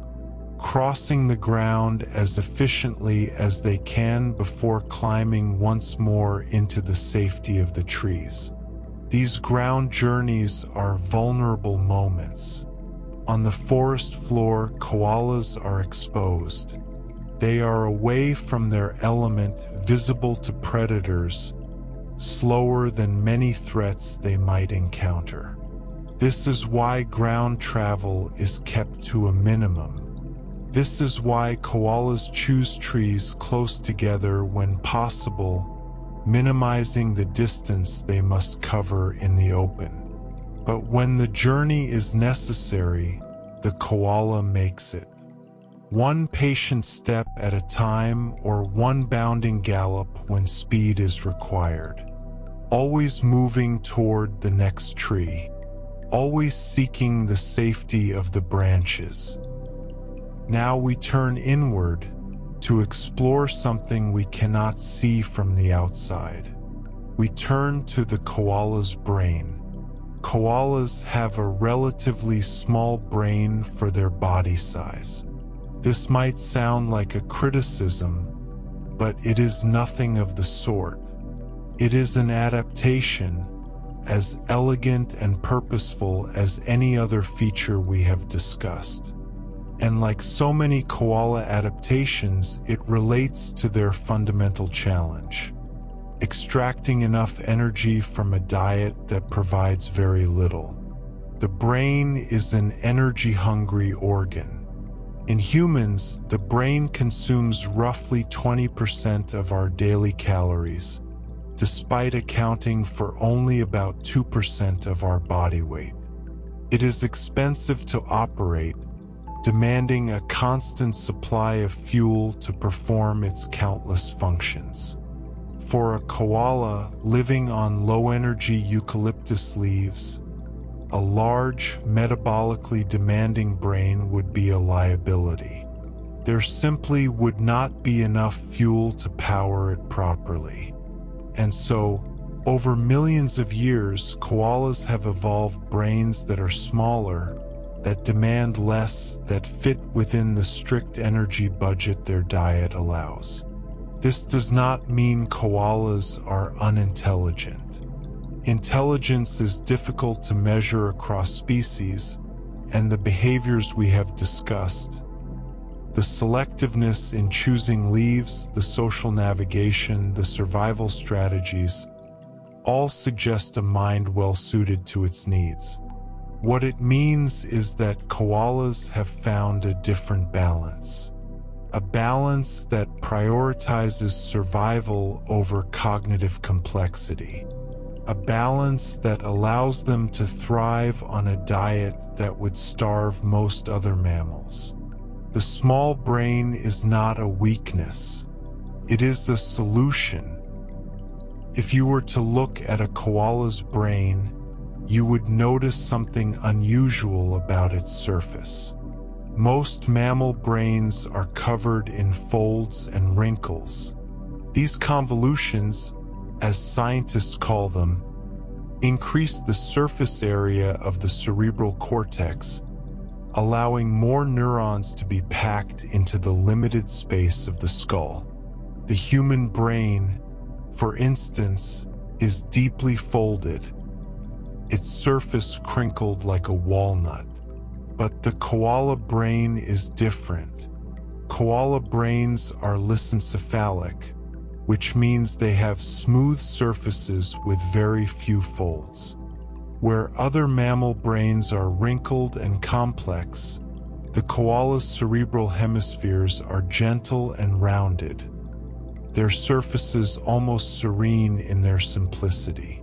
crossing the ground as efficiently as they can before climbing once more into the safety of the trees. These ground journeys are vulnerable moments. On the forest floor, koalas are exposed. They are away from their element, visible to predators, slower than many threats they might encounter. This is why ground travel is kept to a minimum. This is why koalas choose trees close together when possible, minimizing the distance they must cover in the open. But when the journey is necessary, the koala makes it. One patient step at a time, or one bounding gallop when speed is required. Always moving toward the next tree. Always seeking the safety of the branches. Now we turn inward to explore something we cannot see from the outside. We turn to the koala's brain. Koalas have a relatively small brain for their body size. This might sound like a criticism, but it is nothing of the sort. It is an adaptation, as elegant and purposeful as any other feature we have discussed. And like so many koala adaptations, it relates to their fundamental challenge: extracting enough energy from a diet that provides very little. The brain is an energy-hungry organ. In humans, the brain consumes roughly 20% of our daily calories, despite accounting for only about 2% of our body weight. It is expensive to operate, demanding a constant supply of fuel to perform its countless functions. For a koala living on low-energy eucalyptus leaves, a large, metabolically demanding brain would be a liability. There simply would not be enough fuel to power it properly. And so, over millions of years, koalas have evolved brains that are smaller, that demand less, that fit within the strict energy budget their diet allows. This does not mean koalas are unintelligent. Intelligence is difficult to measure across species, and the behaviors we have discussed, the selectiveness in choosing leaves, the social navigation, the survival strategies, all suggest a mind well suited to its needs. What it means is that koalas have found a different balance. A balance that prioritizes survival over cognitive complexity. A balance that allows them to thrive on a diet that would starve most other mammals. The small brain is not a weakness. It is a solution. If you were to look at a koala's brain, you would notice something unusual about its surface. Most mammal brains are covered in folds and wrinkles. These convolutions, as scientists call them, increase the surface area of the cerebral cortex, allowing more neurons to be packed into the limited space of the skull. The human brain, for instance, is deeply folded, its surface crinkled like a walnut. But the koala brain is different. Koala brains are lissencephalic, which means they have smooth surfaces with very few folds. Where other mammal brains are wrinkled and complex, the koala's cerebral hemispheres are gentle and rounded, their surfaces almost serene in their simplicity.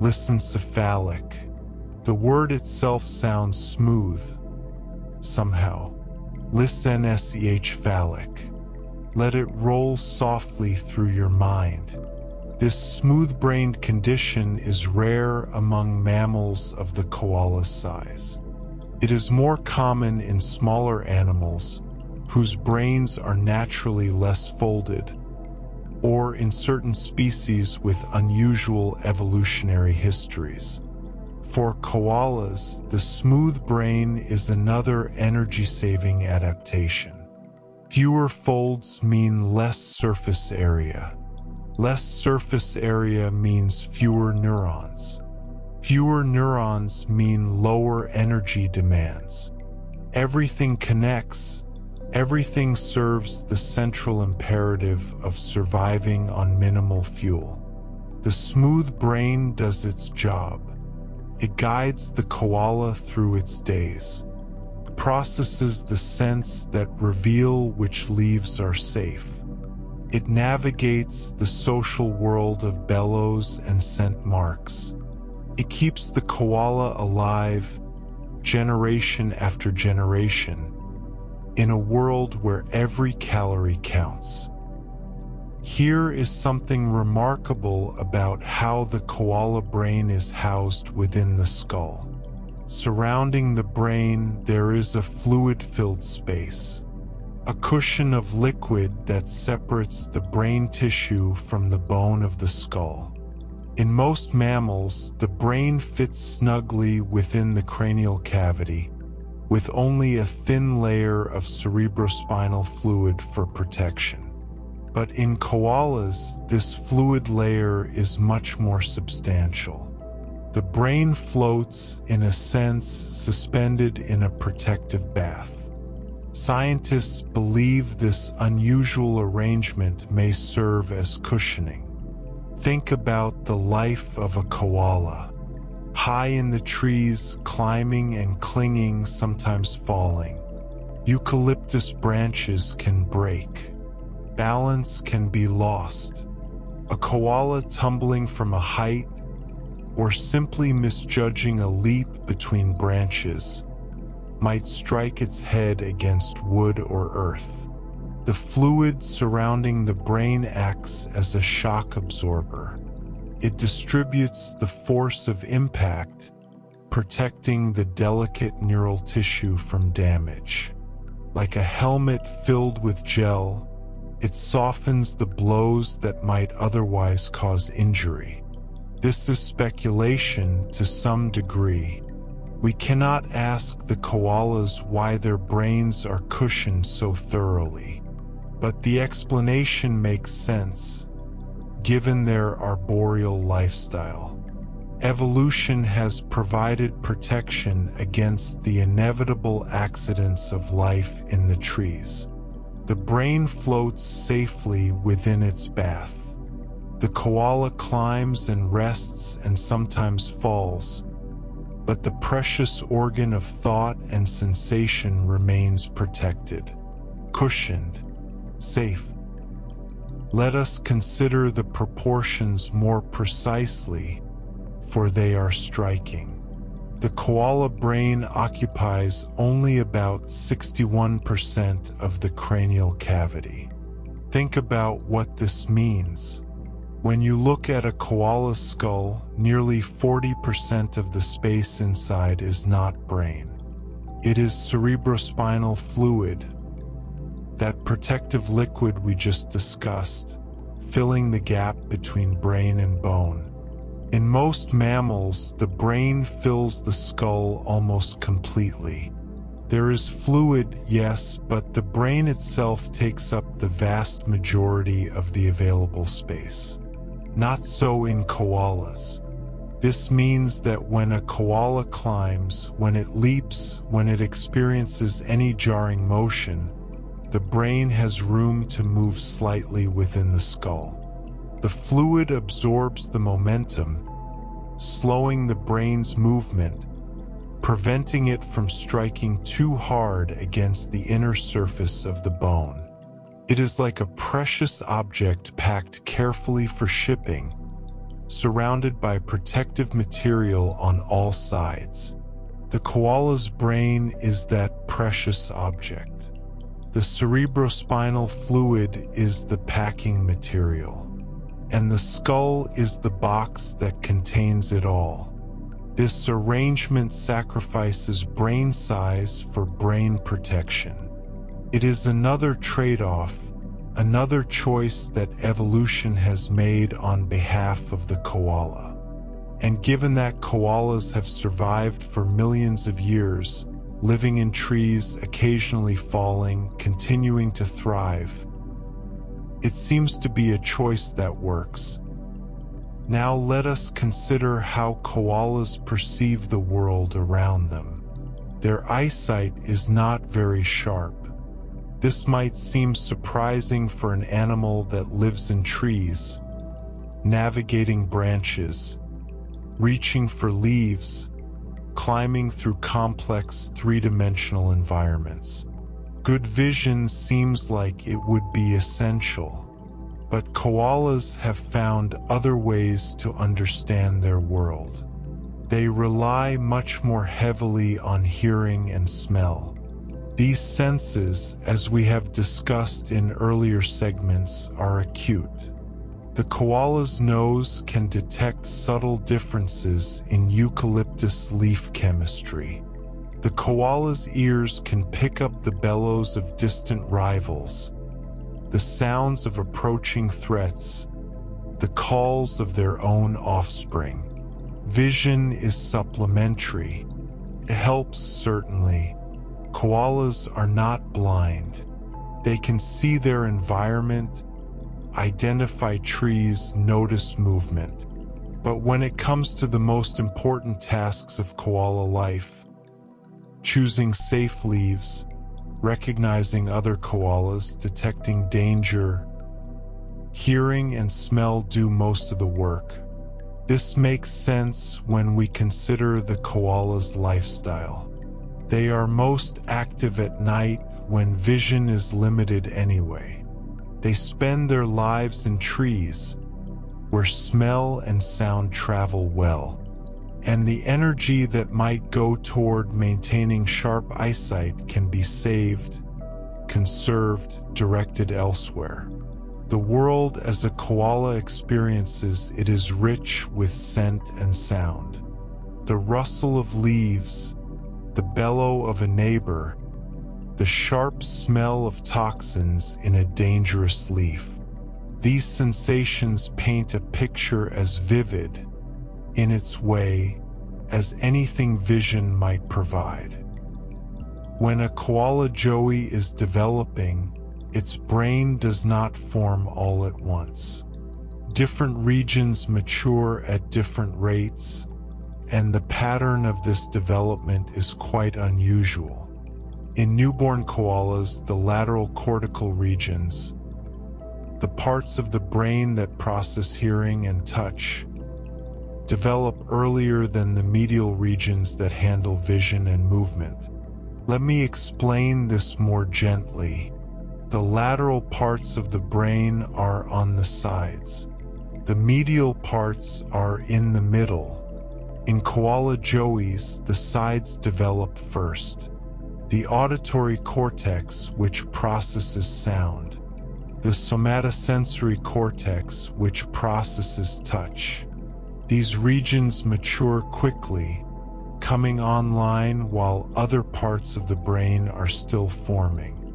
Lissencephalic. The word itself sounds smooth, somehow. Lissencephalic. Let it roll softly through your mind. This smooth-brained condition is rare among mammals of the koala size. It is more common in smaller animals, whose brains are naturally less folded, or in certain species with unusual evolutionary histories. For koalas, the smooth brain is another energy-saving adaptation. Fewer folds mean less surface area. Less surface area means fewer neurons. Fewer neurons mean lower energy demands. Everything connects. Everything serves the central imperative of surviving on minimal fuel. The smooth brain does its job. It guides the koala through its days. It processes the scents that reveal which leaves are safe. It navigates the social world of bellows and scent marks. It keeps the koala alive, generation after generation, in a world where every calorie counts. Here is something remarkable about how the koala brain is housed within the skull. Surrounding the brain, there is a fluid-filled space. a cushion of liquid that separates the brain tissue from the bone of the skull. In most mammals, the brain fits snugly within the cranial cavity, with only a thin layer of cerebrospinal fluid for protection. But in koalas, this fluid layer is much more substantial. The brain floats, in a sense, suspended in a protective bath. Scientists believe this unusual arrangement may serve as cushioning. Think about the life of a koala. High in the trees, climbing and clinging, sometimes falling. Eucalyptus branches can break. Balance can be lost. A koala tumbling from a height, or simply misjudging a leap between branches, might strike its head against wood or earth. The fluid surrounding the brain acts as a shock absorber. It distributes the force of impact, protecting the delicate neural tissue from damage. Like a helmet filled with gel, it softens the blows that might otherwise cause injury. This is speculation to some degree. We cannot ask the koalas why their brains are cushioned so thoroughly, but the explanation makes sense, given their arboreal lifestyle. Evolution has provided protection against the inevitable accidents of life in the trees. The brain floats safely within its bath. The koala climbs and rests and sometimes falls, but the precious organ of thought and sensation remains protected, cushioned, safe. Let us consider the proportions more precisely, for they are striking. The koala brain occupies only about 61% of the cranial cavity. Think about what this means. When you look at a koala's skull, nearly 40% of the space inside is not brain. It is cerebrospinal fluid, that protective liquid we just discussed, filling the gap between brain and bone. In most mammals, the brain fills the skull almost completely. There is fluid, yes, but the brain itself takes up the vast majority of the available space. Not so in koalas. This means that when a koala climbs, when it leaps, when it experiences any jarring motion, the brain has room to move slightly within the skull. The fluid absorbs the momentum, slowing the brain's movement, preventing it from striking too hard against the inner surface of the bone. It is like a precious object packed carefully for shipping, surrounded by protective material on all sides. The koala's brain is that precious object. The cerebrospinal fluid is the packing material, and the skull is the box that contains it all. This arrangement sacrifices brain size for brain protection. It is another trade-off, another choice that evolution has made on behalf of the koala. And given that koalas have survived for millions of years, living in trees, occasionally falling, continuing to thrive, it seems to be a choice that works. Now let us consider how koalas perceive the world around them. Their eyesight is not very sharp. This might seem surprising for an animal that lives in trees, navigating branches, reaching for leaves, climbing through complex three-dimensional environments. Good vision seems like it would be essential, but koalas have found other ways to understand their world. They rely much more heavily on hearing and smell. These senses, as we have discussed in earlier segments, are acute. The koala's nose can detect subtle differences in eucalyptus leaf chemistry. The koala's ears can pick up the bellows of distant rivals, the sounds of approaching threats, the calls of their own offspring. Vision is supplementary. It helps, certainly. Koalas are not blind. They can see their environment, identify trees, notice movement. But when it comes to the most important tasks of koala life, choosing safe leaves, recognizing other koalas, detecting danger, hearing and smell do most of the work. This makes sense when we consider the koala's lifestyle. They are most active at night when vision is limited anyway. They spend their lives in trees, where smell and sound travel well, and the energy that might go toward maintaining sharp eyesight can be saved, conserved, directed elsewhere. The world as a koala experiences it is rich with scent and sound. The rustle of leaves, the bellow of a neighbor, the sharp smell of toxins in a dangerous leaf. These sensations paint a picture as vivid, in its way, as anything vision might provide. When a koala joey is developing, its brain does not form all at once. Different regions mature at different rates, and the pattern of this development is quite unusual. In newborn koalas, the lateral cortical regions, the parts of the brain that process hearing and touch, develop earlier than the medial regions that handle vision and movement. Let me explain this more gently. The lateral parts of the brain are on the sides. The medial parts are in the middle. In koala joeys, the sides develop first. The auditory cortex, which processes sound. The somatosensory cortex, which processes touch. These regions mature quickly, coming online while other parts of the brain are still forming.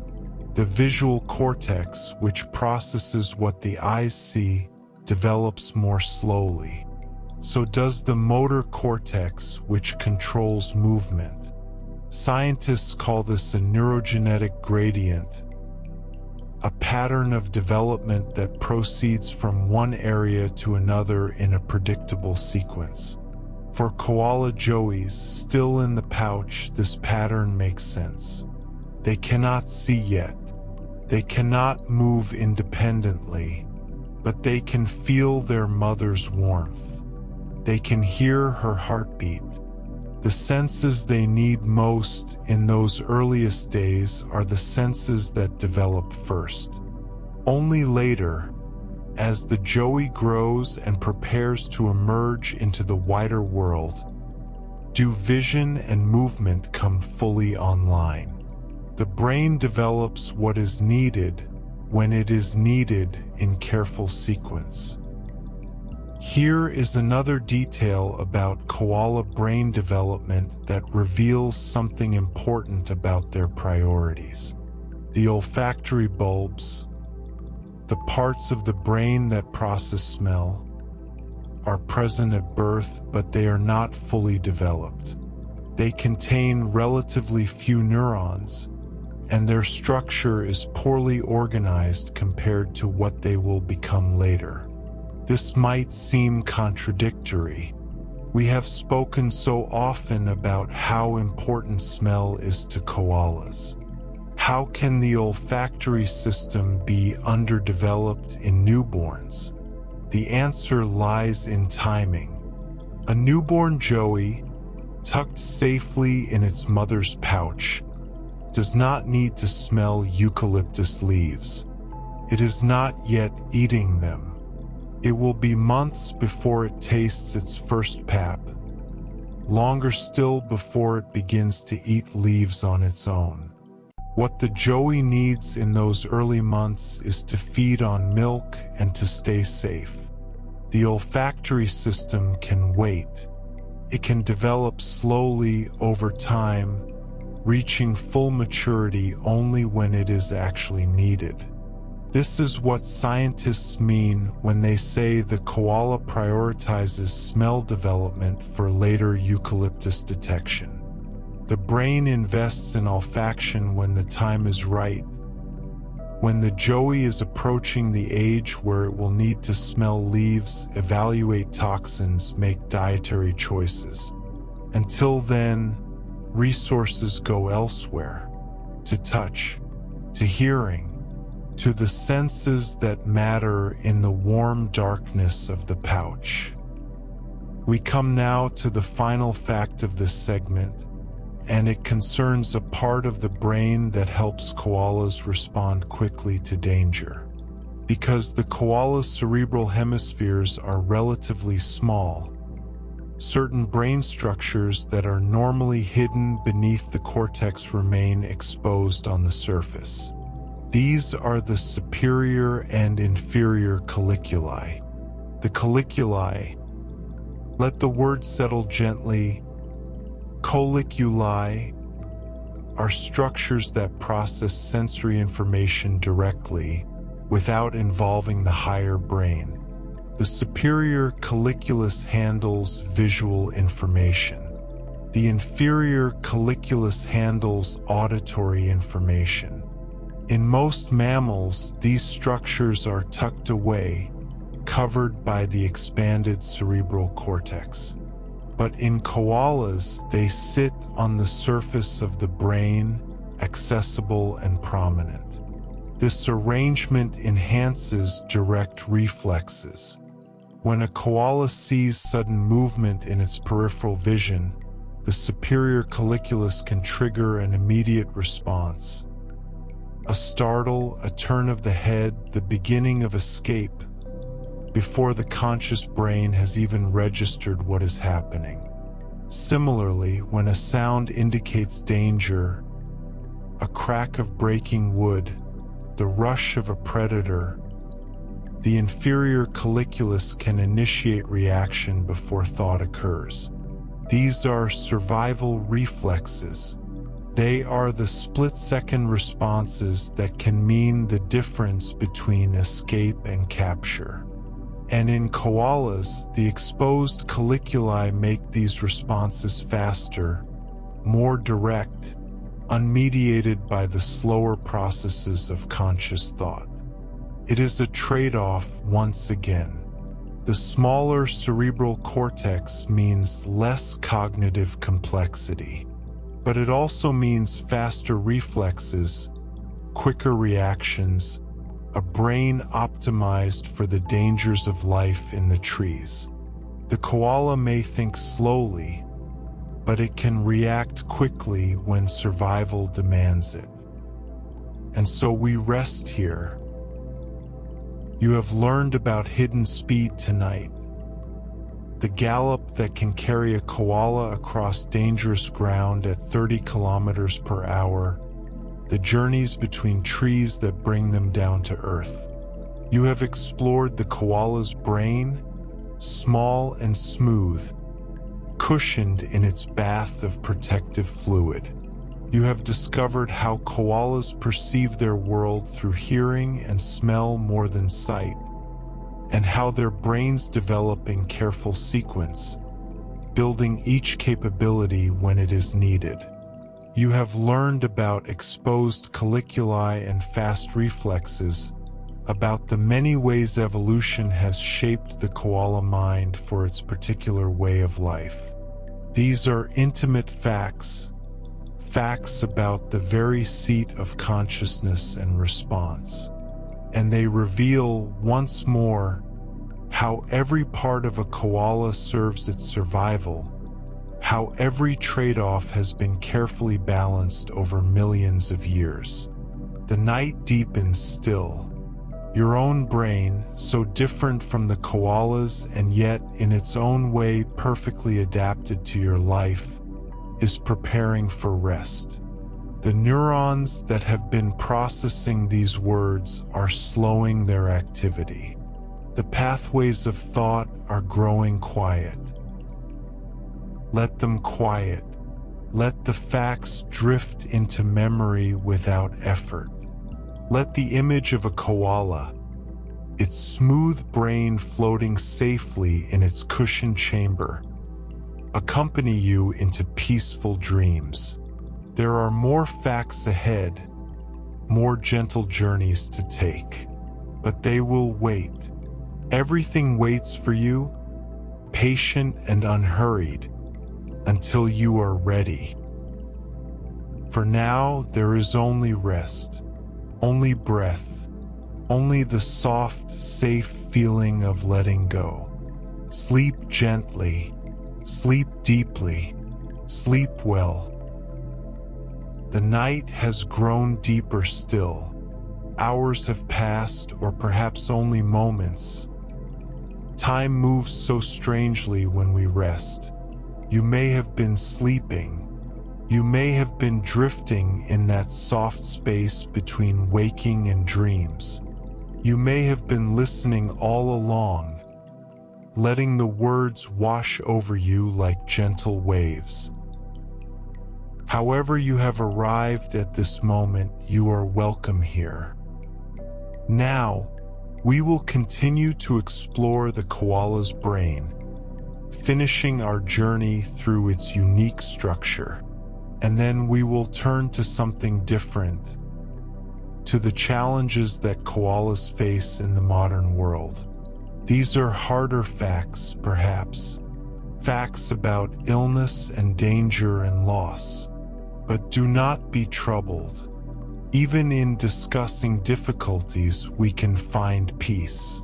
The visual cortex, which processes what the eyes see, develops more slowly. So does the motor cortex, which controls movement. Scientists call this a neurogenetic gradient, a pattern of development that proceeds from one area to another in a predictable sequence. For koala joeys still in the pouch, this pattern makes sense. They cannot see yet. They cannot move independently, but they can feel their mother's warmth. They can hear her heartbeat. The senses they need most in those earliest days are the senses that develop first. Only later, as the joey grows and prepares to emerge into the wider world, do vision and movement come fully online. The brain develops what is needed when it is needed in careful sequence. Here is another detail about koala brain development that reveals something important about their priorities. The olfactory bulbs, the parts of the brain that process smell, are present at birth, but they are not fully developed. They contain relatively few neurons, and their structure is poorly organized compared to what they will become later. This might seem contradictory. We have spoken so often about how important smell is to koalas. How can the olfactory system be underdeveloped in newborns? The answer lies in timing. A newborn joey, tucked safely in its mother's pouch, does not need to smell eucalyptus leaves. It is not yet eating them. It will be months before it tastes its first pap, longer still before it begins to eat leaves on its own. What the joey needs in those early months is to feed on milk and to stay safe. The olfactory system can wait. It can develop slowly over time, reaching full maturity only when it is actually needed. This is what scientists mean when they say the koala prioritizes smell development for later eucalyptus detection. The brain invests in olfaction when the time is right, when the joey is approaching the age where it will need to smell leaves, evaluate toxins, make dietary choices. Until then, resources go elsewhere, to touch, to hearing, to the senses that matter in the warm darkness of the pouch. We come now to the final fact of this segment, and it concerns a part of the brain that helps koalas respond quickly to danger. Because the koala's cerebral hemispheres are relatively small, certain brain structures that are normally hidden beneath the cortex remain exposed on the surface. These are the superior and inferior colliculi. The colliculi, let the word settle gently, colliculi, are structures that process sensory information directly without involving the higher brain. The superior colliculus handles visual information. The inferior colliculus handles auditory information. In most mammals, these structures are tucked away, covered by the expanded cerebral cortex. But in koalas, they sit on the surface of the brain, accessible and prominent. This arrangement enhances direct reflexes. When a koala sees sudden movement in its peripheral vision, the superior colliculus can trigger an immediate response. A startle, a turn of the head, the beginning of escape, before the conscious brain has even registered what is happening. Similarly, when a sound indicates danger, a crack of breaking wood, the rush of a predator, the inferior colliculus can initiate reaction before thought occurs. These are survival reflexes. They are the split-second responses that can mean the difference between escape and capture. And in koalas, the exposed colliculi make these responses faster, more direct, unmediated by the slower processes of conscious thought. It is a trade-off once again. The smaller cerebral cortex means less cognitive complexity. But it also means faster reflexes, quicker reactions, a brain optimized for the dangers of life in the trees. The koala may think slowly, but it can react quickly when survival demands it. And so we rest here. You have learned about hidden speed tonight. The gallop that can carry a koala across dangerous ground at 30 kilometers per hour, the journeys between trees that bring them down to earth. You have explored the koala's brain, small and smooth, cushioned in its bath of protective fluid. You have discovered how koalas perceive their world through hearing and smell more than sight, and how their brains develop in careful sequence, building each capability when it is needed. You have learned about exposed colliculi and fast reflexes, about the many ways evolution has shaped the koala mind for its particular way of life. These are intimate facts, facts about the very seat of consciousness and response. And they reveal once more how every part of a koala serves its survival, how every trade-off has been carefully balanced over millions of years. The night deepens still. Your own brain, so different from the koala's and yet in its own way perfectly adapted to your life, is preparing for rest. The neurons that have been processing these words are slowing their activity. The pathways of thought are growing quiet. Let them quiet. Let the facts drift into memory without effort. Let the image of a koala, its smooth brain floating safely in its cushioned chamber, accompany you into peaceful dreams. There are more facts ahead, more gentle journeys to take, but they will wait. Everything waits for you, patient and unhurried, until you are ready. For now, there is only rest, only breath, only the soft, safe feeling of letting go. Sleep gently, sleep deeply, sleep well. The night has grown deeper still. Hours have passed, or perhaps only moments. Time moves so strangely when we rest. You may have been sleeping. You may have been drifting in that soft space between waking and dreams. You may have been listening all along, letting the words wash over you like gentle waves. However you have arrived at this moment, you are welcome here. Now, we will continue to explore the koala's brain, finishing our journey through its unique structure. And then we will turn to something different, to the challenges that koalas face in the modern world. These are harder facts, perhaps, facts about illness and danger and loss. But do not be troubled. Even in discussing difficulties, we can find peace.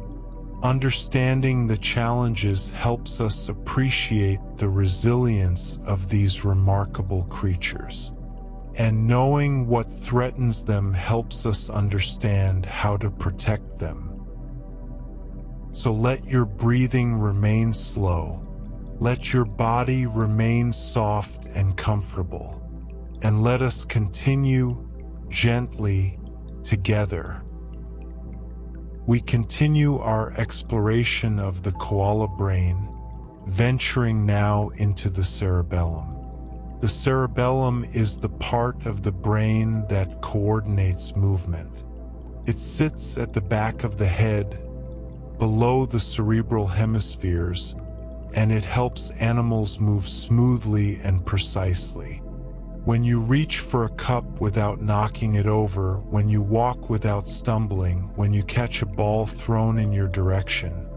Understanding the challenges helps us appreciate the resilience of these remarkable creatures. And knowing what threatens them helps us understand how to protect them. So let your breathing remain slow. Let your body remain soft and comfortable. And let us continue gently together. We continue our exploration of the koala brain, venturing now into the cerebellum. The cerebellum is the part of the brain that coordinates movement. It sits at the back of the head, below the cerebral hemispheres, and it helps animals move smoothly and precisely. When you reach for a cup without knocking it over, when you walk without stumbling, when you catch a ball thrown in your direction,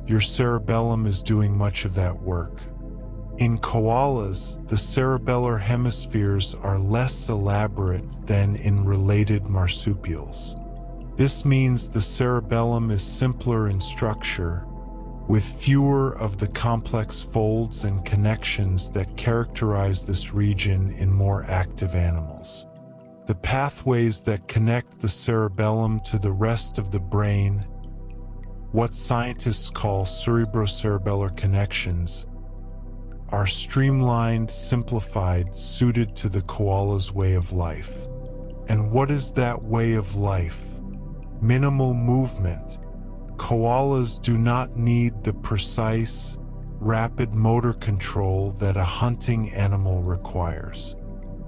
your cerebellum is doing much of that work. In koalas, the cerebellar hemispheres are less elaborate than in related marsupials. This means the cerebellum is simpler in structure, with fewer of the complex folds and connections that characterize this region in more active animals. The pathways that connect the cerebellum to the rest of the brain, what scientists call cerebrocerebellar connections, are streamlined, simplified, suited to the koala's way of life. And what is that way of life? Minimal movement. Koalas do not need the precise, rapid motor control that a hunting animal requires.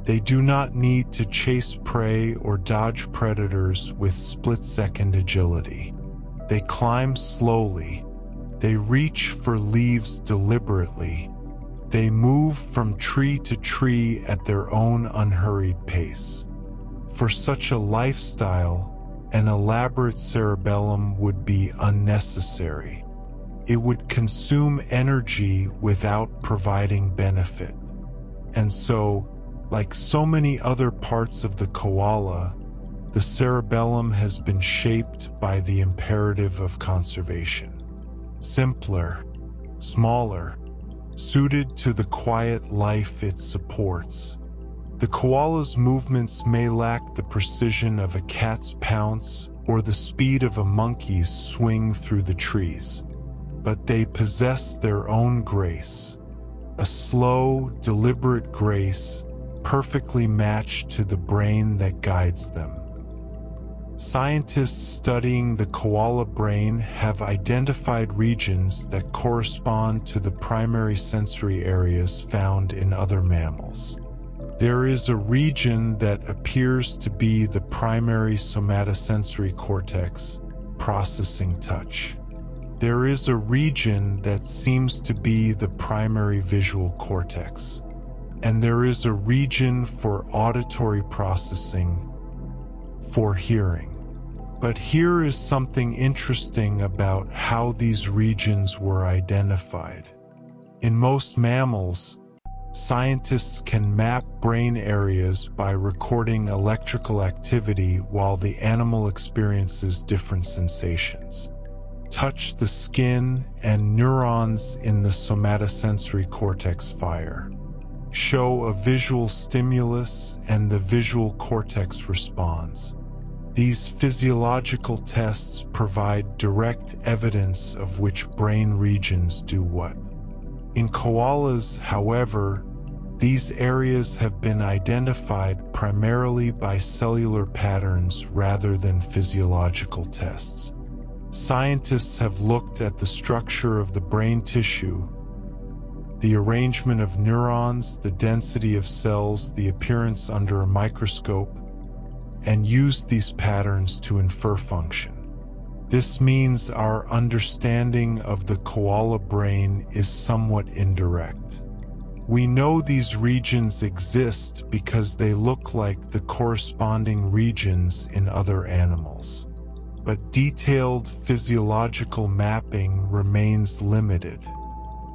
They do not need to chase prey or dodge predators with split-second agility. They climb slowly. They reach for leaves deliberately. They move from tree to tree at their own unhurried pace. For such a lifestyle, an elaborate cerebellum would be unnecessary. It would consume energy without providing benefit. And so, like so many other parts of the koala, the cerebellum has been shaped by the imperative of conservation. Simpler, smaller, suited to the quiet life it supports. The koala's movements may lack the precision of a cat's pounce or the speed of a monkey's swing through the trees, but they possess their own grace, a slow, deliberate grace perfectly matched to the brain that guides them. Scientists studying the koala brain have identified regions that correspond to the primary sensory areas found in other mammals. There is a region that appears to be the primary somatosensory cortex, processing touch. There is a region that seems to be the primary visual cortex. And there is a region for auditory processing, for hearing. But here is something interesting about how these regions were identified. In most mammals, scientists can map brain areas by recording electrical activity while the animal experiences different sensations. Touch the skin and neurons in the somatosensory cortex fire. Show a visual stimulus and the visual cortex responds. These physiological tests provide direct evidence of which brain regions do what. In koalas, however, these areas have been identified primarily by cellular patterns rather than physiological tests. Scientists have looked at the structure of the brain tissue, the arrangement of neurons, the density of cells, the appearance under a microscope, and used these patterns to infer function. This means our understanding of the koala brain is somewhat indirect. We know these regions exist because they look like the corresponding regions in other animals. But detailed physiological mapping remains limited.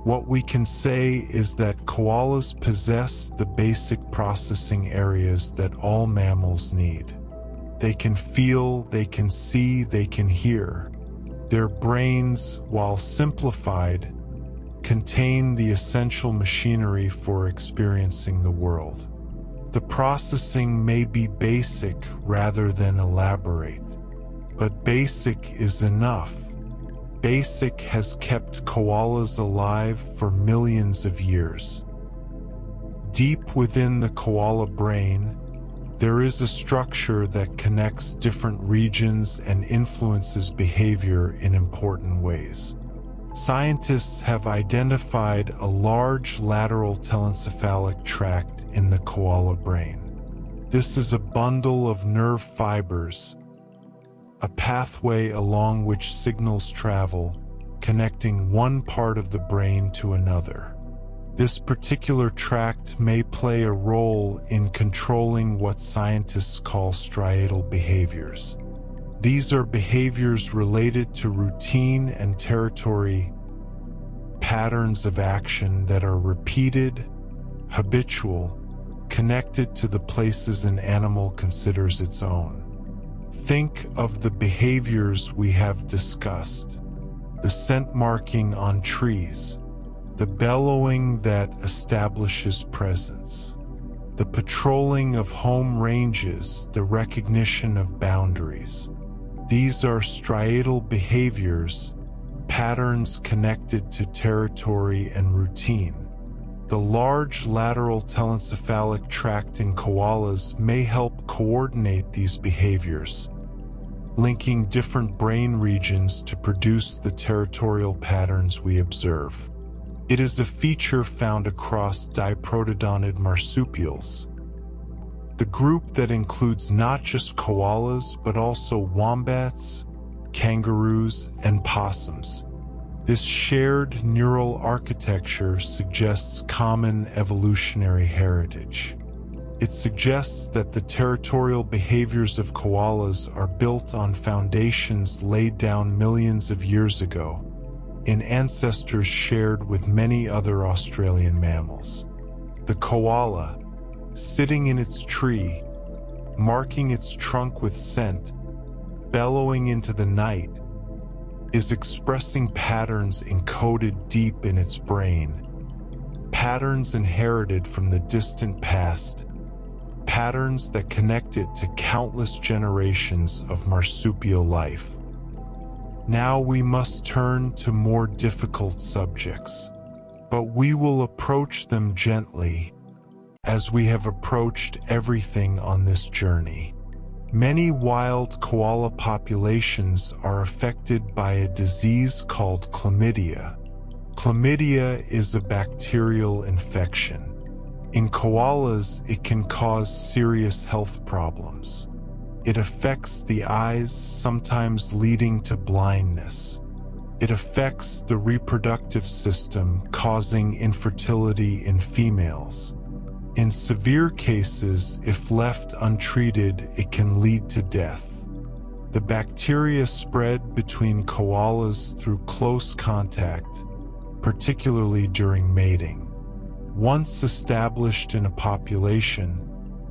What we can say is that koalas possess the basic processing areas that all mammals need. They can feel, they can see, they can hear. Their brains, while simplified, contain the essential machinery for experiencing the world. The processing may be basic rather than elaborate, but basic is enough. Basic has kept koalas alive for millions of years. Deep within the koala brain, there is a structure that connects different regions and influences behavior in important ways. Scientists have identified a large lateral telencephalic tract in the koala brain. This is a bundle of nerve fibers, a pathway along which signals travel, connecting one part of the brain to another. This particular tract may play a role in controlling what scientists call striatal behaviors. These are behaviors related to routine and territory, patterns of action that are repeated, habitual, connected to the places an animal considers its own. Think of the behaviors we have discussed: the scent marking on trees, the bellowing that establishes presence, the patrolling of home ranges, the recognition of boundaries. These are striatal behaviors, patterns connected to territory and routine. The large lateral telencephalic tract in koalas may help coordinate these behaviors, linking different brain regions to produce the territorial patterns we observe. It is a feature found across diprotodonid marsupials, the group that includes not just koalas but also wombats, kangaroos, and possums. This shared neural architecture suggests common evolutionary heritage. It suggests that the territorial behaviors of koalas are built on foundations laid down millions of years ago, in ancestors shared with many other Australian mammals. The koala, sitting in its tree, marking its trunk with scent, bellowing into the night, is expressing patterns encoded deep in its brain, patterns inherited from the distant past, patterns that connect it to countless generations of marsupial life. Now we must turn to more difficult subjects, but we will approach them gently, as we have approached everything on this journey. Many wild koala populations are affected by a disease called chlamydia. Chlamydia is a bacterial infection. In koalas, it can cause serious health problems. It affects the eyes, sometimes leading to blindness. It affects the reproductive system, causing infertility in females. In severe cases, if left untreated, it can lead to death. The bacteria spread between koalas through close contact, particularly during mating. Once established in a population,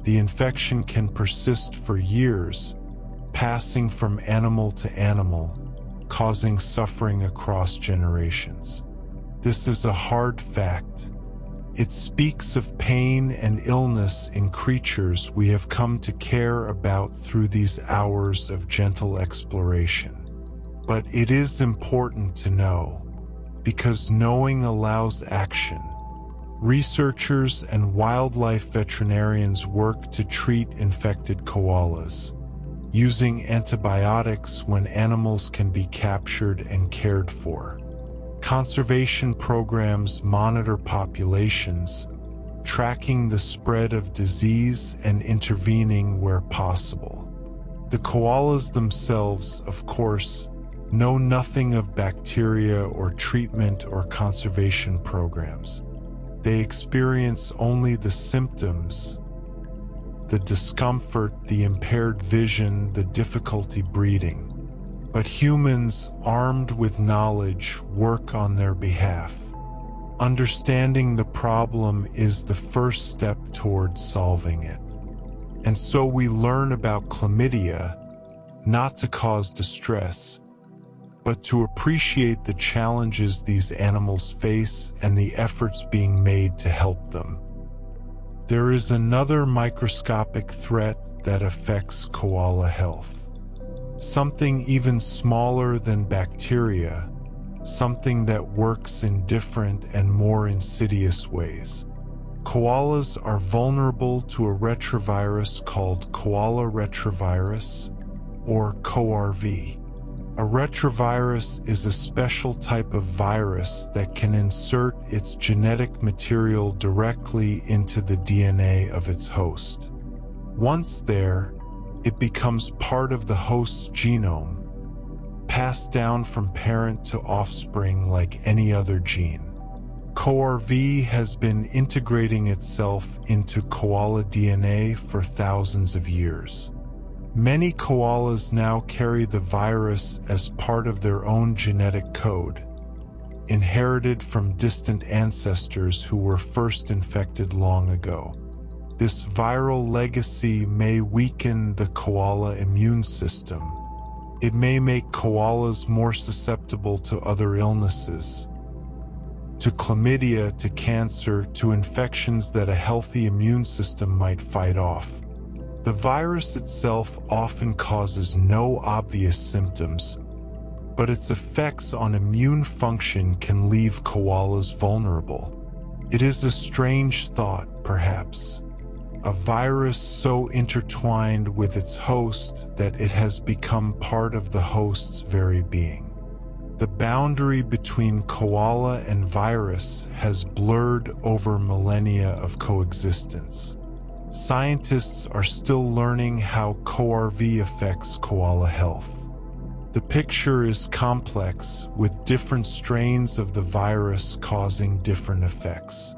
the infection can persist for years, passing from animal to animal, causing suffering across generations. This is a hard fact. It speaks of pain and illness in creatures we have come to care about through these hours of gentle exploration. But it is important to know, because knowing allows action. Researchers and wildlife veterinarians work to treat infected koalas, using antibiotics when animals can be captured and cared for. Conservation programs monitor populations, tracking the spread of disease and intervening where possible. The koalas themselves, of course, know nothing of bacteria or treatment or conservation programs. They experience only the symptoms, the discomfort, the impaired vision, the difficulty breathing. But humans, armed with knowledge, work on their behalf. Understanding the problem is the first step towards solving it. And so we learn about chlamydia, not to cause distress, but to appreciate the challenges these animals face and the efforts being made to help them. There is another microscopic threat that affects koala health. Something even smaller than bacteria, something that works in different and more insidious ways. Koalas are vulnerable to a retrovirus called koala retrovirus, or KORV. A retrovirus is a special type of virus that can insert its genetic material directly into the DNA of its host. Once there, it becomes part of the host's genome, passed down from parent to offspring like any other gene. KORV has been integrating itself into koala DNA for thousands of years. Many koalas now carry the virus as part of their own genetic code, inherited from distant ancestors who were first infected long ago. This viral legacy may weaken the koala immune system. It may make koalas more susceptible to other illnesses, to chlamydia, to cancer, to infections that a healthy immune system might fight off. The virus itself often causes no obvious symptoms, but its effects on immune function can leave koalas vulnerable. It is a strange thought, perhaps. A virus so intertwined with its host that it has become part of the host's very being. The boundary between koala and virus has blurred over millennia of coexistence. Scientists are still learning how KORV affects koala health. The picture is complex, with different strains of the virus causing different effects.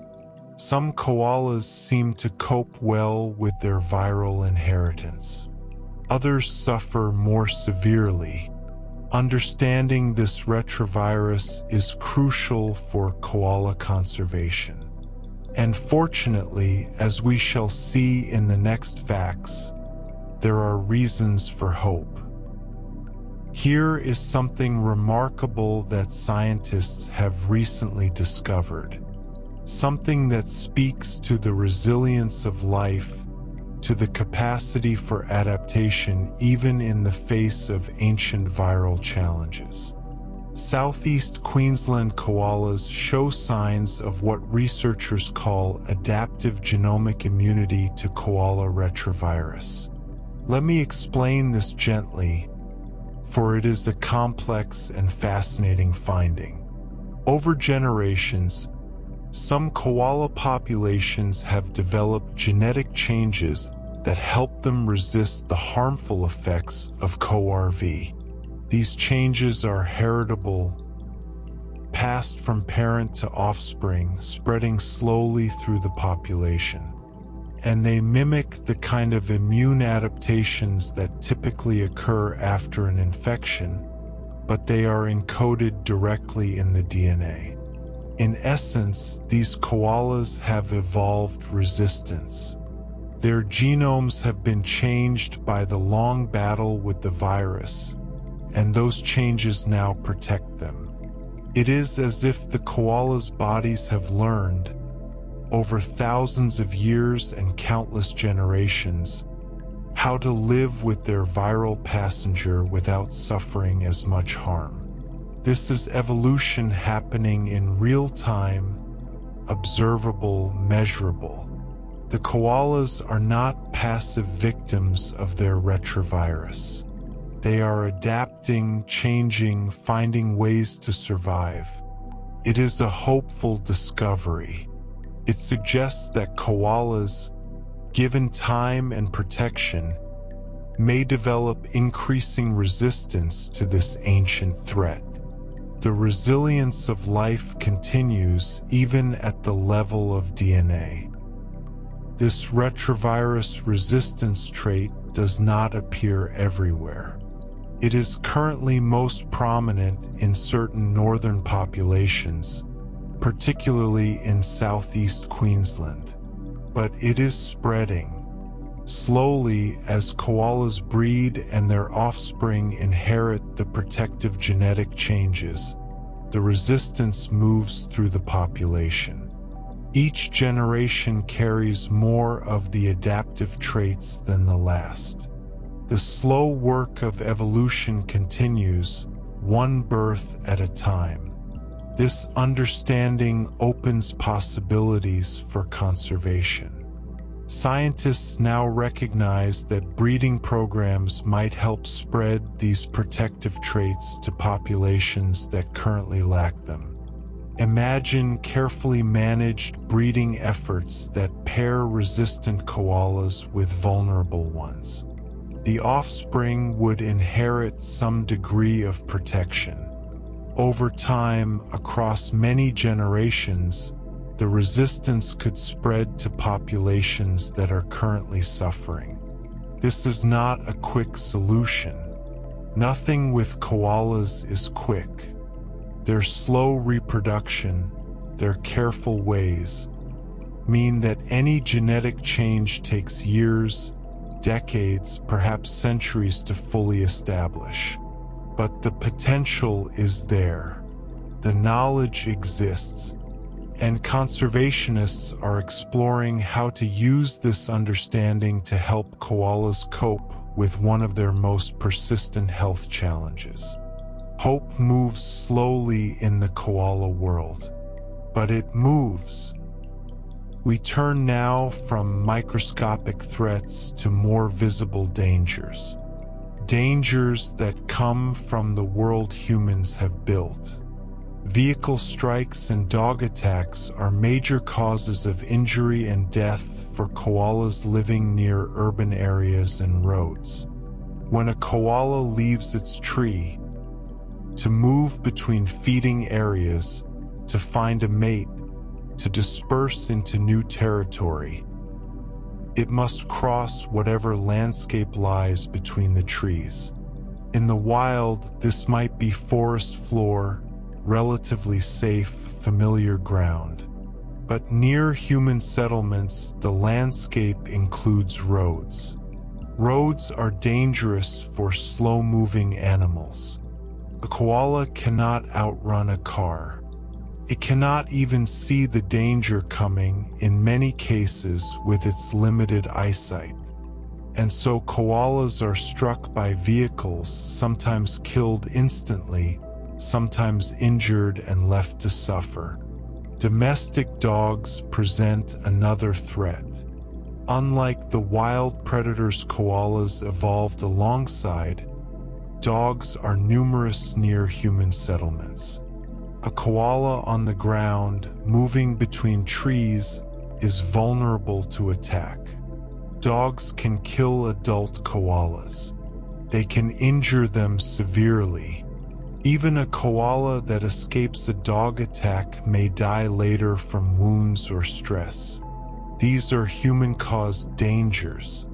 Some koalas seem to cope well with their viral inheritance. Others suffer more severely. Understanding this retrovirus is crucial for koala conservation. And fortunately, as we shall see in the next facts, there are reasons for hope. Here is something remarkable that scientists have recently discovered. Something that speaks to the resilience of life, to the capacity for adaptation even in the face of ancient viral challenges. Southeast Queensland koalas show signs of what researchers call adaptive genomic immunity to koala retrovirus. Let me explain this gently, for it is a complex and fascinating finding. Over generations, some koala populations have developed genetic changes that help them resist the harmful effects of CoRV. These changes are heritable, passed from parent to offspring, spreading slowly through the population. And they mimic the kind of immune adaptations that typically occur after an infection, but they are encoded directly in the DNA. In essence, these koalas have evolved resistance. Their genomes have been changed by the long battle with the virus, and those changes now protect them. It is as if the koalas' bodies have learned, over thousands of years and countless generations, how to live with their viral passenger without suffering as much harm. This is evolution happening in real time, observable, measurable. The koalas are not passive victims of their retrovirus. They are adapting, changing, finding ways to survive. It is a hopeful discovery. It suggests that koalas, given time and protection, may develop increasing resistance to this ancient threat. The resilience of life continues even at the level of DNA. This retrovirus resistance trait does not appear everywhere. It is currently most prominent in certain northern populations, particularly in southeast Queensland. But it is spreading slowly as koalas breed and their offspring inherit the protective genetic changes. The resistance moves through the population. Each generation carries more of the adaptive traits than the last. The slow work of evolution continues, one birth at a time. This understanding opens possibilities for conservation. Scientists now recognize that breeding programs might help spread these protective traits to populations that currently lack them. Imagine carefully managed breeding efforts that pair resistant koalas with vulnerable ones. The offspring would inherit some degree of protection. Over time, across many generations, the resistance could spread to populations that are currently suffering. This is not a quick solution. Nothing with koalas is quick. Their slow reproduction, their careful ways, mean that any genetic change takes years, decades, perhaps centuries to fully establish. But the potential is there. The knowledge exists, and conservationists are exploring how to use this understanding to help koalas cope with one of their most persistent health challenges. Hope moves slowly in the koala world, but it moves. We turn now from microscopic threats to more visible dangers. Dangers that come from the world humans have built. Vehicle strikes and dog attacks are major causes of injury and death for koalas living near urban areas and roads. When a koala leaves its tree to move between feeding areas, to find a mate, to disperse into new territory, it must cross whatever landscape lies between the trees. In the wild, this might be forest floor, relatively safe, familiar ground. But near human settlements, the landscape includes roads. Roads are dangerous for slow-moving animals. A koala cannot outrun a car. It cannot even see the danger coming in many cases with its limited eyesight. And so koalas are struck by vehicles, sometimes killed instantly, sometimes injured and left to suffer. Domestic dogs present another threat. Unlike the wild predators koalas evolved alongside, dogs are numerous near human settlements. A koala on the ground, moving between trees, is vulnerable to attack. Dogs can kill adult koalas. They can injure them severely. Even a koala that escapes a dog attack may die later from wounds or stress. These are human-caused dangers.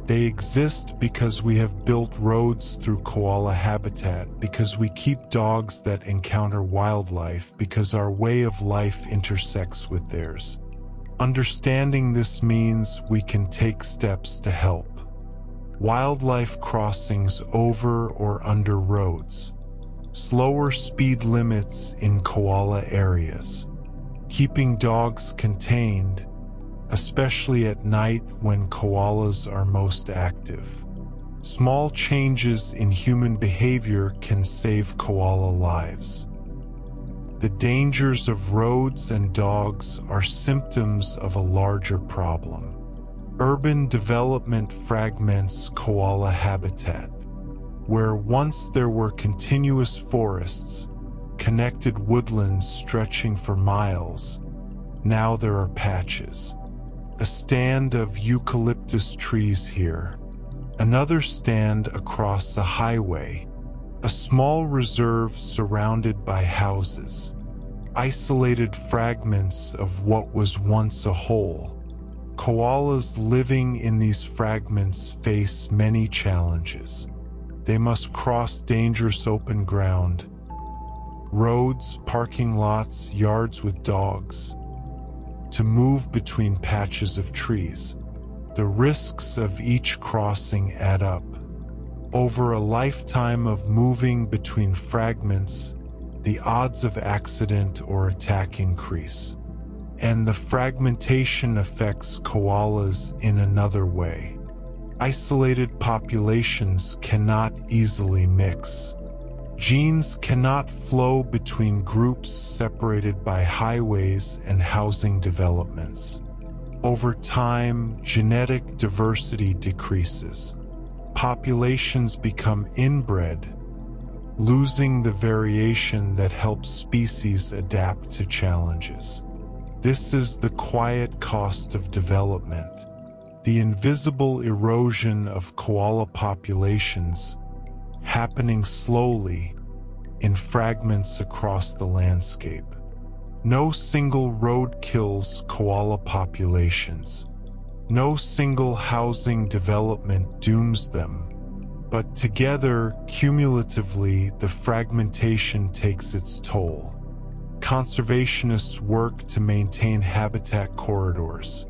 They exist because we have built roads through koala habitat, because we keep dogs that encounter wildlife, because our way of life intersects with theirs. Understanding this means we can take steps to help. Wildlife crossings over or under roads. Slower speed limits in koala areas. Keeping dogs contained, especially at night when koalas are most active. Small changes in human behavior can save koala lives. The dangers of roads and dogs are symptoms of a larger problem. Urban development fragments koala habitat. Where once there were continuous forests, connected woodlands stretching for miles, now there are patches. A stand of eucalyptus trees here. Another stand across a highway. A small reserve surrounded by houses. Isolated fragments of what was once a whole. Koalas living in these fragments face many challenges. They must cross dangerous open ground. Roads, parking lots, yards with dogs. To move between patches of trees. The risks of each crossing add up. Over a lifetime of moving between fragments, the odds of accident or attack increase. And the fragmentation affects koalas in another way. Isolated populations cannot easily mix. Genes cannot flow between groups separated by highways and housing developments. Over time, genetic diversity decreases. Populations become inbred, losing the variation that helps species adapt to challenges. This is the quiet cost of development, the invisible erosion of koala populations, happening slowly in fragments across the landscape. No single road kills koala populations. No single housing development dooms them. But together, cumulatively, the fragmentation takes its toll. Conservationists work to maintain habitat corridors,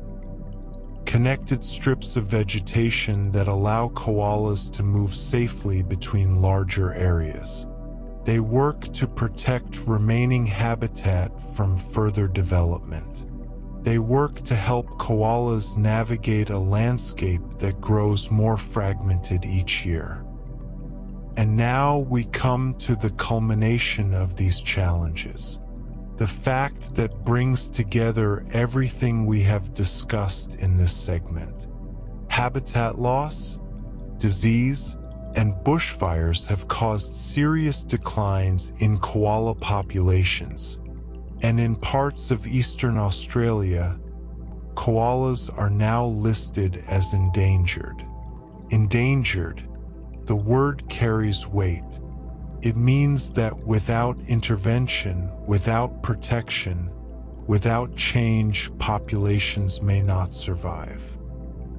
connected strips of vegetation that allow koalas to move safely between larger areas. They work to protect remaining habitat from further development. They work to help koalas navigate a landscape that grows more fragmented each year. And now we come to the culmination of these challenges. The fact that brings together everything we have discussed in this segment. Habitat loss, disease, and bushfires have caused serious declines in koala populations. And in parts of eastern Australia, koalas are now listed as endangered. Endangered, the word carries weight. It means that without intervention, without protection, without change, populations may not survive.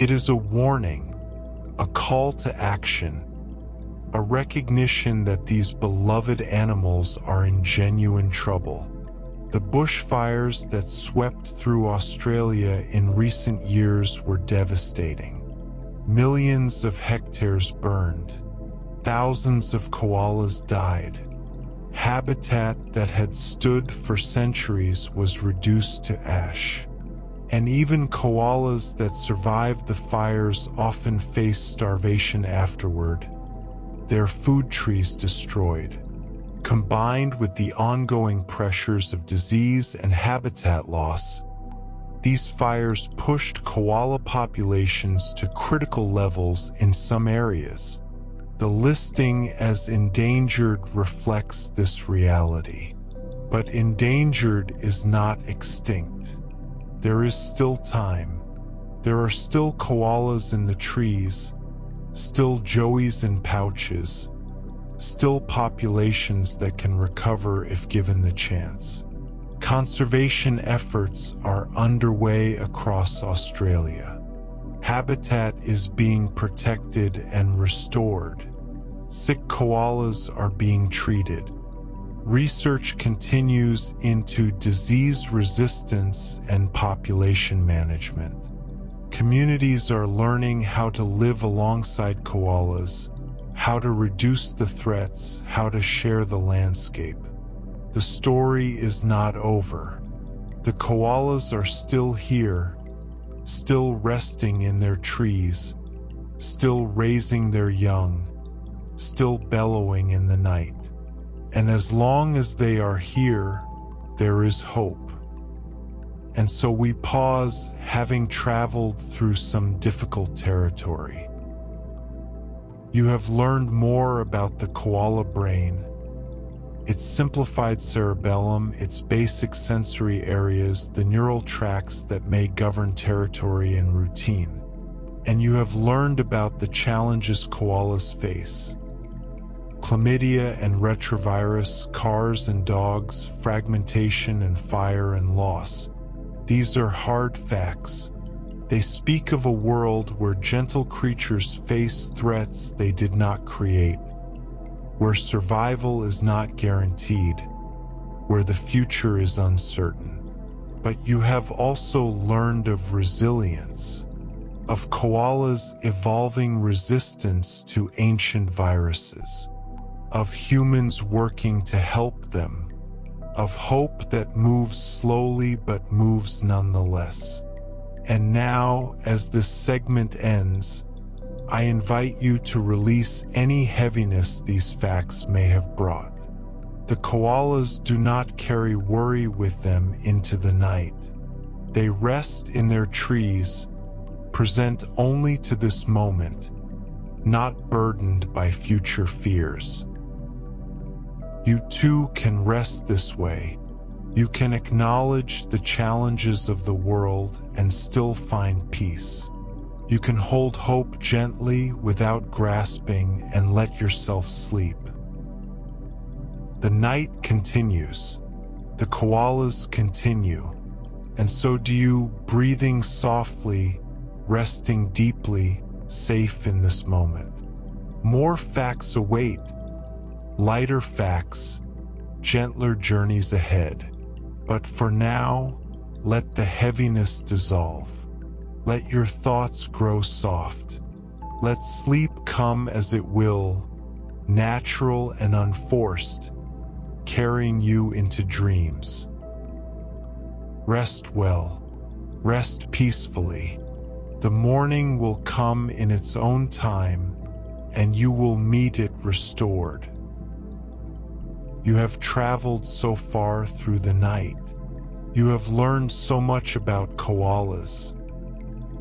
It is a warning, a call to action, a recognition that these beloved animals are in genuine trouble. The bushfires that swept through Australia in recent years were devastating. Millions of hectares burned. Thousands of koalas died. Habitat that had stood for centuries was reduced to ash. And even koalas that survived the fires often faced starvation afterward, their food trees destroyed. Combined with the ongoing pressures of disease and habitat loss, These fires pushed koala populations to critical levels in some areas. The listing as endangered reflects this reality. But endangered is not extinct. There is still time. There are still koalas in the trees, still joeys in pouches, still populations that can recover if given the chance. Conservation efforts are underway across Australia. Habitat is being protected and restored. Sick koalas are being treated. Research continues into disease resistance and population management. Communities are learning how to live alongside koalas, how to reduce the threats, how to share the landscape. The story is not over. The koalas are still here, still resting in their trees, still raising their young, still bellowing in the night. And as long as they are here, there is hope. And so we pause, having traveled through some difficult territory. You have learned more about the koala brain, its simplified cerebellum, its basic sensory areas, the neural tracts that may govern territory and routine. And you have learned about the challenges koalas face. Chlamydia and retrovirus, cars and dogs, fragmentation and fire and loss. These are hard facts. They speak of a world where gentle creatures face threats they did not create, where survival is not guaranteed, where the future is uncertain. But you have also learned of resilience, of koalas' evolving resistance to ancient viruses, of humans working to help them, of hope that moves slowly but moves nonetheless. And now, as this segment ends, I invite you to release any heaviness these facts may have brought. The koalas do not carry worry with them into the night. They rest in their trees, present only to this moment, not burdened by future fears. You too can rest this way. You can acknowledge the challenges of the world and still find peace. You can hold hope gently without grasping and let yourself sleep. The night continues. The koalas continue. And so do you, breathing softly, resting deeply, safe in this moment. More facts await. Lighter facts, gentler journeys ahead. But for now, let the heaviness dissolve. Let your thoughts grow soft. Let sleep come as it will, natural and unforced, carrying you into dreams. Rest well. Rest peacefully. The morning will come in its own time, and you will meet it restored. You have traveled so far through the night. You have learned so much about koalas,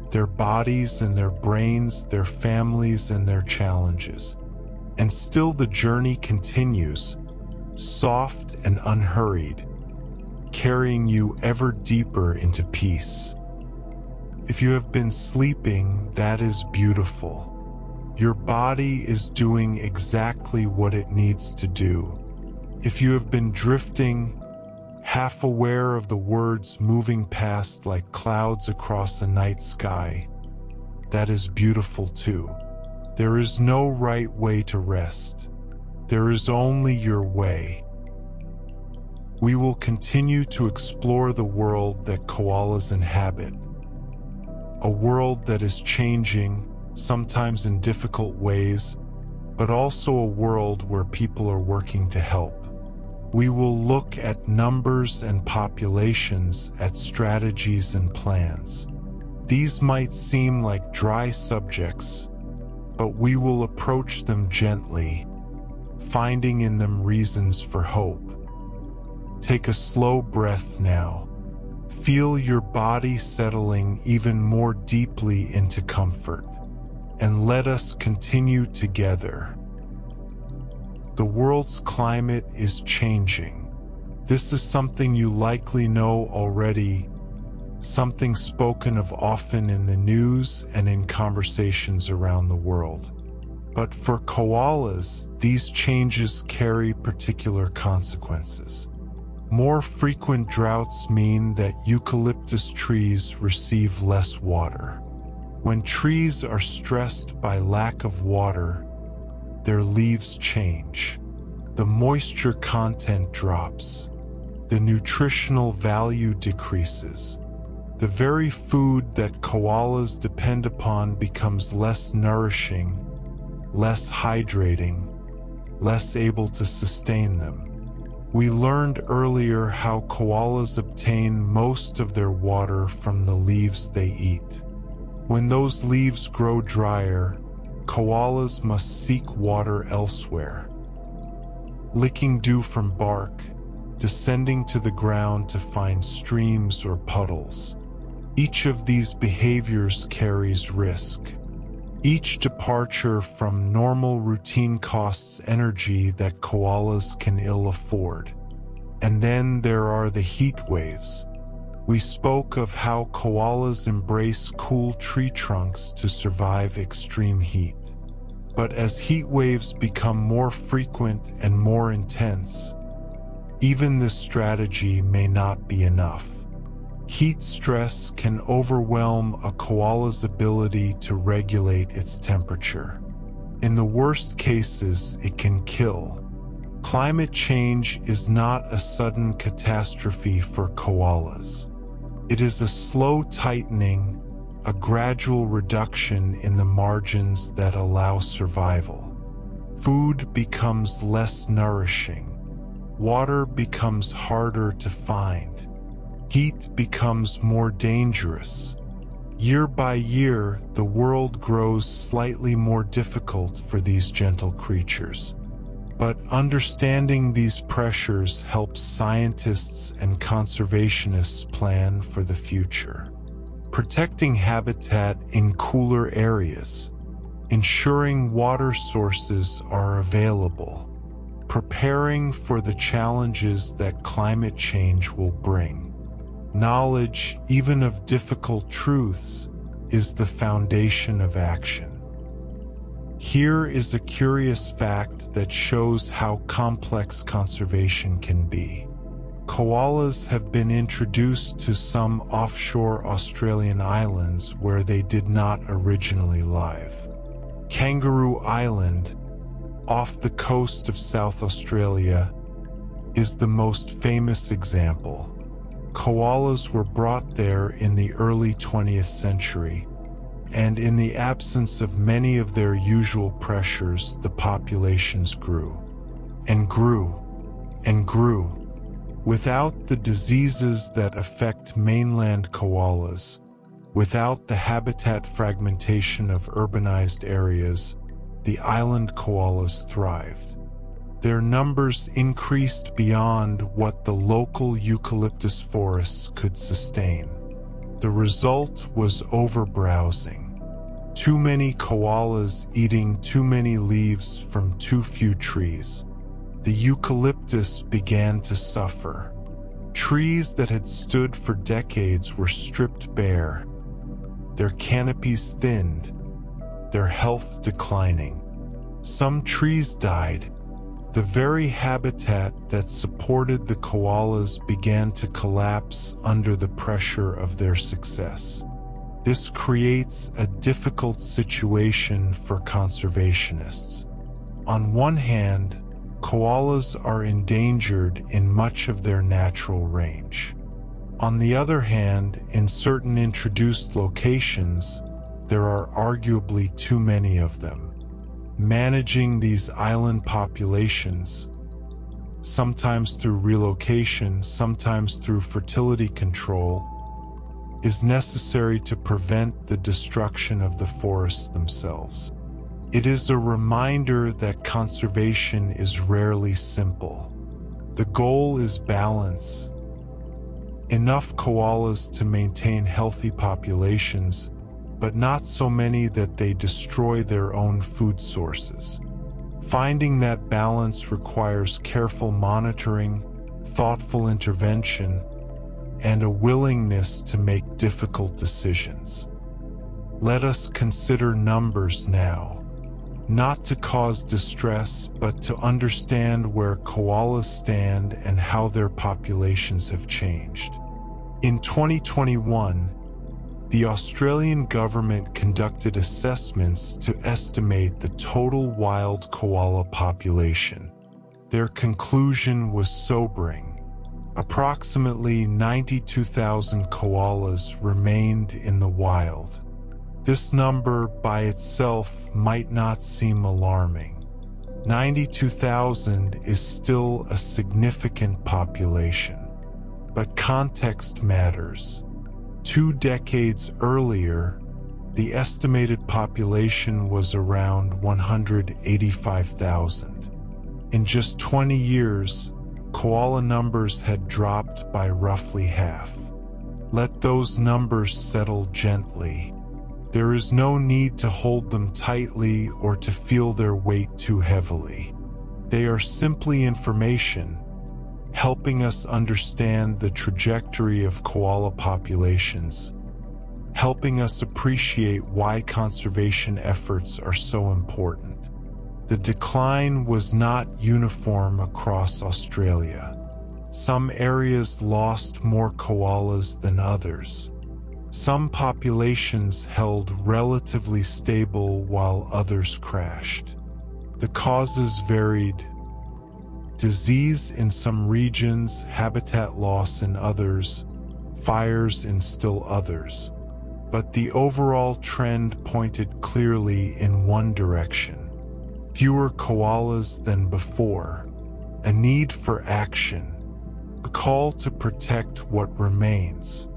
their bodies and their brains, their families and their challenges. And still the journey continues, soft and unhurried, carrying you ever deeper into peace. If you have been sleeping, that is beautiful. Your body is doing exactly what it needs to do. If you have been drifting, half aware of the words moving past like clouds across a night sky, that is beautiful too. There is no right way to rest. There is only your way. We will continue to explore the world that koalas inhabit, a world that is changing, sometimes in difficult ways, but also a world where people are working to help. We will look at numbers and populations, at strategies and plans. These might seem like dry subjects, but we will approach them gently, finding in them reasons for hope. Take a slow breath now. Feel your body settling even more deeply into comfort, and let us continue together. The world's climate is changing. This is something you likely know already, something spoken of often in the news and in conversations around the world. But for koalas, these changes carry particular consequences. More frequent droughts mean that eucalyptus trees receive less water. When trees are stressed by lack of water, their leaves change. The moisture content drops. The nutritional value decreases. The very food that koalas depend upon becomes less nourishing, less hydrating, less able to sustain them. We learned earlier how koalas obtain most of their water from the leaves they eat. When those leaves grow drier, koalas must seek water elsewhere. Licking dew from bark, descending to the ground to find streams or puddles. Each of these behaviors carries risk. Each departure from normal routine costs energy that koalas can ill afford. And then there are the heat waves. We spoke of how koalas embrace cool tree trunks to survive extreme heat. But as heat waves become more frequent and more intense, even this strategy may not be enough. Heat stress can overwhelm a koala's ability to regulate its temperature. In the worst cases, it can kill. Climate change is not a sudden catastrophe for koalas. It is a slow tightening, a gradual reduction in the margins that allow survival. Food becomes less nourishing. Water becomes harder to find. Heat becomes more dangerous. Year by year, the world grows slightly more difficult for these gentle creatures. But understanding these pressures helps scientists and conservationists plan for the future. Protecting habitat in cooler areas, ensuring water sources are available, preparing for the challenges that climate change will bring. Knowledge, even of difficult truths, is the foundation of action. Here is a curious fact that shows how complex conservation can be. Koalas have been introduced to some offshore Australian islands where they did not originally live. Kangaroo Island, off the coast of South Australia, is the most famous example. Koalas were brought there in the early 20th century, and in the absence of many of their usual pressures, the populations grew, and grew, and grew. Without the diseases that affect mainland koalas, without the habitat fragmentation of urbanized areas, the island koalas thrived. Their numbers increased beyond what the local eucalyptus forests could sustain. The result was overbrowsing. Too many koalas eating too many leaves from too few trees. The eucalyptus began to suffer. Trees that had stood for decades were stripped bare, their canopies thinned, their health declining. Some trees died. The very habitat that supported the koalas began to collapse under the pressure of their success. This creates a difficult situation for conservationists. On one hand, koalas are endangered in much of their natural range. On the other hand, in certain introduced locations, there are arguably too many of them. Managing these island populations, sometimes through relocation, sometimes through fertility control, is necessary to prevent the destruction of the forests themselves. It is a reminder that conservation is rarely simple. The goal is balance. Enough koalas to maintain healthy populations, but not so many that they destroy their own food sources. Finding that balance requires careful monitoring, thoughtful intervention, and a willingness to make difficult decisions. Let us consider numbers now, not to cause distress, but to understand where koalas stand and how their populations have changed. In 2021, the Australian government conducted assessments to estimate the total wild koala population. Their conclusion was sobering. Approximately 92,000 koalas remained in the wild. This number by itself might not seem alarming. 92,000 is still a significant population. But context matters. 2 decades earlier, the estimated population was around 185,000. In just 20 years, koala numbers had dropped by roughly half. Let those numbers settle gently. There is no need to hold them tightly or to feel their weight too heavily. They are simply information, helping us understand the trajectory of koala populations, helping us appreciate why conservation efforts are so important. The decline was not uniform across Australia. Some areas lost more koalas than others. Some populations held relatively stable while others crashed. The causes varied. Disease in some regions, habitat loss in others, fires in still others. But the overall trend pointed clearly in one direction. Fewer koalas than before, a need for action, a call to protect what remains.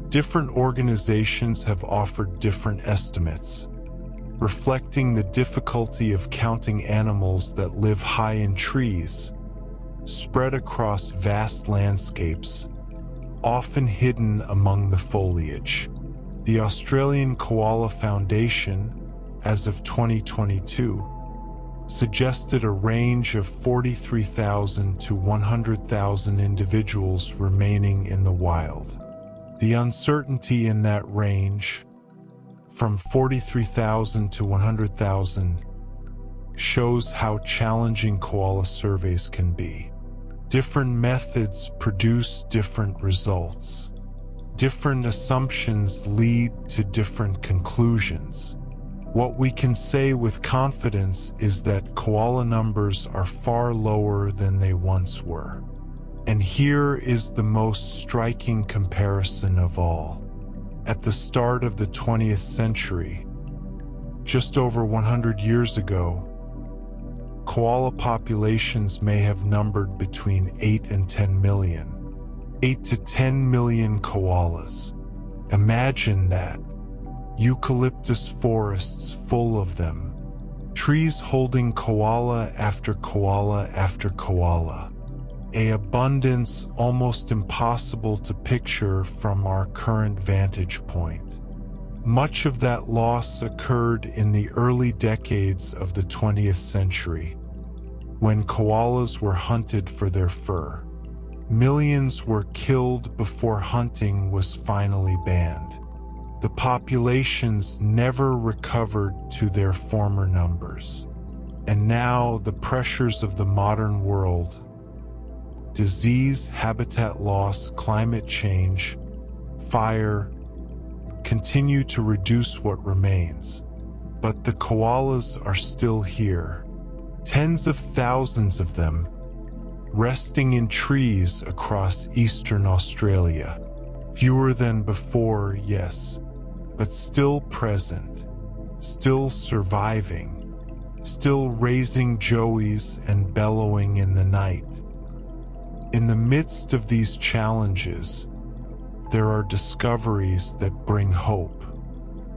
Different organizations have offered different estimates, reflecting the difficulty of counting animals that live high in trees, spread across vast landscapes, often hidden among the foliage. The Australian Koala Foundation, as of 2022, suggested a range of 43,000 to 100,000 individuals remaining in the wild. The uncertainty in that range, from 43,000 to 100,000, shows how challenging koala surveys can be. Different methods produce different results. Different assumptions lead to different conclusions. What we can say with confidence is that koala numbers are far lower than they once were. And here is the most striking comparison of all. At the start of the 20th century, just over 100 years ago, koala populations may have numbered between 8 and 10 million. 8 to 10 million koalas. Imagine that. Eucalyptus forests full of them. Trees holding koala after koala after koala. An abundance almost impossible to picture from our current vantage point. Much of that loss occurred in the early decades of the 20th century, when koalas were hunted for their fur. Millions were killed before hunting was finally banned. The populations never recovered to their former numbers. And now the pressures of the modern world, disease, habitat loss, climate change, fire, continue to reduce what remains. But the koalas are still here. Tens of thousands of them, resting in trees across eastern Australia. Fewer than before, yes, but still present, still surviving, still raising joeys and bellowing in the night. In the midst of these challenges, there are discoveries that bring hope.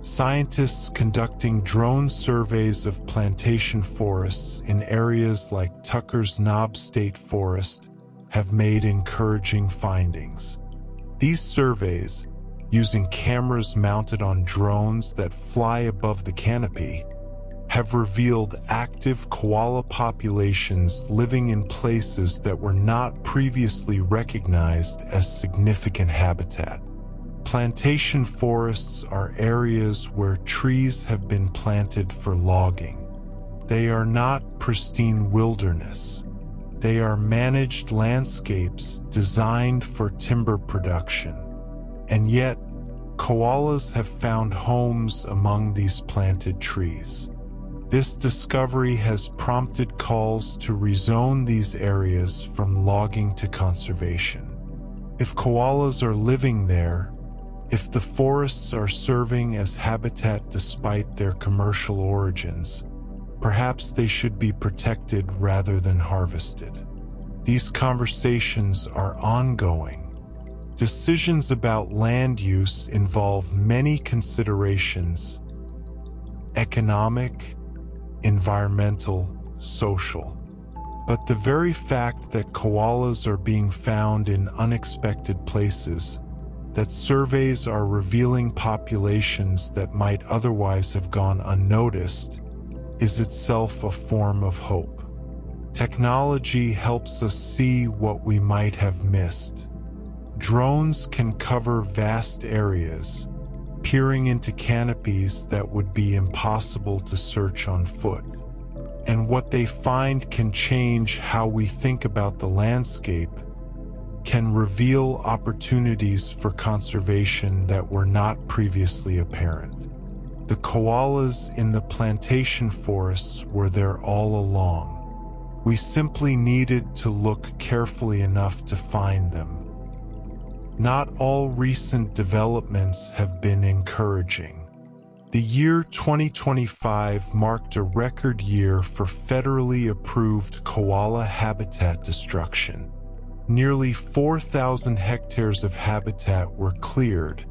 Scientists conducting drone surveys of plantation forests in areas like Tucker's Knob State Forest have made encouraging findings. These surveys, using cameras mounted on drones that fly above the canopy, have revealed active koala populations living in places that were not previously recognized as significant habitat. Plantation forests are areas where trees have been planted for logging. They are not pristine wilderness. They are managed landscapes designed for timber production. And yet, koalas have found homes among these planted trees. This discovery has prompted calls to rezone these areas from logging to conservation. If koalas are living there, if the forests are serving as habitat despite their commercial origins, perhaps they should be protected rather than harvested. These conversations are ongoing. Decisions about land use involve many considerations: economic, environmental, social. But the very fact that koalas are being found in unexpected places, that surveys are revealing populations that might otherwise have gone unnoticed, is itself a form of hope. Technology helps us see what we might have missed. Drones can cover vast areas, peering into canopies that would be impossible to search on foot. And what they find can change how we think about the landscape, can reveal opportunities for conservation that were not previously apparent. The koalas in the plantation forests were there all along. We simply needed to look carefully enough to find them. Not all recent developments have been encouraging. The year 2025 marked a record year for federally approved koala habitat destruction. Nearly 4,000 hectares of habitat were cleared,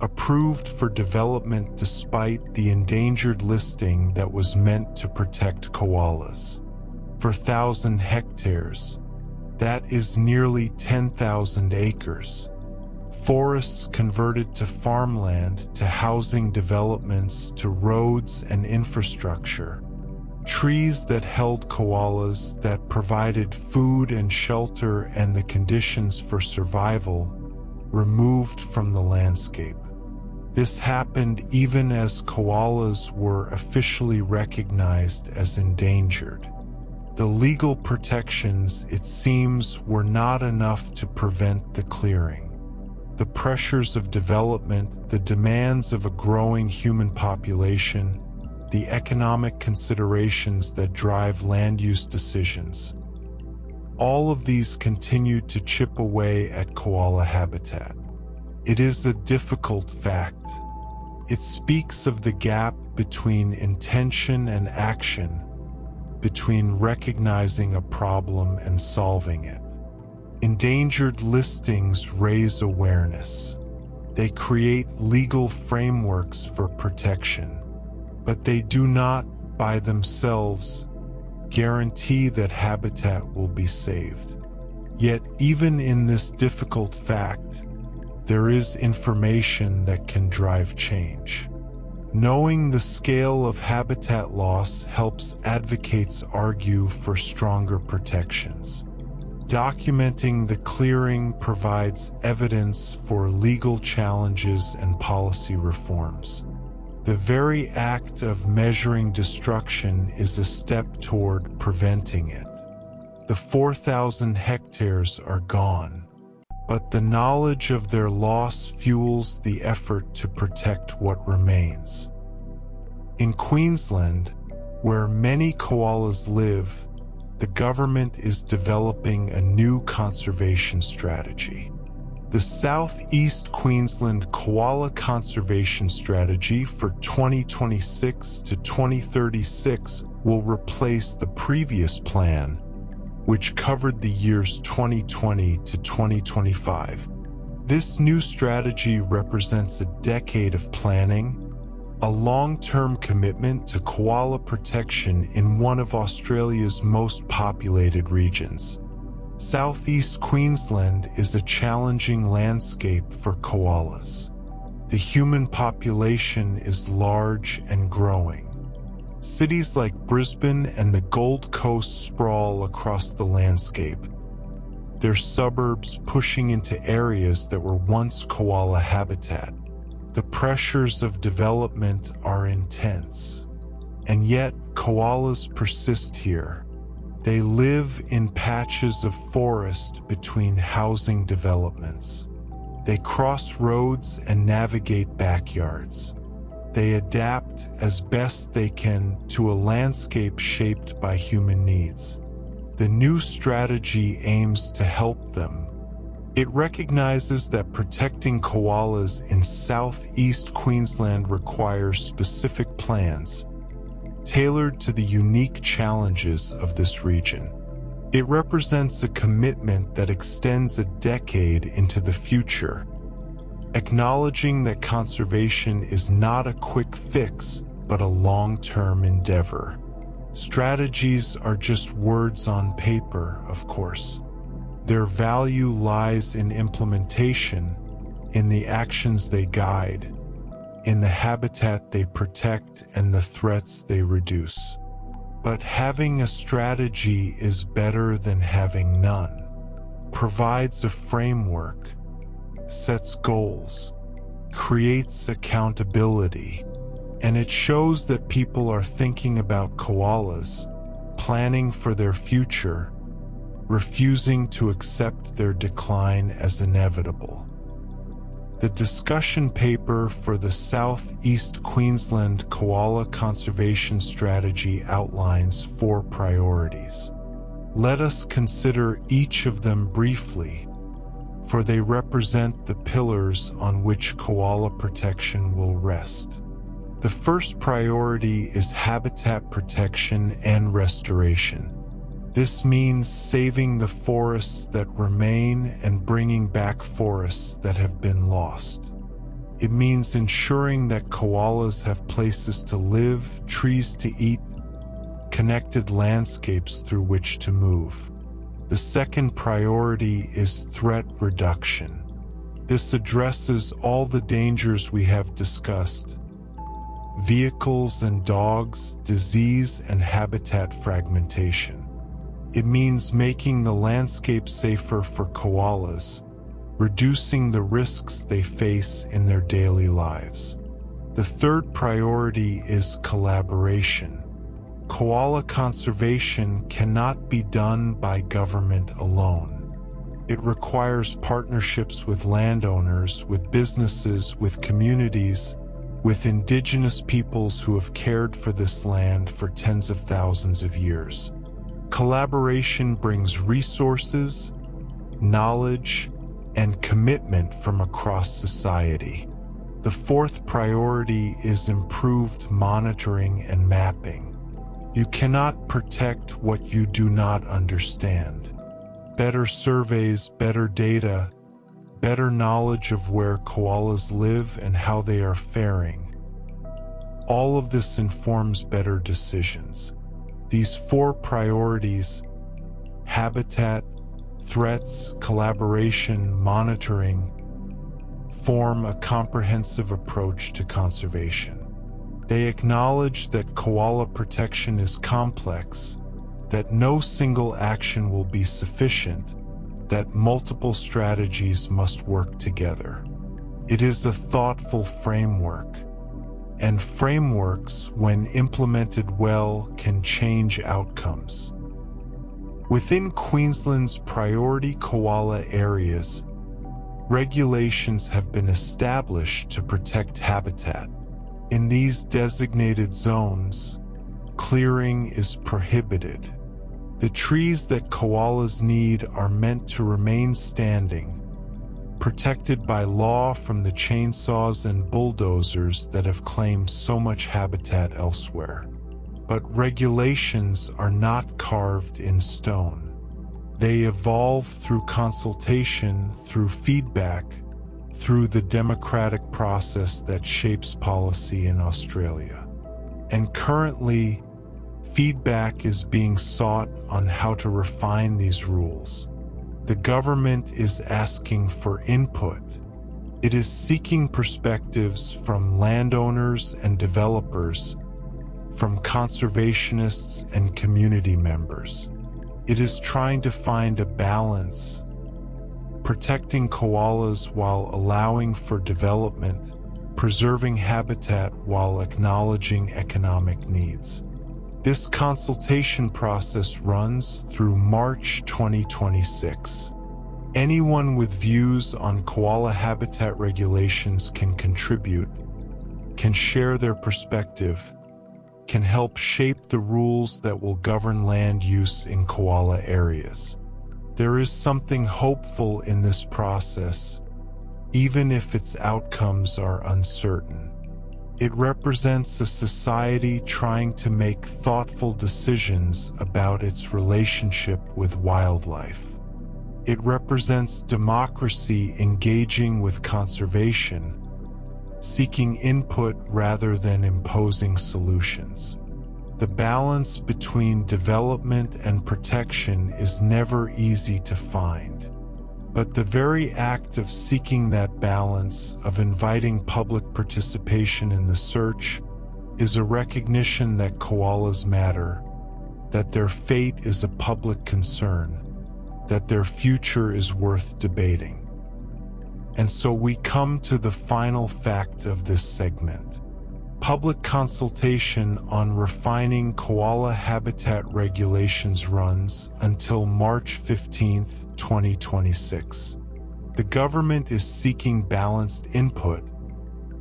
approved for development despite the endangered listing that was meant to protect koalas. For 1,000 hectares, that is nearly 10,000 acres. Forests converted to farmland, to housing developments, to roads and infrastructure. Trees that held koalas, that provided food and shelter and the conditions for survival, removed from the landscape. This happened even as koalas were officially recognized as endangered. The legal protections, it seems, were not enough to prevent the clearing. The pressures of development, the demands of a growing human population, the economic considerations that drive land use decisions. All of these continue to chip away at koala habitat. It is a difficult fact. It speaks of the gap between intention and action, between recognizing a problem and solving it. Endangered listings raise awareness. They create legal frameworks for protection, but they do not, by themselves, guarantee that habitat will be saved. Yet, even in this difficult fact, there is information that can drive change. Knowing the scale of habitat loss helps advocates argue for stronger protections. Documenting the clearing provides evidence for legal challenges and policy reforms. The very act of measuring destruction is a step toward preventing it. The 4,000 hectares are gone, but the knowledge of their loss fuels the effort to protect what remains. In Queensland, where many koalas live, the government is developing a new conservation strategy. The Southeast Queensland Koala Conservation Strategy for 2026 to 2036 will replace the previous plan, which covered the years 2020 to 2025. This new strategy represents a decade of planning, a long-term commitment to koala protection in one of Australia's most populated regions. Southeast Queensland is a challenging landscape for koalas. The human population is large and growing. Cities like Brisbane and the Gold Coast sprawl across the landscape, their suburbs pushing into areas that were once koala habitat. The pressures of development are intense. And yet, koalas persist here. They live in patches of forest between housing developments. They cross roads and navigate backyards. They adapt as best they can to a landscape shaped by human needs. The new strategy aims to help them. It recognizes that protecting koalas in southeast Queensland requires specific plans, tailored to the unique challenges of this region. It represents a commitment that extends a decade into the future, acknowledging that conservation is not a quick fix, but a long-term endeavor. Strategies are just words on paper, of course. Their value lies in implementation, in the actions they guide, in the habitat they protect and the threats they reduce. But having a strategy is better than having none. Provides a framework, sets goals, creates accountability, and it shows that people are thinking about koalas, planning for their future, refusing to accept their decline as inevitable. The discussion paper for the Southeast Queensland Koala Conservation Strategy outlines 4 priorities. Let us consider each of them briefly, for they represent the pillars on which koala protection will rest. The first priority is habitat protection and restoration. This means saving the forests that remain and bringing back forests that have been lost. It means ensuring that koalas have places to live, trees to eat, connected landscapes through which to move. The second priority is threat reduction. This addresses all the dangers we have discussed: vehicles and dogs, disease and habitat fragmentation. It means making the landscape safer for koalas, reducing the risks they face in their daily lives. The third priority is collaboration. Koala conservation cannot be done by government alone. It requires partnerships with landowners, with businesses, with communities, with indigenous peoples who have cared for this land for tens of thousands of years. Collaboration brings resources, knowledge, and commitment from across society. The fourth priority is improved monitoring and mapping. You cannot protect what you do not understand. Better surveys, better data, better knowledge of where koalas live and how they are faring. All of this informs better decisions. These 4 priorities, habitat, threats, collaboration, monitoring, form a comprehensive approach to conservation. They acknowledge that koala protection is complex, that no single action will be sufficient, that multiple strategies must work together. It is a thoughtful framework, and frameworks, when implemented well, can change outcomes. Within Queensland's priority koala areas, regulations have been established to protect habitat. In these designated zones, clearing is prohibited. The trees that koalas need are meant to remain standing, protected by law from the chainsaws and bulldozers that have claimed so much habitat elsewhere. But regulations are not carved in stone. They evolve through consultation, through feedback, through the democratic process that shapes policy in Australia. And currently, feedback is being sought on how to refine these rules. The government is asking for input. It is seeking perspectives from landowners and developers, from conservationists and community members. It is trying to find a balance, protecting koalas while allowing for development, preserving habitat while acknowledging economic needs. This consultation process runs through March 2026. Anyone with views on koala habitat regulations can contribute, can share their perspective, can help shape the rules that will govern land use in koala areas. There is something hopeful in this process, even if its outcomes are uncertain. It represents a society trying to make thoughtful decisions about its relationship with wildlife. It represents democracy engaging with conservation, seeking input rather than imposing solutions. The balance between development and protection is never easy to find. But the very act of seeking that balance, of inviting public participation in the search, is a recognition that koalas matter, that their fate is a public concern, that their future is worth debating. And so we come to the final fact of this segment. Public consultation on refining koala habitat regulations runs until March 15, 2026. The government is seeking balanced input,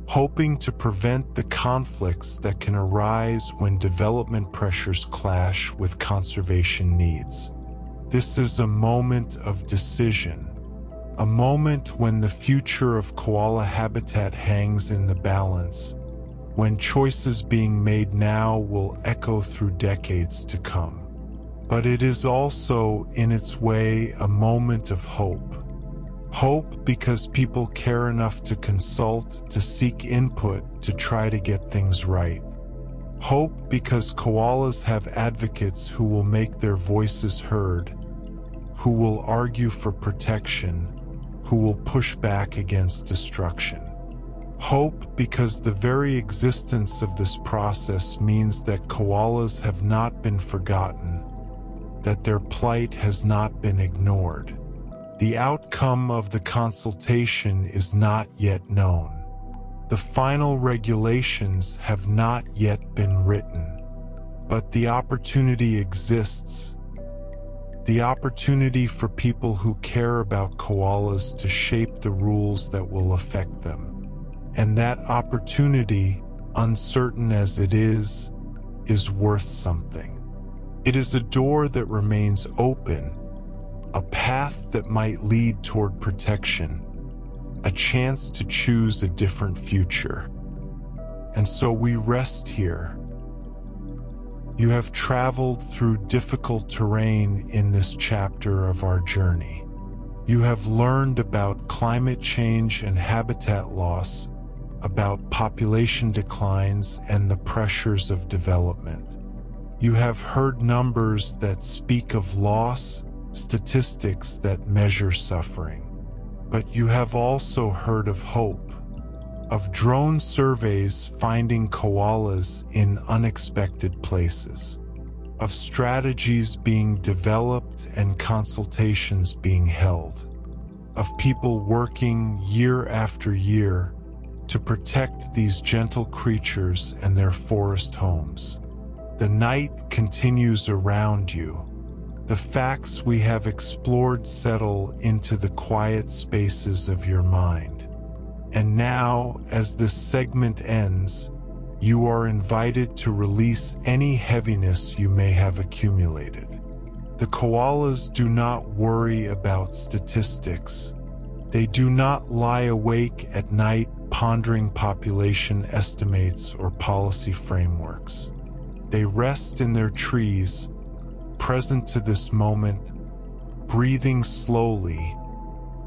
hoping to prevent the conflicts that can arise when development pressures clash with conservation needs. This is a moment of decision, a moment when the future of koala habitat hangs in the balance, when choices being made now will echo through decades to come. But it is also, in its way, a moment of hope. Hope because people care enough to consult, to seek input, to try to get things right. Hope because koalas have advocates who will make their voices heard, who will argue for protection, who will push back against destruction. Hope because the very existence of this process means that koalas have not been forgotten, that their plight has not been ignored. The outcome of the consultation is not yet known. The final regulations have not yet been written. But the opportunity exists. The opportunity for people who care about koalas to shape the rules that will affect them. And that opportunity, uncertain as it is worth something. It is a door that remains open, a path that might lead toward protection, a chance to choose a different future. And so we rest here. You have traveled through difficult terrain in this chapter of our journey. You have learned about climate change and habitat loss, about population declines and the pressures of development. You have heard numbers that speak of loss, statistics that measure suffering. But you have also heard of hope, of drone surveys finding koalas in unexpected places, of strategies being developed and consultations being held, of people working year after year to protect these gentle creatures and their forest homes. The night continues around you. The facts we have explored settle into the quiet spaces of your mind. And now, as this segment ends, you are invited to release any heaviness you may have accumulated. The koalas do not worry about statistics. They do not lie awake at night pondering population estimates or policy frameworks. They rest in their trees, present to this moment, breathing slowly,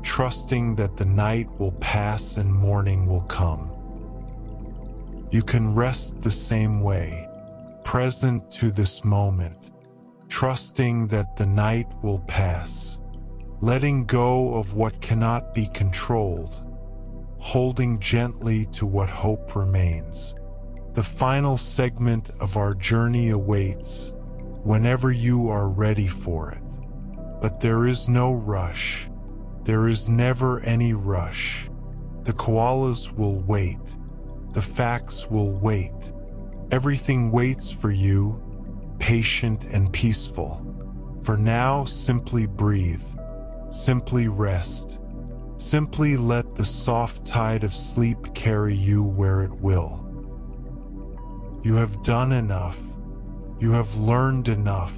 trusting that the night will pass and morning will come. You can rest the same way, present to this moment, trusting that the night will pass, letting go of what cannot be controlled, holding gently to what hope remains. The final segment of our journey awaits, whenever you are ready for it. But there is no rush. There is never any rush. The koalas will wait. The facts will wait. Everything waits for you, patient and peaceful. For now, simply breathe. Simply rest. Simply let the soft tide of sleep carry you where it will. You have done enough. You have learned enough.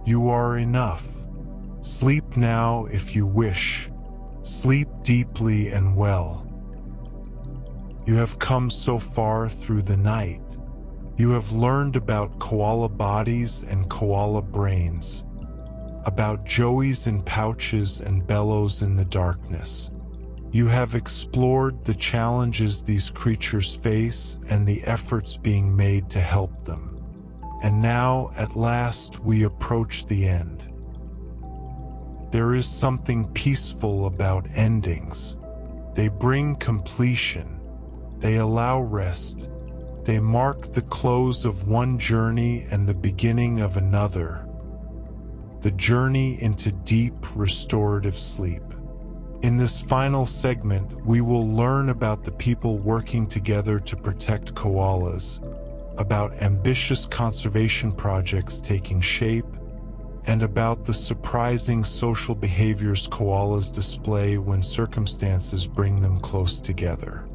You are enough. Sleep now if you wish. Sleep deeply and well. You have come so far through the night. You have learned about koala bodies and koala brains, about joeys in pouches and bellows in the darkness. You have explored the challenges these creatures face and the efforts being made to help them. And now, at last, we approach the end. There is something peaceful about endings. They bring completion. They allow rest. They mark the close of one journey and the beginning of another. The journey into deep, restorative sleep. In this final segment, we will learn about the people working together to protect koalas, about ambitious conservation projects taking shape, and about the surprising social behaviors koalas display when circumstances bring them close together.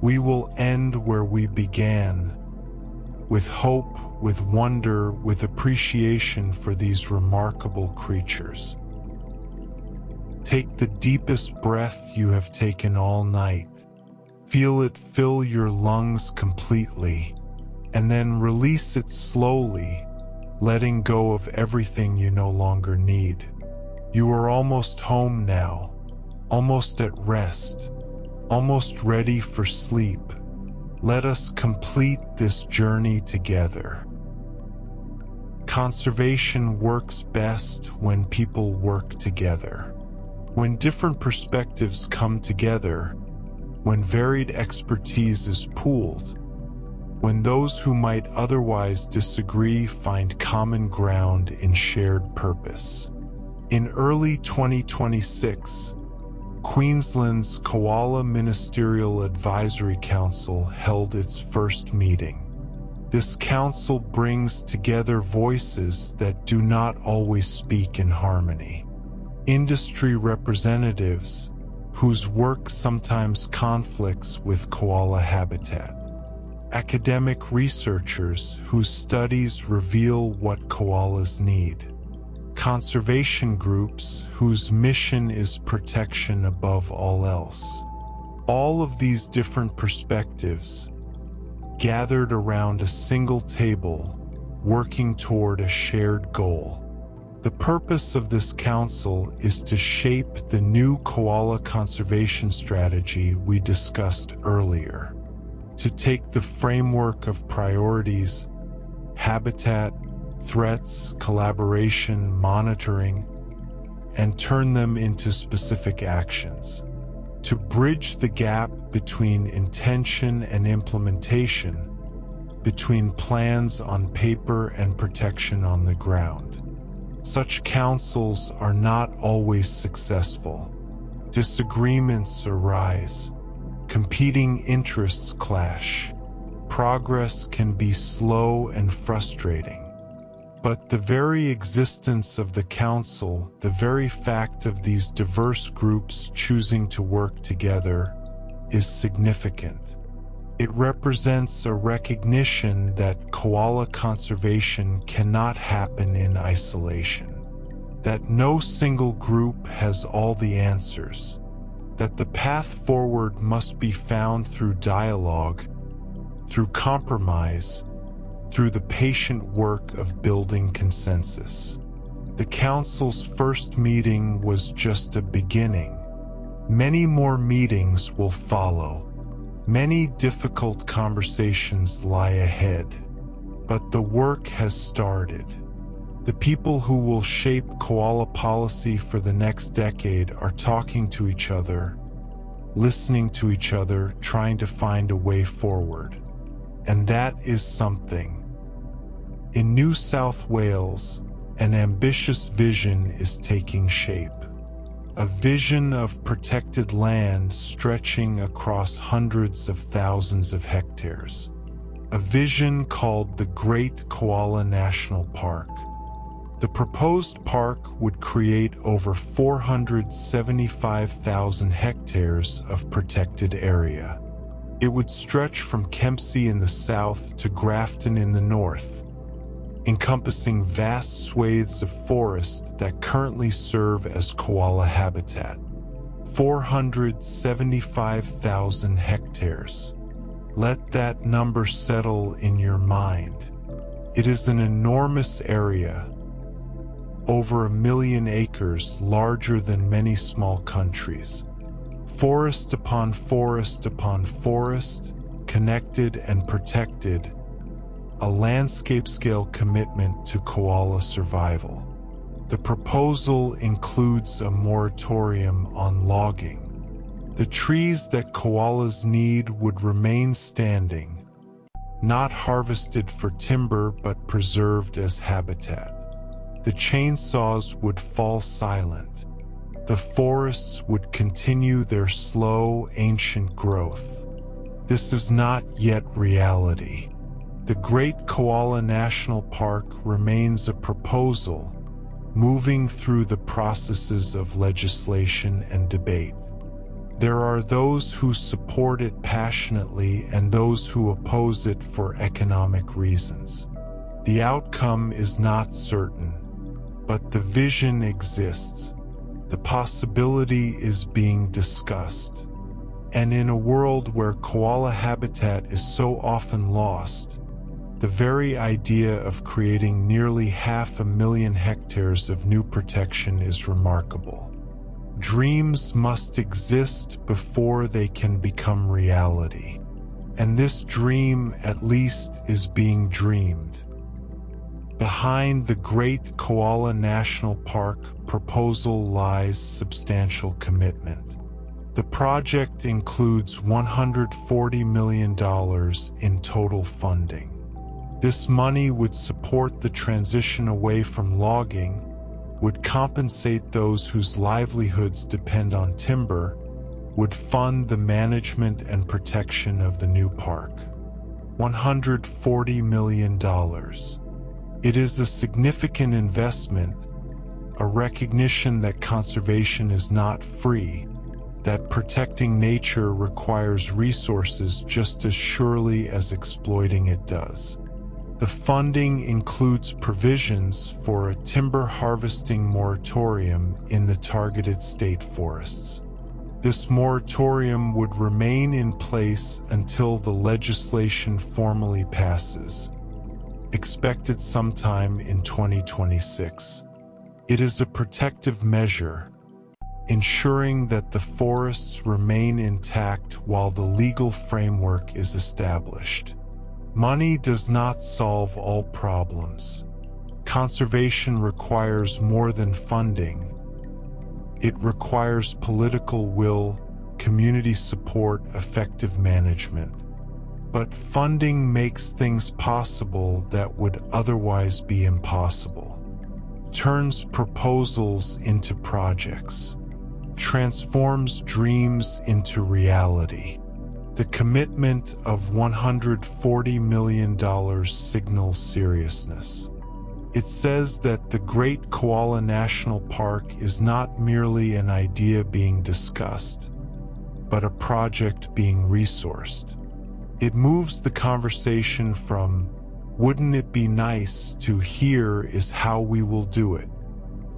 We will end where we began, with hope, with wonder, with appreciation for these remarkable creatures. Take the deepest breath you have taken all night. Feel it fill your lungs completely, and then release it slowly, letting go of everything you no longer need. You are almost home now, almost at rest, almost ready for sleep. Let us complete this journey together. Conservation works best when people work together. When different perspectives come together, when varied expertise is pooled, when those who might otherwise disagree find common ground in shared purpose. In early 2026, Queensland's Koala Ministerial Advisory Council held its first meeting. This council brings together voices that do not always speak in harmony. Industry representatives, whose work sometimes conflicts with koala habitat. Academic researchers whose studies reveal what koalas need. Conservation groups whose mission is protection above all else. All of these different perspectives gathered around a single table, working toward a shared goal. The purpose of this council is to shape the new koala conservation strategy we discussed earlier. To take the framework of priorities, habitat, threats, collaboration, monitoring, and turn them into specific actions. To bridge the gap between intention and implementation, between plans on paper and protection on the ground. Such councils are not always successful. Disagreements arise. Competing interests clash. Progress can be slow and frustrating. But the very existence of the council, the very fact of these diverse groups choosing to work together, is significant. It represents a recognition that koala conservation cannot happen in isolation, that no single group has all the answers, that the path forward must be found through dialogue, through compromise, through the patient work of building consensus. The Council's first meeting was just a beginning. Many more meetings will follow. Many difficult conversations lie ahead. But the work has started. The people who will shape koala policy for the next decade are talking to each other, listening to each other, trying to find a way forward. And that is something. In New South Wales, an ambitious vision is taking shape. A vision of protected land stretching across hundreds of thousands of hectares. A vision called the Great Koala National Park. The proposed park would create over 475,000 hectares of protected area. It would stretch from Kempsey in the south to Grafton in the north, encompassing vast swathes of forest that currently serve as koala habitat. 475,000 hectares. Let that number settle in your mind. It is an enormous area, over 1 million acres, larger than many small countries. Forest upon forest upon forest, connected and protected, a landscape-scale commitment to koala survival. The proposal includes a moratorium on logging. The trees that koalas need would remain standing, not harvested for timber but preserved as habitat. The chainsaws would fall silent. The forests would continue their slow, ancient growth. This is not yet reality. The Great Koala National Park remains a proposal, moving through the processes of legislation and debate. There are those who support it passionately and those who oppose it for economic reasons. The outcome is not certain, but the vision exists. The possibility is being discussed. And in a world where koala habitat is so often lost, the very idea of creating nearly 500,000 hectares of new protection is remarkable. Dreams must exist before they can become reality. And this dream, at least, is being dreamed. Behind the Great Koala National Park proposal lies substantial commitment. The project includes $140 million in total funding. This money would support the transition away from logging, would compensate those whose livelihoods depend on timber, would fund the management and protection of the new park. $140 million. It is a significant investment, a recognition that conservation is not free, that protecting nature requires resources just as surely as exploiting it does. The funding includes provisions for a timber harvesting moratorium in the targeted state forests. This moratorium would remain in place until the legislation formally passes, expected sometime in 2026. It is a protective measure, ensuring that the forests remain intact while the legal framework is established. Money does not solve all problems. Conservation requires more than funding. It requires political will, community support, effective management. But funding makes things possible that would otherwise be impossible. Turns proposals into projects. Transforms dreams into reality. The commitment of $140 million signals seriousness. It says that the Great Koala National Park is not merely an idea being discussed, but a project being resourced. It moves the conversation from, "Wouldn't it be nice?" to "Here is how we will do it."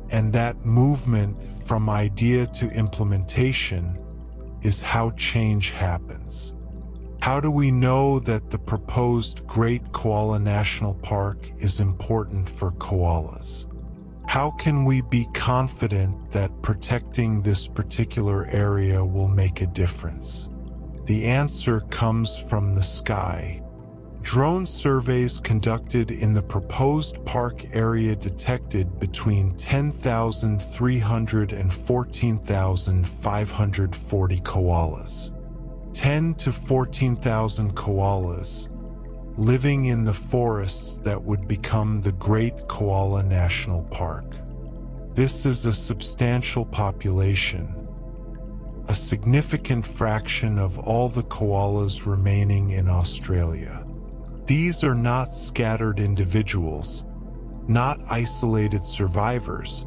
And that movement from idea to implementation is how change happens. How do we know that the proposed Great Koala National Park is important for koalas? How can we be confident that protecting this particular area will make a difference? The answer comes from the sky. Drone surveys conducted in the proposed park area detected between 10,300 and 14,540 koalas. 10 to 14,000 koalas living in the forests that would become the Great Koala National Park. This is a substantial population, a significant fraction of all the koalas remaining in Australia. These are not scattered individuals, not isolated survivors,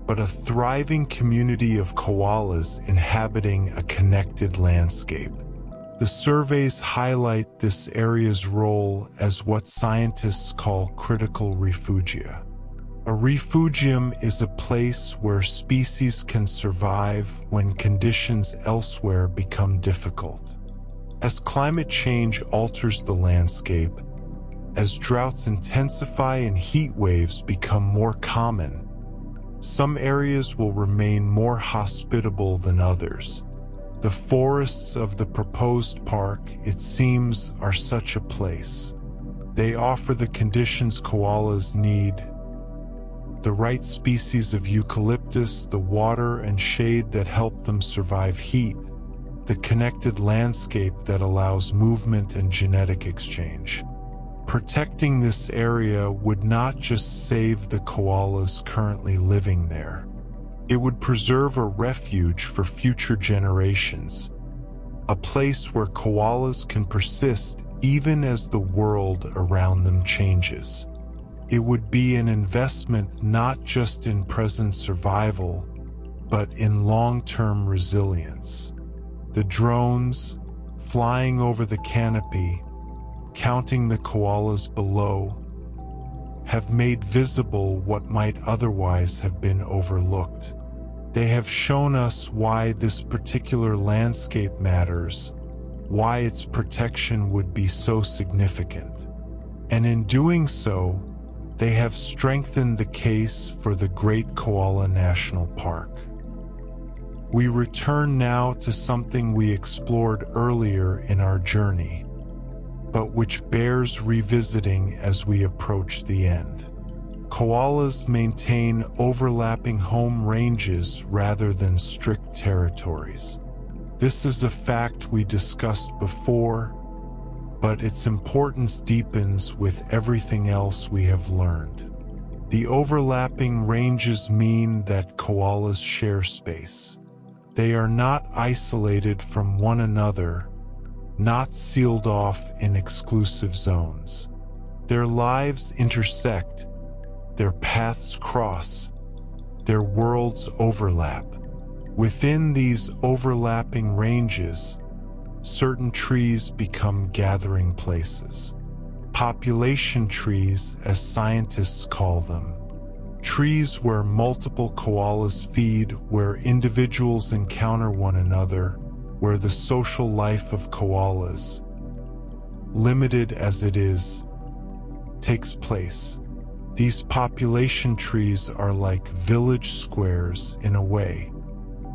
but a thriving community of koalas inhabiting a connected landscape. The surveys highlight this area's role as what scientists call critical refugia. A refugium is a place where species can survive when conditions elsewhere become difficult. As climate change alters the landscape, as droughts intensify and heat waves become more common, some areas will remain more hospitable than others. The forests of the proposed park, it seems, are such a place. They offer the conditions koalas need: the right species of eucalyptus, the water and shade that help them survive heat, the connected landscape that allows movement and genetic exchange. Protecting this area would not just save the koalas currently living there. It would preserve a refuge for future generations, a place where koalas can persist even as the world around them changes. It would be an investment not just in present survival, but in long-term resilience. The drones, flying over the canopy, counting the koalas below, have made visible what might otherwise have been overlooked. They have shown us why this particular landscape matters, why its protection would be so significant. And in doing so, they have strengthened the case for the Great Koala National Park. We return now to something we explored earlier in our journey, but which bears revisiting as we approach the end. Koalas maintain overlapping home ranges rather than strict territories. This is a fact we discussed before, but its importance deepens with everything else we have learned. The overlapping ranges mean that koalas share space. They are not isolated from one another, not sealed off in exclusive zones. Their lives intersect, their paths cross, their worlds overlap. Within these overlapping ranges, certain trees become gathering places. Population trees, as scientists call them. Trees where multiple koalas feed, where individuals encounter one another, where the social life of koalas, limited as it is, takes place. These population trees are like village squares in a way,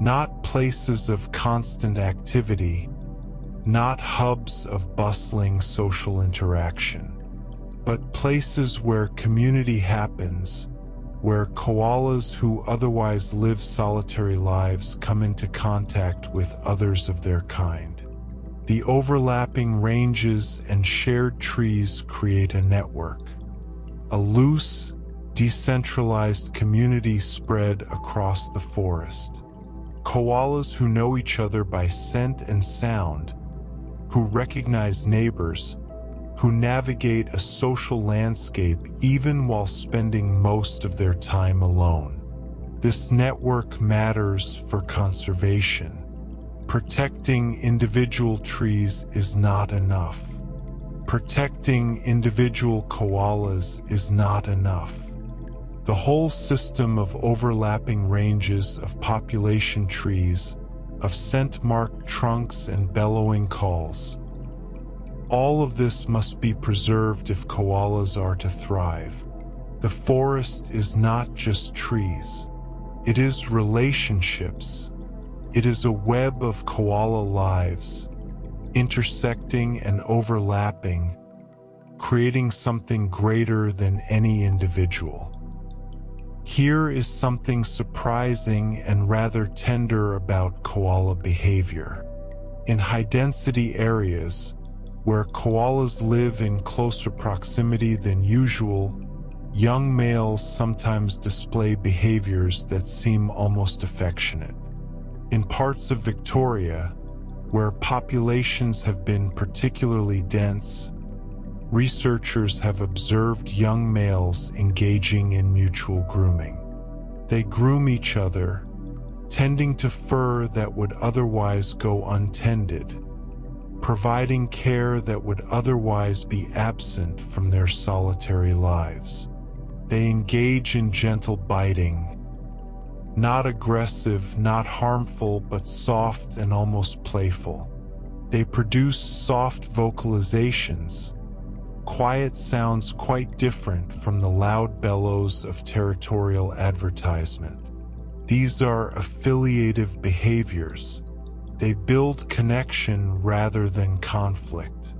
not places of constant activity, not hubs of bustling social interaction, but places where community happens, where koalas who otherwise live solitary lives come into contact with others of their kind. The overlapping ranges and shared trees create a network, a loose, decentralized community spread across the forest. Koalas who know each other by scent and sound, who recognize neighbors, who navigate a social landscape even while spending most of their time alone. This network matters for conservation. Protecting individual trees is not enough. Protecting individual koalas is not enough. The whole system of overlapping ranges of population trees, of scent-marked trunks and bellowing calls. All of this must be preserved if koalas are to thrive. The forest is not just trees. It is relationships. It is a web of koala lives, intersecting and overlapping, creating something greater than any individual. Here is something surprising and rather tender about koala behavior. In high-density areas, where koalas live in closer proximity than usual, young males sometimes display behaviors that seem almost affectionate. In parts of Victoria, where populations have been particularly dense, researchers have observed young males engaging in mutual grooming. They groom each other, tending to fur that would otherwise go untended, providing care that would otherwise be absent from their solitary lives. They engage in gentle biting, not aggressive, not harmful, but soft and almost playful. They produce soft vocalizations, quiet sounds quite different from the loud bellows of territorial advertisement. These are affiliative behaviors. They build connection rather than conflict.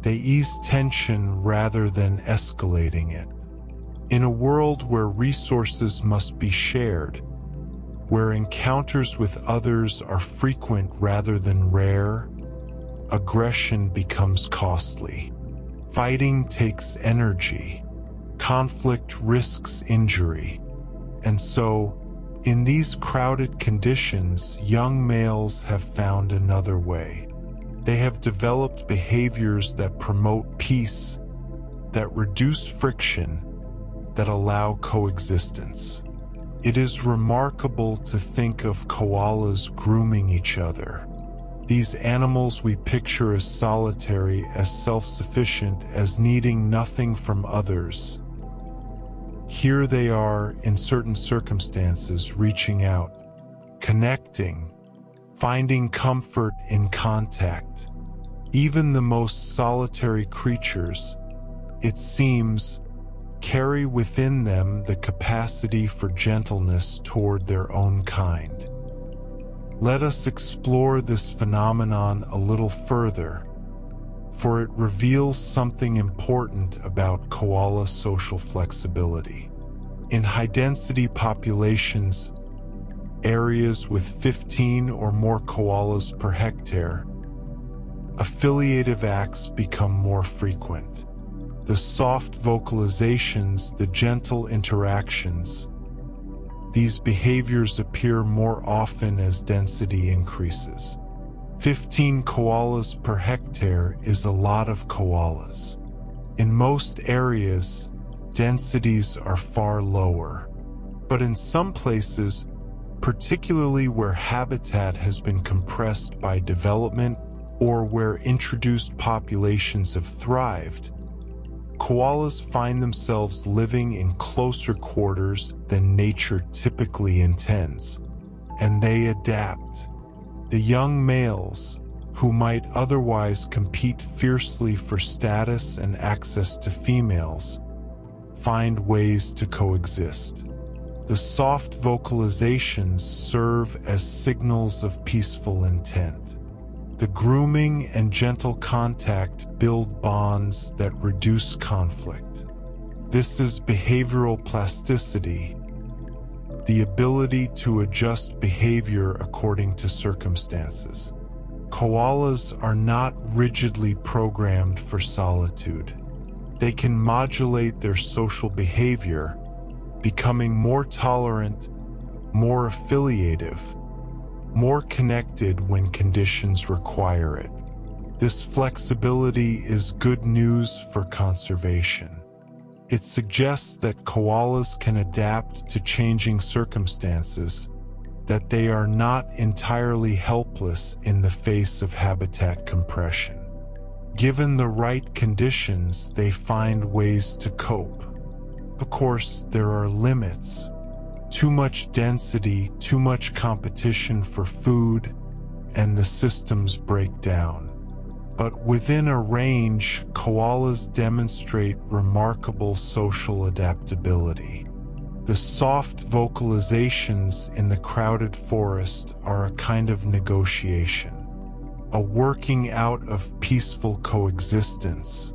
They ease tension rather than escalating it. In a world where resources must be shared, where encounters with others are frequent rather than rare, aggression becomes costly. Fighting takes energy. Conflict risks injury. And so, in these crowded conditions, young males have found another way. They have developed behaviors that promote peace, that reduce friction, that allow coexistence. It is remarkable to think of koalas grooming each other. These animals we picture as solitary, as self-sufficient, as needing nothing from others. Here they are, in certain circumstances, reaching out, connecting, finding comfort in contact. Even the most solitary creatures, it seems, carry within them the capacity for gentleness toward their own kind. Let us explore this phenomenon a little further, for it reveals something important about koala social flexibility. In high-density populations, areas with 15 or more koalas per hectare, affiliative acts become more frequent. The soft vocalizations, the gentle interactions, these behaviors appear more often as density increases. 15 koalas per hectare is a lot of koalas. In most areas, densities are far lower. But in some places, particularly where habitat has been compressed by development or where introduced populations have thrived, koalas find themselves living in closer quarters than nature typically intends, and they adapt. The young males, who might otherwise compete fiercely for status and access to females, find ways to coexist. The soft vocalizations serve as signals of peaceful intent. The grooming and gentle contact build bonds that reduce conflict. This is behavioral plasticity, the ability to adjust behavior according to circumstances. Koalas are not rigidly programmed for solitude. They can modulate their social behavior, becoming more tolerant, more affiliative, more connected when conditions require it. This flexibility is good news for conservation. It suggests that koalas can adapt to changing circumstances, that they are not entirely helpless in the face of habitat compression. Given the right conditions, they find ways to cope. Of course, there are limits. Too much density, too much competition for food, and the systems break down. But within a range, koalas demonstrate remarkable social adaptability. The soft vocalizations in the crowded forest are a kind of negotiation, a working out of peaceful coexistence,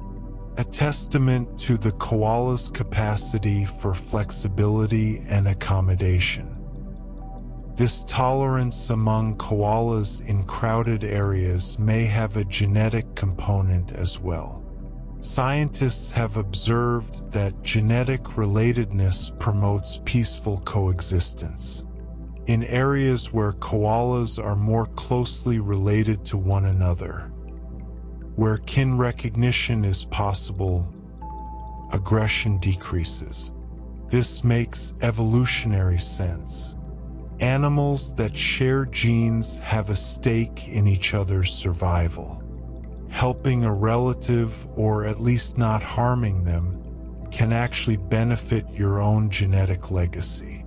a testament to the koala's capacity for flexibility and accommodation. This tolerance among koalas in crowded areas may have a genetic component as well. Scientists have observed that genetic relatedness promotes peaceful coexistence. In areas where koalas are more closely related to one another, where kin recognition is possible, aggression decreases. This makes evolutionary sense. Animals that share genes have a stake in each other's survival. Helping a relative, or at least not harming them, can actually benefit your own genetic legacy.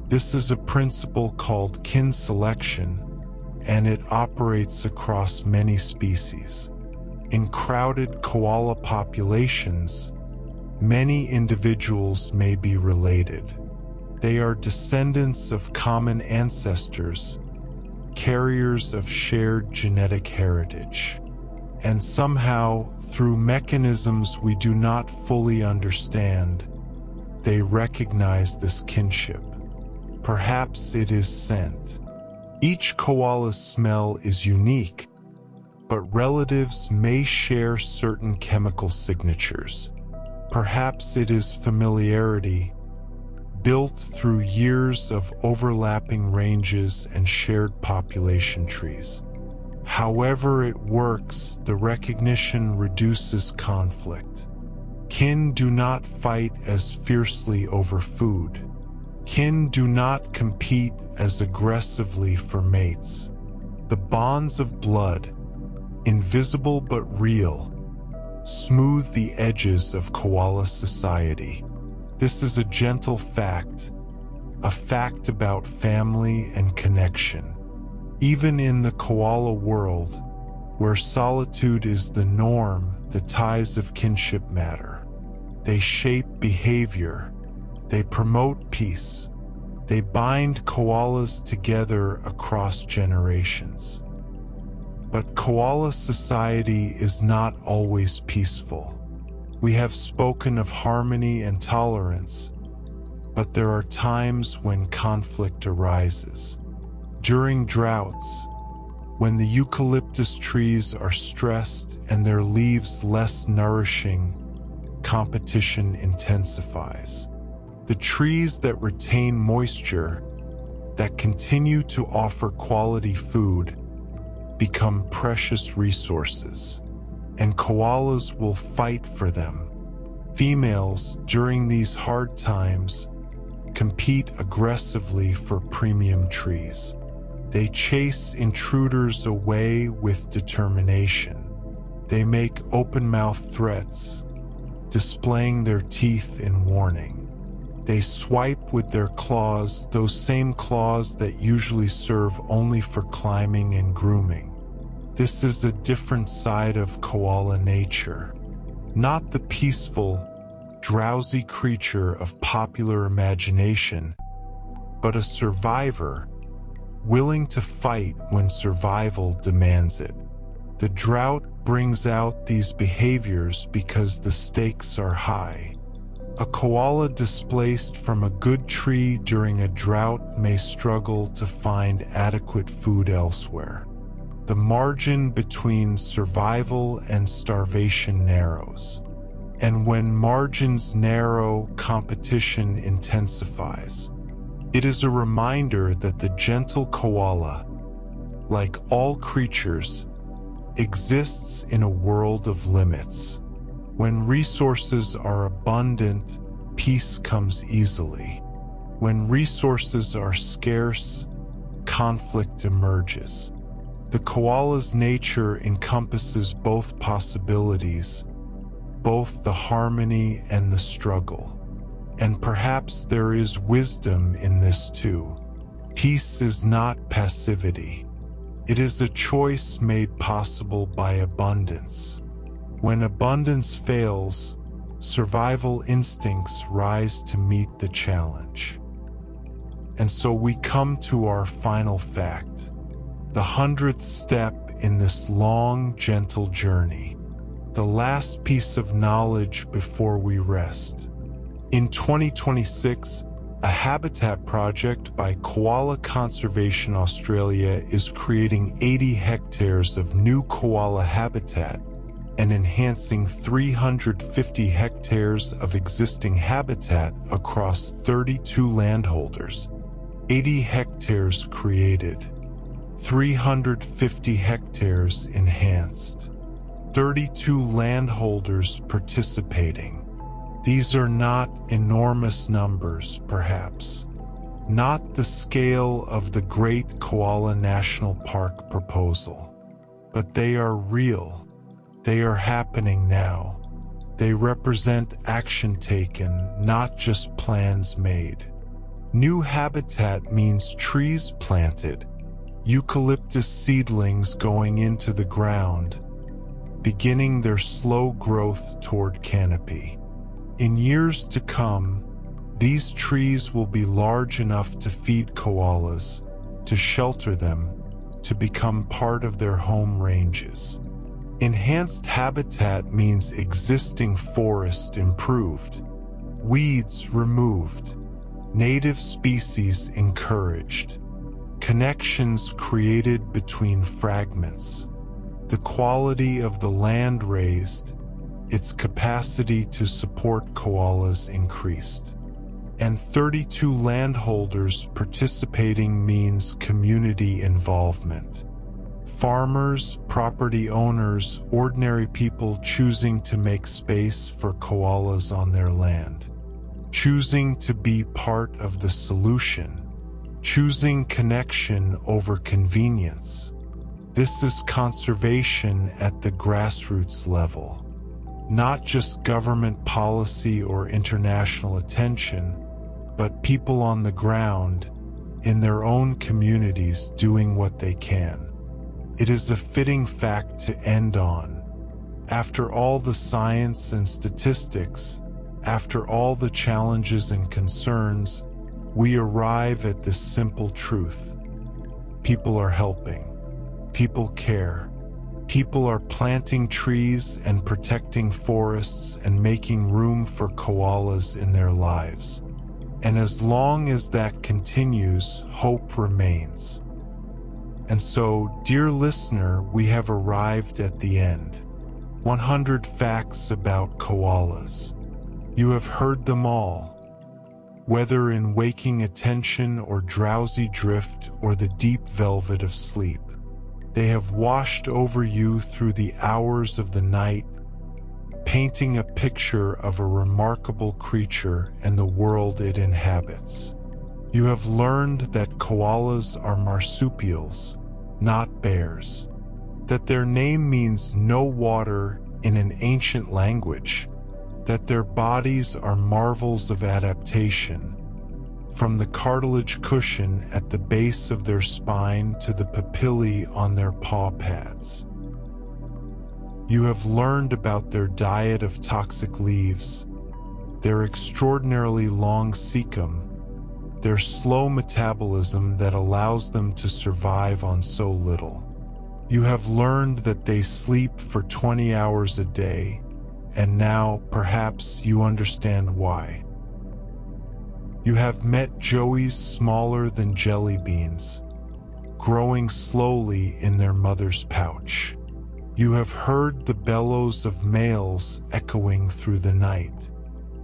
This is a principle called kin selection, and it operates across many species. In crowded koala populations, many individuals may be related. They are descendants of common ancestors, carriers of shared genetic heritage. And somehow, through mechanisms we do not fully understand, they recognize this kinship. Perhaps it is scent. Each koala's smell is unique, but relatives may share certain chemical signatures. Perhaps it is familiarity, built through years of overlapping ranges and shared population trees. However it works, the recognition reduces conflict. Kin do not fight as fiercely over food. Kin do not compete as aggressively for mates. The bonds of blood, invisible but real, smooth the edges of koala society. This is a gentle fact, a fact about family and connection. Even in the koala world, where solitude is the norm, the ties of kinship matter. They shape behavior. They promote peace. They bind koalas together across generations. But koala society is not always peaceful. We have spoken of harmony and tolerance, but there are times when conflict arises. During droughts, when the eucalyptus trees are stressed and their leaves less nourishing, competition intensifies. The trees that retain moisture, that continue to offer quality food, become precious resources, and koalas will fight for them. Females, during these hard times, compete aggressively for premium trees. They chase intruders away with determination. They make open-mouthed threats, displaying their teeth in warning. They swipe with their claws, those same claws that usually serve only for climbing and grooming. This is a different side of koala nature, not the peaceful, drowsy creature of popular imagination, but a survivor, willing to fight when survival demands it. The drought brings out these behaviors because the stakes are high. A koala displaced from a good tree during a drought may struggle to find adequate food elsewhere. The margin between survival and starvation narrows. And when margins narrow, competition intensifies. It is a reminder that the gentle koala, like all creatures, exists in a world of limits. When resources are abundant, peace comes easily. When resources are scarce, conflict emerges. The koala's nature encompasses both possibilities, both the harmony and the struggle. And perhaps there is wisdom in this too. Peace is not passivity. It is a choice made possible by abundance. When abundance fails, survival instincts rise to meet the challenge. And so we come to our final fact, the 100th step in this long, gentle journey. the last piece of knowledge before we rest. In 2026, a habitat project by Koala Conservation Australia is creating 80 hectares of new koala habitat and enhancing 350 hectares of existing habitat across 32 landholders. 80 hectares created, 350 hectares enhanced, 32 landholders participating. These are not enormous numbers, perhaps. Not the scale of the Great Koala National Park proposal. But they are real. They are happening now. They represent action taken, not just plans made. New habitat means trees planted, eucalyptus seedlings going into the ground, beginning their slow growth toward canopy. In years to come, these trees will be large enough to feed koalas, to shelter them, to become part of their home ranges. Enhanced habitat means existing forest improved, weeds removed, native species encouraged, connections created between fragments, the quality of the land raised, its capacity to support koalas increased. And 32 landholders participating means community involvement. Farmers, property owners, ordinary people choosing to make space for koalas on their land. Choosing to be part of the solution. Choosing connection over convenience. This is conservation at the grassroots level. Not just government policy or international attention, but people on the ground, in their own communities doing what they can. It is a fitting fact to end on. After all the science and statistics, after all the challenges and concerns, we arrive at this simple truth. People are helping. People care. People are planting trees and protecting forests and making room for koalas in their lives. And as long as that continues, hope remains. And so, dear listener, we have arrived at the end. 100 facts about koalas. You have heard them all. Whether in waking attention or drowsy drift or the deep velvet of sleep, they have washed over you through the hours of the night, painting a picture of a remarkable creature and the world it inhabits. You have learned that koalas are marsupials, not bears, that their name means no water in an ancient language, that their bodies are marvels of adaptation, from the cartilage cushion at the base of their spine to the papillae on their paw pads. You have learned about their diet of toxic leaves, their extraordinarily long cecum, their slow metabolism that allows them to survive on so little. You have learned that they sleep for 20 hours a day, and now perhaps you understand why. You have met joeys smaller than jelly beans, growing slowly in their mother's pouch. You have heard the bellows of males echoing through the night.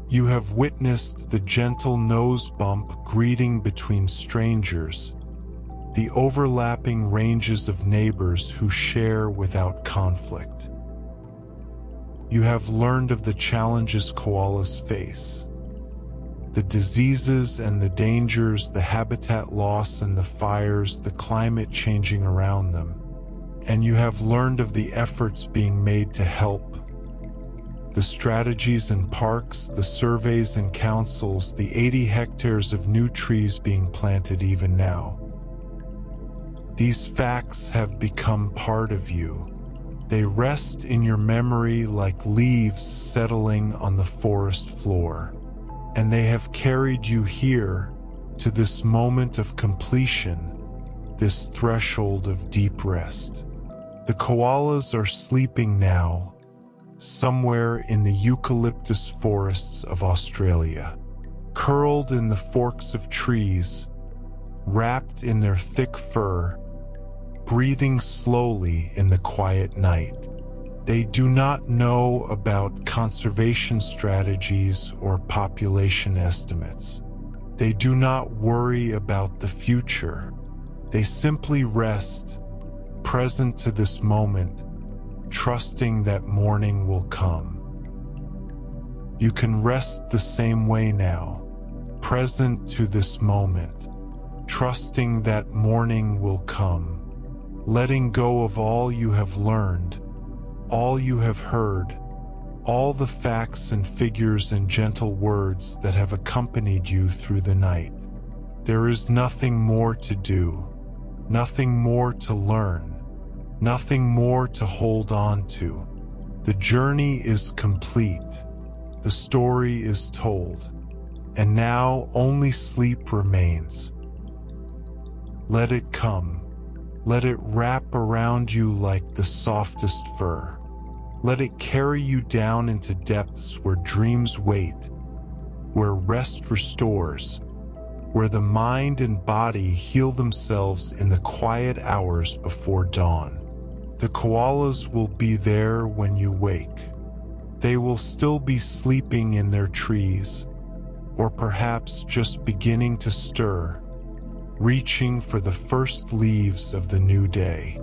You have witnessed the gentle nose bump greeting between strangers, the overlapping ranges of neighbors who share without conflict. You have learned of the challenges koalas face, the diseases and the dangers, the habitat loss and the fires, the climate changing around them. And you have learned of the efforts being made to help, the strategies in parks, the surveys and councils, the 80 hectares of new trees being planted even now. These facts have become part of you. They rest in your memory like leaves settling on the forest floor. And they have carried you here to this moment of completion, this threshold of deep rest. The koalas are sleeping now, somewhere in the eucalyptus forests of Australia, curled in the forks of trees, wrapped in their thick fur, breathing slowly in the quiet night. They do not know about conservation strategies or population estimates. They do not worry about the future. They simply rest, present to this moment, trusting that morning will come. You can rest the same way now, present to this moment, trusting that morning will come, letting go of all you have learned, all you have heard, all the facts and figures and gentle words that have accompanied you through the night. There is nothing more to do, nothing more to learn, nothing more to hold on to. The journey is complete, the story is told, and now only sleep remains. Let it come. Let it wrap around you like the softest fur. Let it carry you down into depths where dreams wait, where rest restores, where the mind and body heal themselves in the quiet hours before dawn. The koalas will be there when you wake. They will still be sleeping in their trees, or perhaps just beginning to stir, reaching for the first leaves of the new day.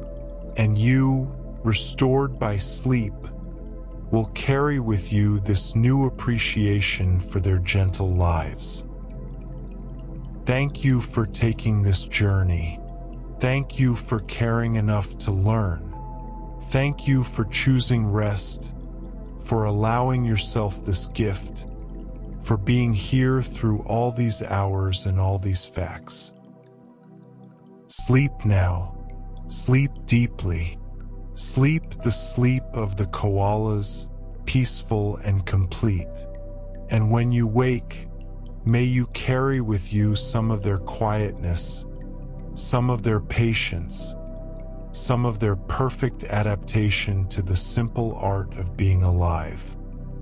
And you, restored by sleep, will carry with you this new appreciation for their gentle lives. Thank you for taking this journey. Thank you for caring enough to learn. Thank you for choosing rest, for allowing yourself this gift, for being here through all these hours and all these facts. Sleep now. Sleep deeply. Sleep the sleep of the koalas, peaceful and complete. And when you wake, may you carry with you some of their quietness, some of their patience, some of their perfect adaptation to the simple art of being alive.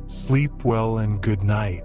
Sleep well and good night.